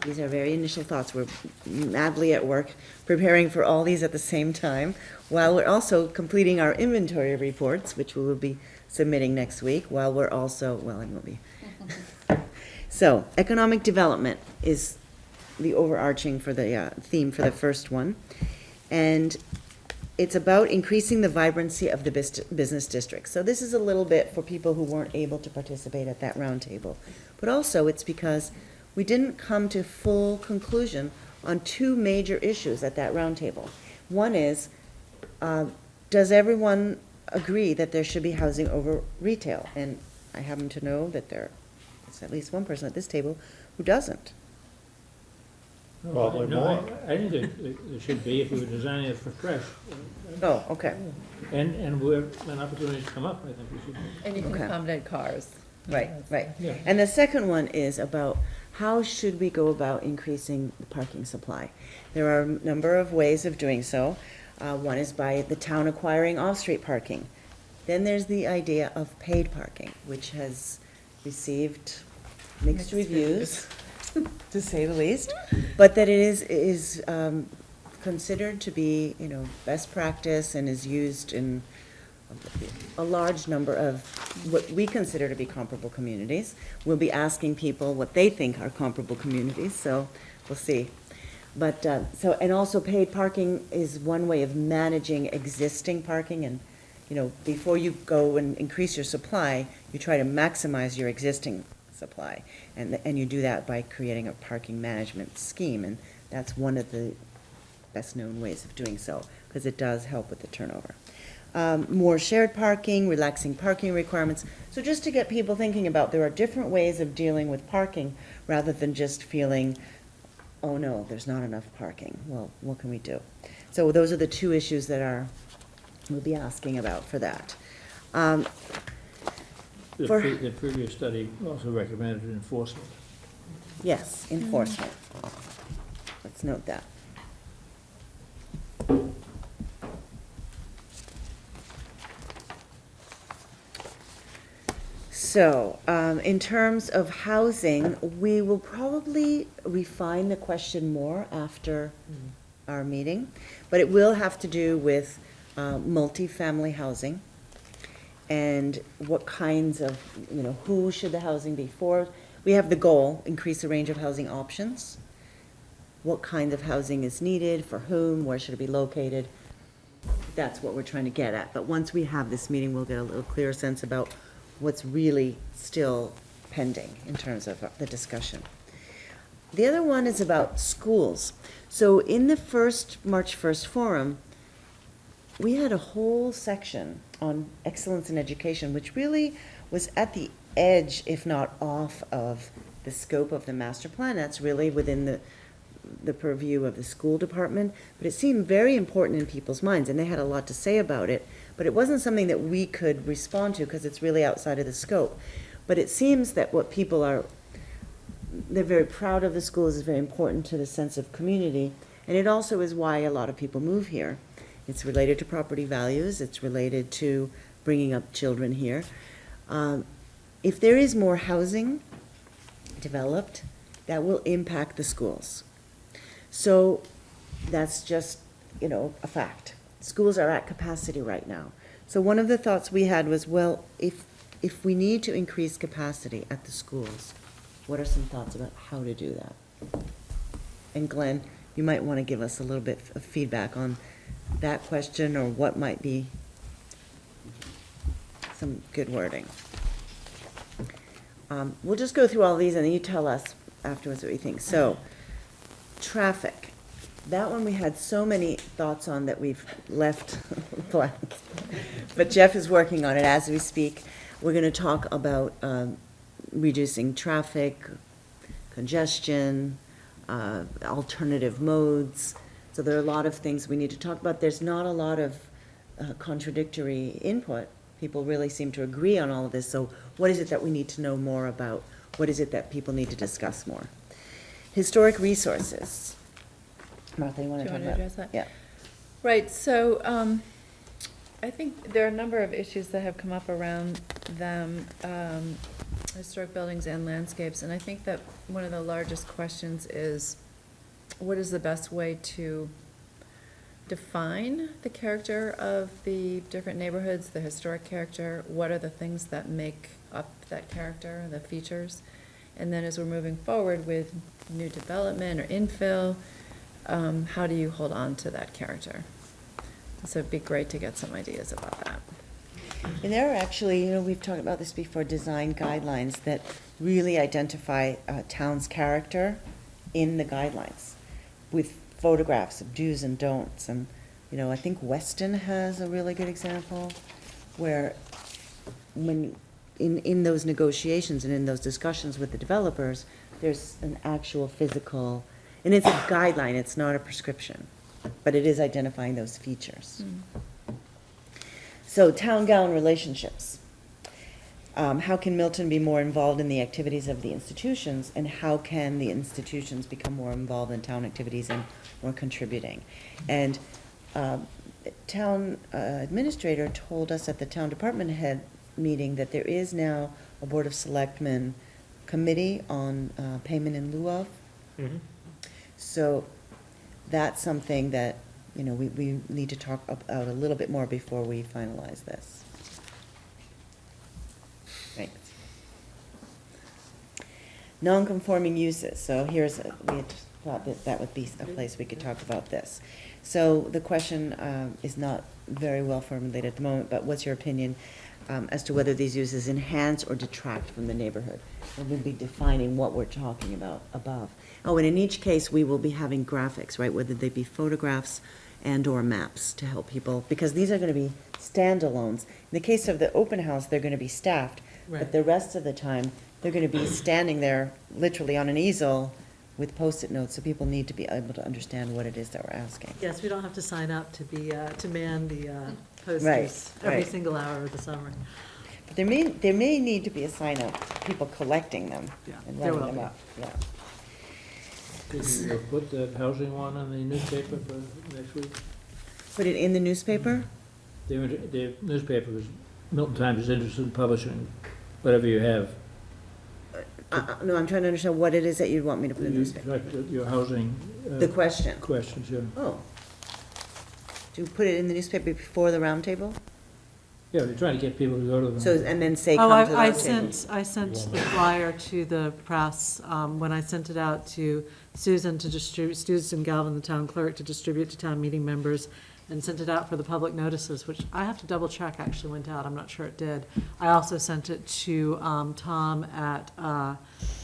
these are very initial thoughts. We're madly at work preparing for all these at the same time, while we're also completing our inventory reports, which we will be submitting next week, while we're also, well, I won't be. So, economic development is the overarching for the theme for the first one. And it's about increasing the vibrancy of the business district. So this is a little bit for people who weren't able to participate at that roundtable. But also it's because we didn't come to full conclusion on two major issues at that roundtable. One is, does everyone agree that there should be housing over retail? And I happen to know that there is at least one person at this table who doesn't. Probably No, more. I think there should be if we were designing it for fresh. Oh, okay, And where an opportunities come up, I think we should. And you can Okay. accommodate cars. right. Yeah. And the second one is about how should we go about increasing the parking supply? There are a number of ways of doing so. One is by the town acquiring off-street parking. Then there's the idea of paid parking, which has received mixed reviews, to say the least, but that it is considered to be, best practice and is used in a large number of what we consider to be comparable communities. We'll be asking people what they think are comparable communities, so we'll see. But, and also paid parking is one way of managing existing parking, and, before you go and increase your supply, you try to maximize your existing supply. And you do that by creating a parking management scheme, and that's one of the best-known ways of doing so, because it does help with the turnover. More shared parking, relaxing parking requirements. So just to get people thinking about, there are different ways of dealing with parking, rather than just feeling, oh no, there's not enough parking. Well, what can we do? So those are the two issues that we'll be asking about for that. The previous study also recommended enforcement. Yes, enforcement. Let's note that. So, in terms of housing, we will probably refine the question more after our meeting, but it will have to do with multifamily housing and what kinds of, who should the housing be for? We have the goal, increase the range of housing options. What kind of housing is needed, for whom, where should it be located? That's what we're trying to get at. But once we have this meeting, we'll get a little clearer sense about what's really still pending in terms of the discussion. The other one is about schools. So in the March 1st forum, we had a whole section on excellence in education, which really was at the edge, if not off of the scope of the master plan. That's really within the purview of the school department, but it seemed very important in people's minds, and they had a lot to say about it, but it wasn't something that we could respond to because it's really outside of the scope. But it seems that what people they're very proud of the schools, is very important to the sense of community, and it also is why a lot of people move here. It's related to property values, it's related to bringing up children here. If there is more housing developed, that will impact the schools. So that's just, a fact. Schools are at capacity right now. So one of the thoughts we had was, well, if we need to increase capacity at the schools, what are some thoughts about how to do that? And Glenn, you might want to give us a little bit of feedback on that question, or what might be some good wording. We'll just go through all these and then you tell us afterwards what you think. So, traffic. That one we had so many thoughts on that we've left blank. But Jeff is working on it as we speak. We're going to talk about reducing traffic, congestion, alternative modes. So there are a lot of things we need to talk about. There's not a lot of contradictory input. People really seem to agree on all of this. So what is it that we need to know more about? What is it that people need to discuss more? Historic resources. Martha, you want to talk about? Address that? Yeah. Right, so I think there are a number of issues that have come up around them. historic buildings and landscapes, and I think that one of the largest questions is, what is the best way to define the character of the different neighborhoods, the historic character? What are the things that make up that character, the features? And then as we're moving forward with new development or infill, how do you hold on to that character? So it'd be great to get some ideas about that. And there are actually, we've talked about this before, design guidelines that really identify a town's character in the guidelines with photographs of do's and don'ts. And, I think Weston has a really good example where when, in those negotiations and in those discussions with the developers, there's an actual physical, and it's a guideline, it's not a prescription, but it is identifying those features. So town-gown relationships. How can Milton be more involved in the activities of the institutions, and how can the institutions become more involved in town activities and more contributing? And town administrator told us at the town department head meeting that there is now a Board of Selectmen committee on payment in lieu of. So that's something that, we need to talk about a little bit more before we finalize this. Thanks. Non-conforming uses, so we had thought that would be a place we could talk about this. So the question is not very well formulated at the moment, but what's your opinion as to whether these uses enhance or detract from the neighborhood? And we'll be defining what we're talking about above. Oh, and in each case, we will be having graphics, right, whether they be photographs and/or maps to help people, because these are going to be standalones. In the case of the open house, they're going to be staffed, Right. but the rest of the time, they're going to be standing there literally on an easel with Post-it notes, so people need to be able to understand what it is that we're asking. Yes, we don't have to sign up to be, to man the posters Right, every right. single hour of the summer. But there may need to be a sign up, people collecting them Yeah, and there writing will them be. up, yeah. Could you put that housing one in the newspaper for next week? Put it in the newspaper? The newspaper is, Milton Times is interested in publishing whatever you have. No, I'm trying to understand what it is that you'd want me to put in the newspaper. Your housing. The question. Questions, yeah. Oh. Do you put it in the newspaper before the roundtable? Yeah, they're trying to get people to go to them. So, and then say Oh, come to the I roundtable? I sent the flyer to the press, when I sent it out to Susan to distribute, Susan Galvin, the town clerk, to distribute to town meeting members, and sent it out for the public notices, which I have to double check actually went out, I'm not sure it did. I also sent it to Tom at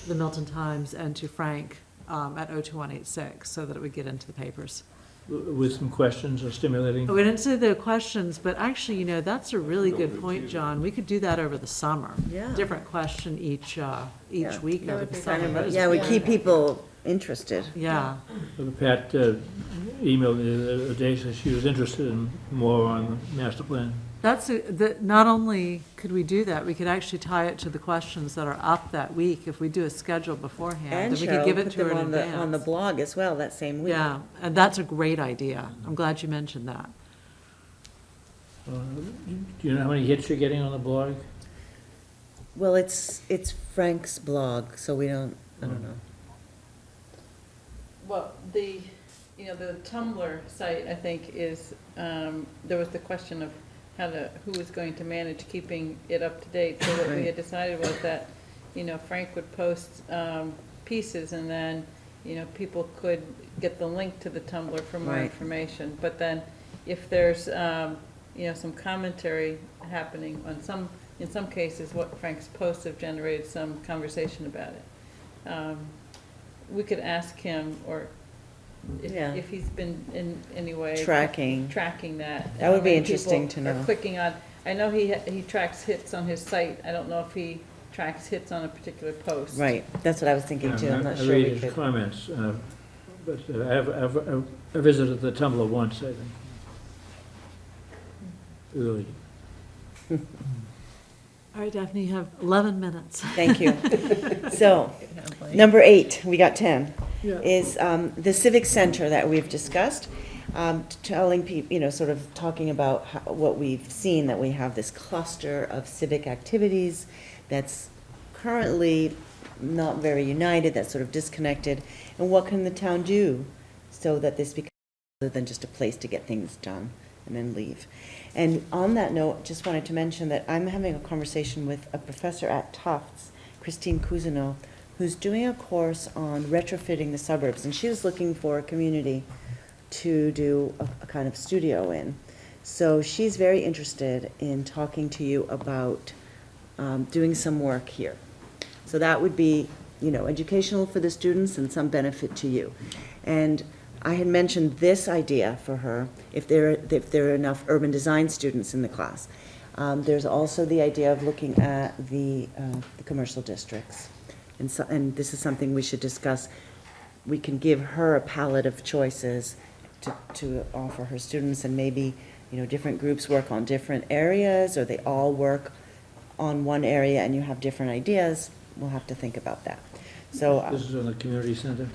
the Milton Times and to Frank at 02186, so that it would get into the papers. With some questions or stimulating. We didn't say the questions, but actually, that's a really good point, John. We could do that over the summer. Yeah. Different question each Yeah. week That over would the be summer. kind of That is Yeah, we good. keep people interested. Yeah. Pat emailed me the other day, said she was interested in more on the master plan. Not only could we do that, we could actually tie it to the questions that are up that week. If we do a schedule beforehand, And then we could Cheryl, give it put to her them in on the, on the advance. blog as well that same week. Yeah, and that's a great idea. I'm glad you mentioned that. Do you know how many hits you're getting on the blog? Well, it's Frank's blog, so we don't, I don't know. Well, the Tumblr site, I think, is, there was the question of who was going to manage keeping it up to date. So what we had decided was that, Frank would post pieces, and then, people could get the link to the Tumblr for more Right. information. But then if there's, some commentary happening in some cases, what Frank's posts have generated some conversation about it. We could ask him, or Yeah. if he's been in any way Tracking. that. That would be How many interesting people to are know. clicking on, I know he tracks hits on his site. I don't know if he tracks hits on a particular post. Right, that's what I was thinking too, I'm not I sure read we his could. comments, but I visited the Tumblr once, I think. Really. All right, Daphne, you have 11 minutes. Thank you. So, number 8, we got 10, is the civic center that we've discussed. Telling people, sort of talking about what we've seen, that we have this cluster of civic activities that's currently not very united, that's sort of disconnected, and what can the town do so that this becomes other than just a place to get things done and then leave. And on that note, just wanted to mention that I'm having a conversation with a professor at Tufts, Christine Cousineau, who's doing a course on retrofitting the suburbs, and she was looking for a community to do a kind of studio in. So she's very interested in talking to you about doing some work here. So that would be, you know, educational for the students and some benefit to you. And I had mentioned this idea for her, if there are enough urban design students in the class. There's also the idea of looking at the commercial districts. And this is something we should discuss. We can give her a palette of choices to offer her students, and maybe, you know, different groups work on different areas, or they all work on one area and you have different ideas. We'll have to think about that. So This is on the community center?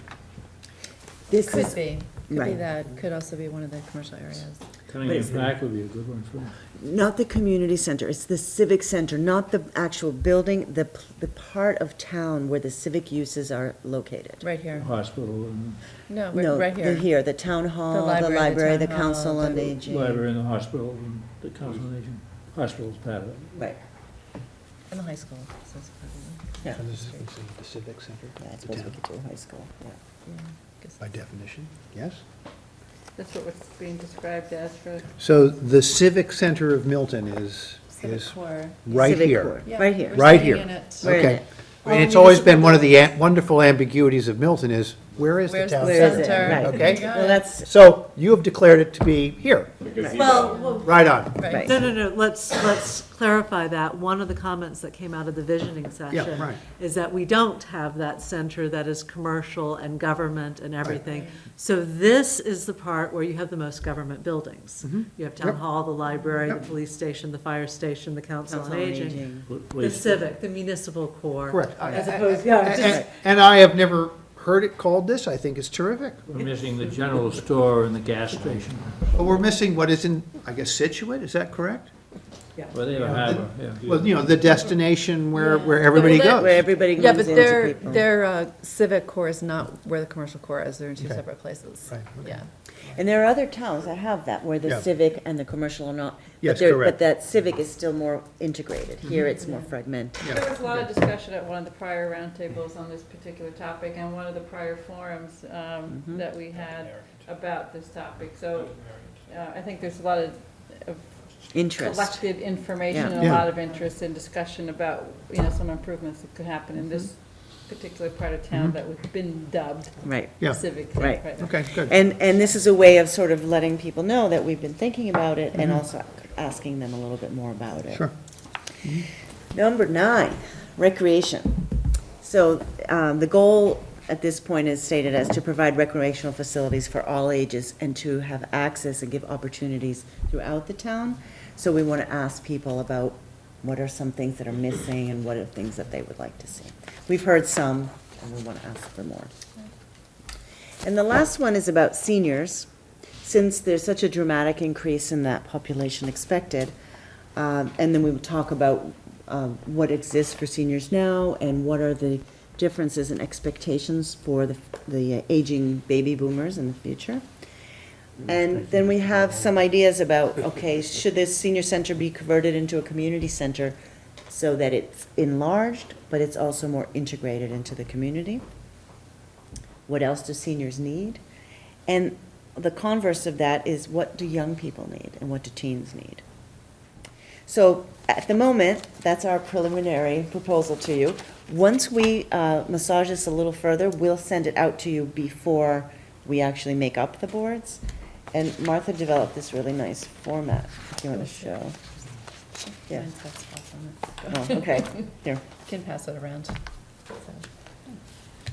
this Could is, be right. that, could also be one of the commercial areas. Cunningham Park would be a good one for them. not the community center, it's the civic center, not the actual building, the part of town where the civic uses are located. Right here. Hospital and No, No, right the here. the town hall, the library, the library, the town council hall, on the aging. library and the hospital and the council on aging. Hospital's part of it. Right, And the high school. So it's probably- yeah, And this is the civic center, yeah, I the suppose we town, could do high school, yeah. yeah, guess by definition, yes? That's what it's being described as for. So the civic center of Milton is Civic core. right Civic here. core, Yeah, right here. we're Right staying here. in it. We're in Okay. it. And it's always been one of the wonderful ambiguities of Milton is, where is the Where's the town Where is center? it? center? Right. Okay. Got Well, it. that's, So you have declared it to be here, Well, right on. Right. no, let's clarify that. One of the comments that came out of the visioning session right. is that we don't have that center that is commercial and government and everything. So this is the part where you have the most government buildings. You have town Yep. hall, the library, the Yep. police station, the fire station, the council on council on aging, aging. the Police. civic, the municipal core. Correct. As opposed, yeah, just, And I have never heard it called this, I think it's terrific. We're missing the general store and the gas station. But we're missing what is in, I guess, Situate, is that correct? Well, they have a harbor, yeah. Well, you know, the destination where everybody where goes. everybody Yeah, comes but in to people. their civic core is not where the commercial core is. They're in two Okay. separate places. Right, okay. Yeah. And there are other towns that have that, where the Yeah. civic and the commercial are not. Yes, but they're- correct. But that civic is still more integrated. Here, it's more fragmented. There was a lot of discussion at one of the prior roundtables on this particular topic, and one of the prior forums that we had about this topic. So I think there's a lot of Interest. collected information Yeah. and a Yeah. lot of interest and discussion about, you know, some improvements that could happen in this particular part of town that we've been dubbed Right. Yeah. civic. Right. now. Okay, good. And this is a way of sort of letting people know that we've been thinking about it and also asking them a little bit more about it. Sure. Number 9, recreation. So the goal at this point is stated as to provide recreational facilities for all ages and to have access and give opportunities throughout the town. So we want to ask people about what are some things that are missing and what are things that they would like to see. We've heard some, and we want to ask for more. And the last one is about seniors. Since there's such a dramatic increase in that population expected, and then we would talk about what exists for seniors now and what are the differences and expectations for the aging baby boomers in the future. And then we have some ideas about, okay, should this senior center be converted into a community center so that it's enlarged, but it's also more integrated into the community? What else do seniors need? And the converse of that is, what do young people need and what do teens need? So at the moment, that's our preliminary proposal to you. Once we massage this a little further, we'll send it out to you before we actually make up the boards. And Martha developed this really nice format, if you want to show. Yeah. Mine's got spots on it. Oh, okay, here. Can pass it around. So.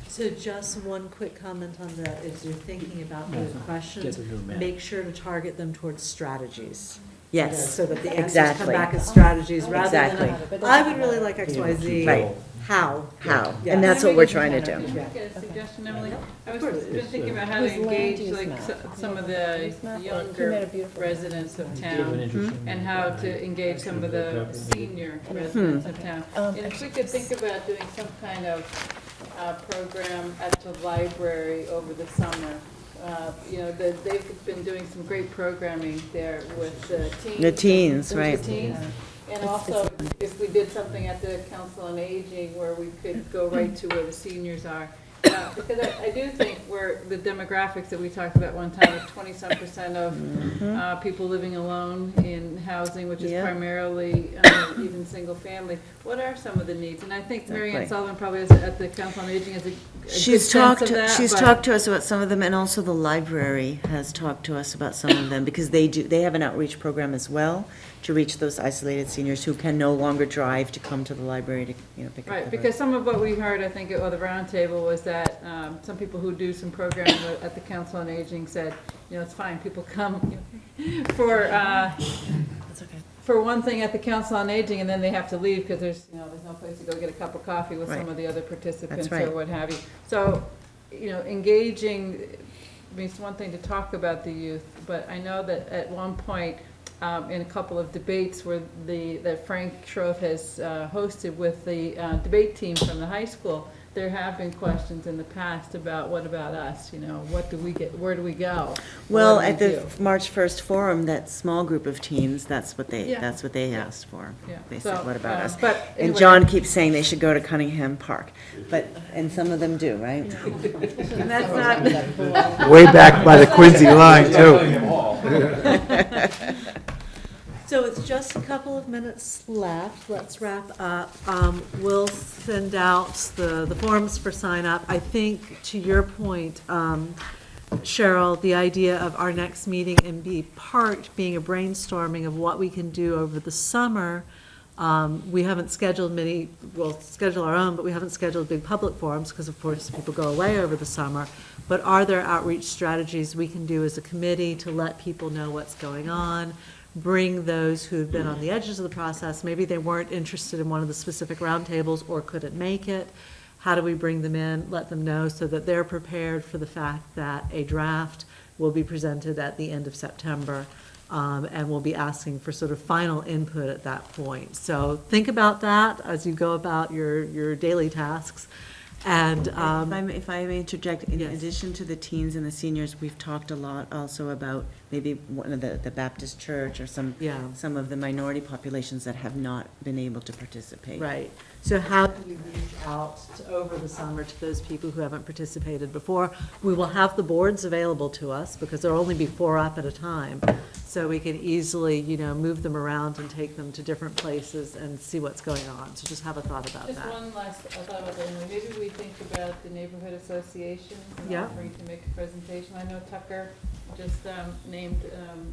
so just one quick comment on that, as you're thinking about those questions, Get the new map. make sure to target them towards strategies. Yes, So that the answers exactly. come back as strategies rather Exactly. than, I would really like X, Y, Z. Right. How. how, Yeah. and that's what we're trying to do. Can I make a suggestion, Emily? I was course. been thinking about how to Whose land engage use like map? some of the Land map? He made a younger beautiful residents of Give an town interesting- and how to engage some of the senior residents of town. And if we could think about doing some kind of program at the library over the summer. You know, they've been doing some great programming there with the teens. The teens, with right. the teens. And also, if we did something at the Council on Aging where we could go right to where the seniors are. Because I do think where the demographics that we talked about one time, with 20-some% of people living alone in housing, which is Yeah. primarily even single family, what are some of the needs? And I think Mary Ann Exactly. Sullivan probably has, at the Council on Aging has a good She's sense talked, of that. she's but- talked to us about some of them, and also the library has talked to us about some of them, because they have an outreach program as well to reach those isolated seniors who can no longer drive to come to the library to, you know, pick up. Right, the because some of what we heard, I think, at the roundtable was that some people who do some programming at the Council on Aging said, you know, it's fine, people come for, for one thing at the Council on Aging, and then they have to leave because there's no place to go get a cup of coffee with some Right. of the other participants That's right. or what have you. So, you know, engaging, I mean, it's one thing to talk about the youth, but I know that at one point, in a couple of debates where that Frank Shrove has hosted with the debate team from the high school, there have been questions in the past about what about us, you know, what do we get, where do we go? Well, What do at we the do? March 1st forum, that small group of teens, that's what they Yeah. asked for. Yeah. They So, said, what about us? but And anyway. John keeps saying they should go to Cunningham Park, and some of them do, right? And that's not, Way back by the Quincy line, too. So it's just a couple of minutes left. Let's wrap up. We'll send out the forms for sign up. I think, to your point, Cheryl, the idea of our next meeting and be part being a brainstorming of what we can do over the summer. We haven't scheduled many, we'll schedule our own, but we haven't scheduled big public forums because, of course, people go away over the summer. But are there outreach strategies we can do as a committee to let people know what's going on? Bring those who've been on the edges of the process, maybe they weren't interested in one of the specific roundtables or couldn't make it. How do we bring them in, let them know so that they're prepared for the fact that a draft will be presented at the end of September, and we'll be asking for sort of final input at that point. So think about that as you go about your daily tasks. And If I may interject, in Yes. addition to the teens and the seniors, we've talked a lot also about maybe one of the Baptist church or some of the minority populations that have not been able to participate. right. So how do we reach out over the summer to those people who haven't participated before? We will have the boards available to us because there'll only be 4 up at a time. So we can easily, move them around and take them to different places and see what's going on. So just have a thought about just that. one last, I thought about that, maybe we think about the neighborhood associations and Yeah. offering to make a presentation. I know Tucker just named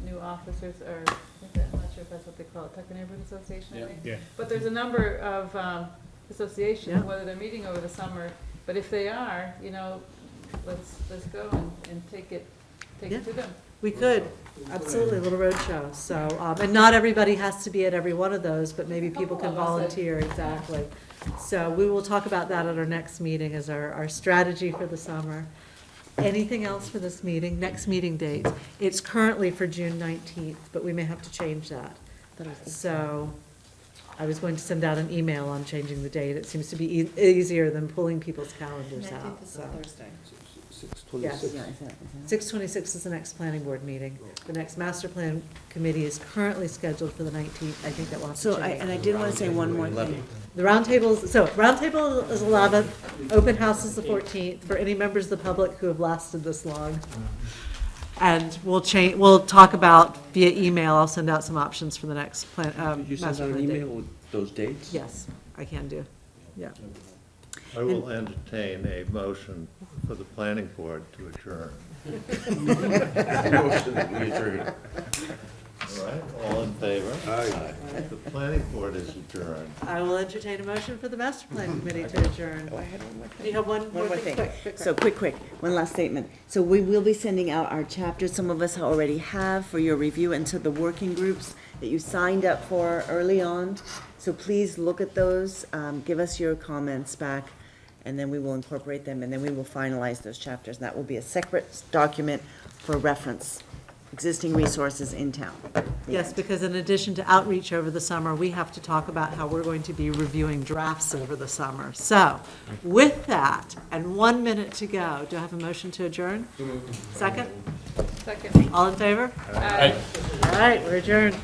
new officers, or I'm not sure if that's what they call it, Tucker Neighborhood Association, I think. Yeah. But there's a number of associations, Yeah. whether they're meeting over the summer, but if they are, let's go and take it Yeah. to them. We could, absolutely, a little road show. So, and not everybody has to be at every one of those, but maybe people can Couple of us, volunteer, exactly. So we will talk about that at our next meeting as our strategy for the summer. Anything else for this meeting? Next meeting date? It's currently for June 19th, but we may have to change that. So I was going to send out an email on changing the date. It seems to be easier than pulling people's calendars out, so. Thursday. 6/26. Yeah, 6/26 is the next planning board meeting. The next master plan committee is currently scheduled for the 19th. I think that will have to So, change. I did want to say one more thing. The roundtable is 11th, open house is the 14th, for any members of the public who have lasted this long. And we'll talk about via email, I'll send out some options for the next plan, Did you send master out an plan date. email with those dates? Yes, I can do, yeah. I will entertain a motion for the planning board to adjourn. Motion that we adjourn. All right, all in favor? Aye. The planning board is adjourned. I will entertain a motion for the master plan committee to adjourn. I had one more thing. Do you have one One more more thing? thing. Quick. So quick, one last statement. So we will be sending out our chapters, some of us already have, for your review, and to the working groups. that you signed up for early on. So please look at those, give us your comments back, and then we will incorporate them, and then we will finalize those chapters. And that will be a separate document for reference, existing resources in town. Yes, because in addition to outreach over the summer, we have to talk about how we're going to be reviewing drafts over the summer. So, with that, and 1 minute to go, do I have a motion to adjourn? Second? Second. All in favor? Aye. All right, we're adjourned.